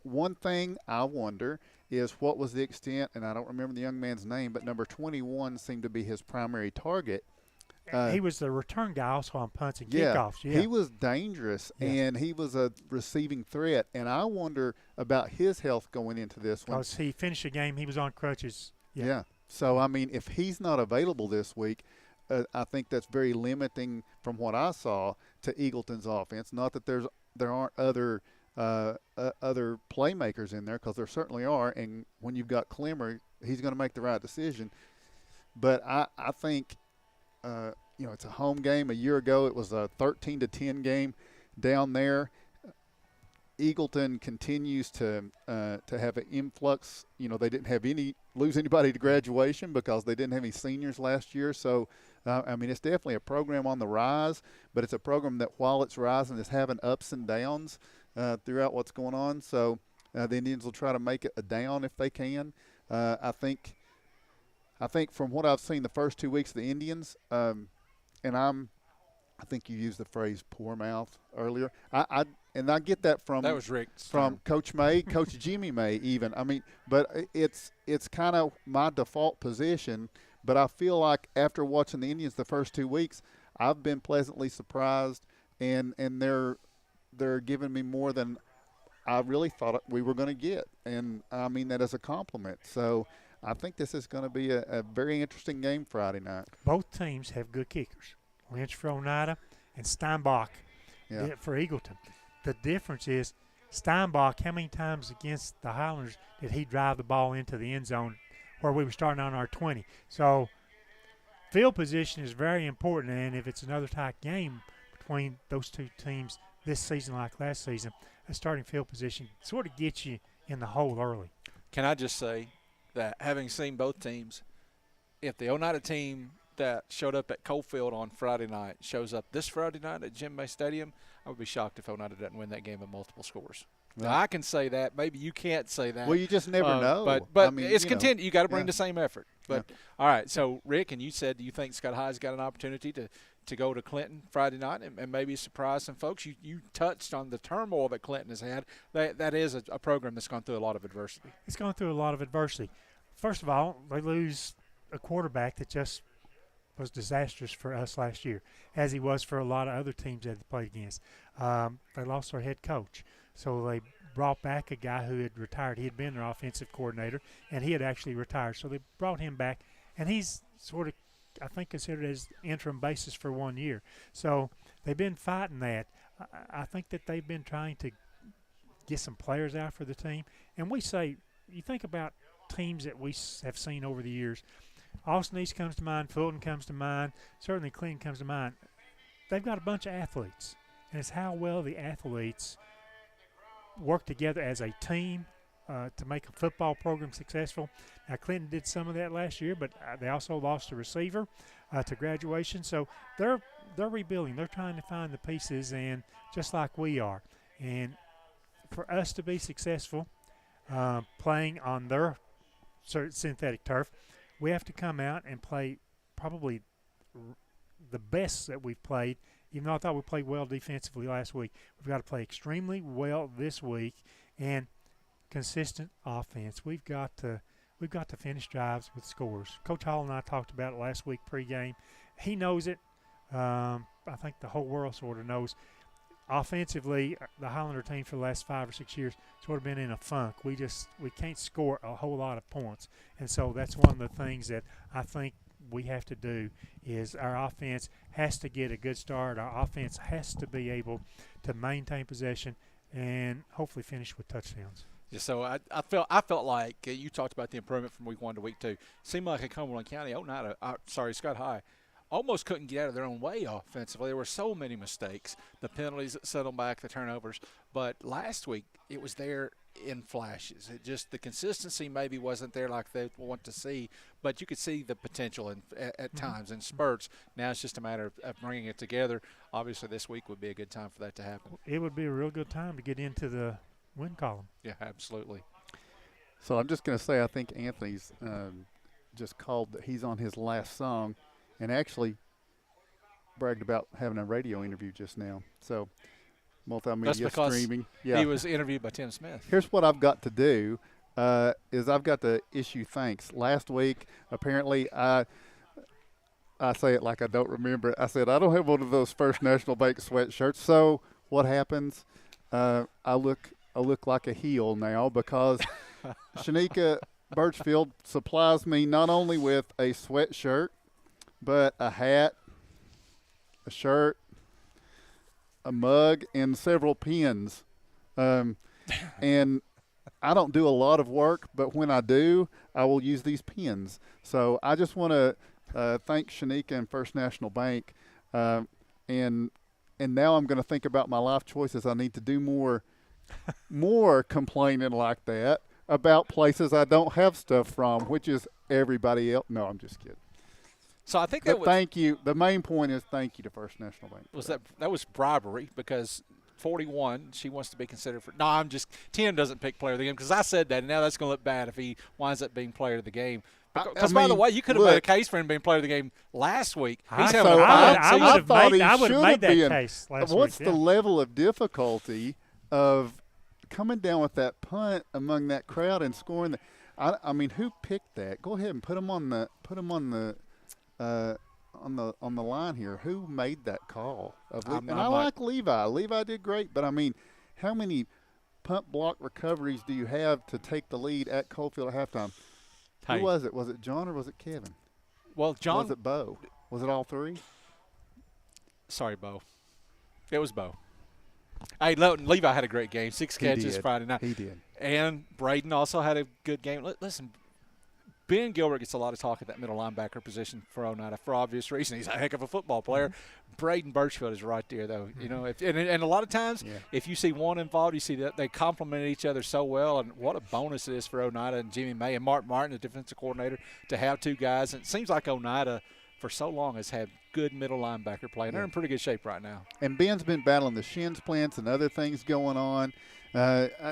one thing I wonder is what was the extent, and I don't remember the young man's name, but number 21 seemed to be his primary target. He was the return guy also on punts and kickoffs. Yeah, he was dangerous, and he was a receiving threat. And I wonder about his health going into this one. Because he finished the game, he was on crutches. Yeah. So, if he's not available this week, I think that's very limiting from what I saw to Eagleton's offense. Not that there aren't other playmakers in there, because there certainly are. And when you've got Clemmer, he's going to make the right decision. But I think – it's a home game. A year ago, it was a 13-10 game down there. Eagleton continues to have an influx. They didn't have lose anybody to graduation because they didn't have any seniors last year. So, it's definitely a program on the rise, but it's a program that while it's rising is having ups and downs throughout what's going on. So the Indians will try to make it a down if they can. I think from what I've seen the first 2 weeks of the Indians, I think you used the phrase poor mouth earlier. I get that from Coach May, Coach Jimmy May even. But it's kind of my default position. But I feel like after watching the Indians the first 2 weeks, I've been pleasantly surprised, and they're giving me more than I really thought we were going to get, and I mean that as a compliment. So I think this is going to be a very interesting game Friday night. Both teams have good kickers, Lynch for Oneida and Steinbach for Eagleton. The difference is Steinbach, how many times against the Highlanders did he drive the ball into the end zone where we were starting on our 20? So field position is very important, and if it's another tight game between those two teams this season like last season, a starting field position sort of gets you in the hole early. Can I just say that having seen both teams, if the Oneida team that showed up at Coalfield on Friday night shows up this Friday night at Jim May Stadium, I would be shocked if Oneida doesn't win that game by multiple scores. Right. Now, I can say that. Maybe you can't say that. Well, you just never know. But it's continued. You got to bring the same effort. But all right, so Rick, and you said you think Scott High's got an opportunity to go to Clinton Friday night and maybe surprise some folks. You touched on the turmoil that Clinton has had. That is a program that's gone through a lot of adversity. It's gone through a lot of adversity. First of all, they lose a quarterback that just was disastrous for us last year, as he was for a lot of other teams that they played against. They lost their head coach. So they brought back a guy who had retired. He had been their offensive coordinator, and he had actually retired. So they brought him back, and he's sort of, I think, considered as interim basis for 1 year. So they've been fighting that. I think that they've been trying to get some players out for the team. And we say, you think about teams that we have seen over the years. Austin East comes to mind. Fulton comes to mind. Certainly Clinton comes to mind. They've got a bunch of athletes. And it's how well the athletes work together as a team to make a football program successful. Now, Clinton did some of that last year, but they also lost a receiver to graduation. So they're rebuilding. They're trying to find the pieces, and just like we are. And for us to be successful playing on their synthetic turf, we have to come out and play probably the best that we've played. Even though I thought we played well defensively last week, we've got to play extremely well this week and consistent offense. We've got to finish drives with scores. Coach Hall and I talked about it last week pregame. He knows it. I think the whole world sort of knows. Offensively, the Highlander team for the last 5 or 6 years sort of been in a funk. We can't score a whole lot of points, and so that's one of the things that I think we have to do is our offense has to get a good start. Our offense has to be able to maintain possession and hopefully finish with touchdowns. Yeah, so I felt like you talked about the improvement from week 1 to week 2. Seemed like in Cumberland County, Scott High, almost couldn't get out of their own way offensively. There were so many mistakes, the penalties that set them back, the turnovers. But last week, it was there in flashes. It just, the consistency maybe wasn't there like they want to see, but you could see the potential at times in spurts. Now it's just a matter of bringing it together. Obviously, this week would be a good time for that to happen. It would be a real good time to get into the win column. Yeah, absolutely. So I'm just going to say I think Anthony's just called that he's on his last song and actually bragged about having a radio interview just now. So multimedia That's because streaming. He was interviewed by Tim Smith. Here's what I've got to do is I've got to issue thanks. Last week, apparently, I say it like I don't remember it. I said, I don't have one of those First National Bank sweatshirts. So what happens? I look like a heel now because Shanika Birchfield supplies me not only with a sweatshirt, but a hat, a shirt, a mug, and several pens. And I don't do a lot of work, but when I do, I will use these pens. So I just want to thank Shanika and First National Bank. And now I'm going to think about my life choices. I need to do more complaining like that about places I don't have stuff from, which is everybody else. No, I'm just kidding. So I think thank you. The main point is thank you to First National Bank. That was bribery because 41, she wants to be considered for. No, I'm just. Tim doesn't pick player of the game because I said that, and now that's going to look bad if he winds up being player of the game. Because by the way, you could have made a case for him being player of the game last week. He's having a fine I would have made that case last week. What's the level of difficulty of coming down with that punt among that crowd and scoring? I mean, who picked that? Go ahead and put him on the line here. Who made that call? I like Levi. Levi did great, but I mean, how many punt block recoveries do you have to take the lead at Coalfield at halftime? Who was it? Was it John or was it Kevin? Well, John. Was it Bo? Was it all three? Sorry, Bo. It was Bo. Hey, Levi had a great game. 6 catches Friday night. He did. And Braden also had a good game. Listen, Ben Gilbert gets a lot of talk at that middle linebacker position for Oneida for obvious reason. He's a heck of a football player. Braden Birchfield is right there, though. You know, and a lot of times, if you see one involved, you see that they complement each other so well. And what a bonus it is for Oneida and Jimmy May and Mark Martin, the defensive coordinator, to have two guys. And it seems like Oneida for so long has had good middle linebacker play, and they're in pretty good shape right now. And Ben's been battling the shin splints and other things going on.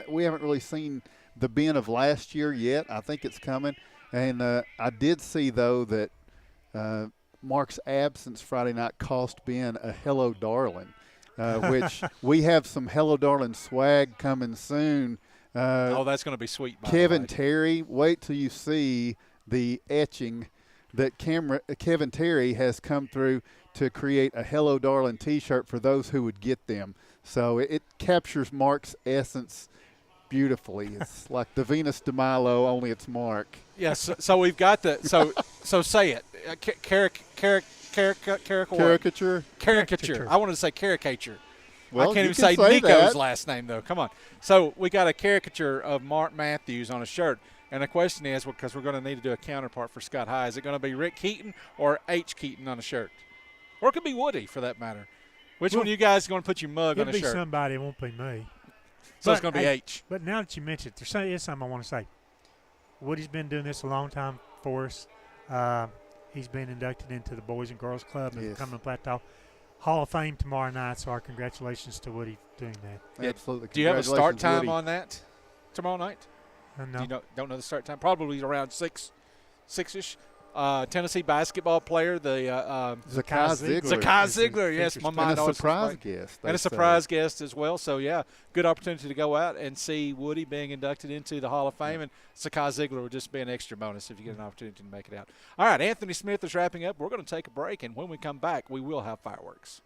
We haven't really seen the Ben of last year yet. I think it's coming. And I did see, though, that Mark's absence Friday night cost Ben a Hello Darling, which we have some Hello Darling swag coming soon. That's going to be sweet. Kevin Terry, wait till you see the etching that Kevin Terry has come through to create a Hello Darling T-shirt for those who would get them. So it captures Mark's essence beautifully. It's like the Venus de Milo, only it's Mark. Yes. So we've got the so say it. Caricature. I wanted to say caricature. Well, I can't you even can say say Nico's that. last name though. Come on. So we got a caricature of Mark Matthews on a shirt. And the question is, because we're going to need to do a counterpart for Scott High, is it going to be Rick Keaton or H. Keaton on a shirt? Or it could be Woody, for that matter. Which one of you guys is going to put your mug on a It'll shirt? be somebody. It won't be me. So it's going to be H. But now that you mentioned it, there is something I want to say. Woody's been doing this a long time for us. He's been inducted into the Boys and Girls Club in Cumberland Plateau Hall of Fame tomorrow night, so our congratulations to Woody doing that. Yeah, absolutely. Do you have a start time Woody. on that tomorrow night? No. Do you don't know the start time? Probably around 6-ish. Tennessee basketball player, the Zakai Ziegler. Zakai Ziegler, yes, my mind and a always surprise goes guest. and a surprise guest as well. So yeah, good opportunity to go out and see Woody being inducted into the Hall of Fame, and Zakai Ziegler would just be an extra bonus if you get an opportunity to make it out. All right, Anthony Smith is wrapping up. We're going to take a break, and when we come back, we will have fireworks.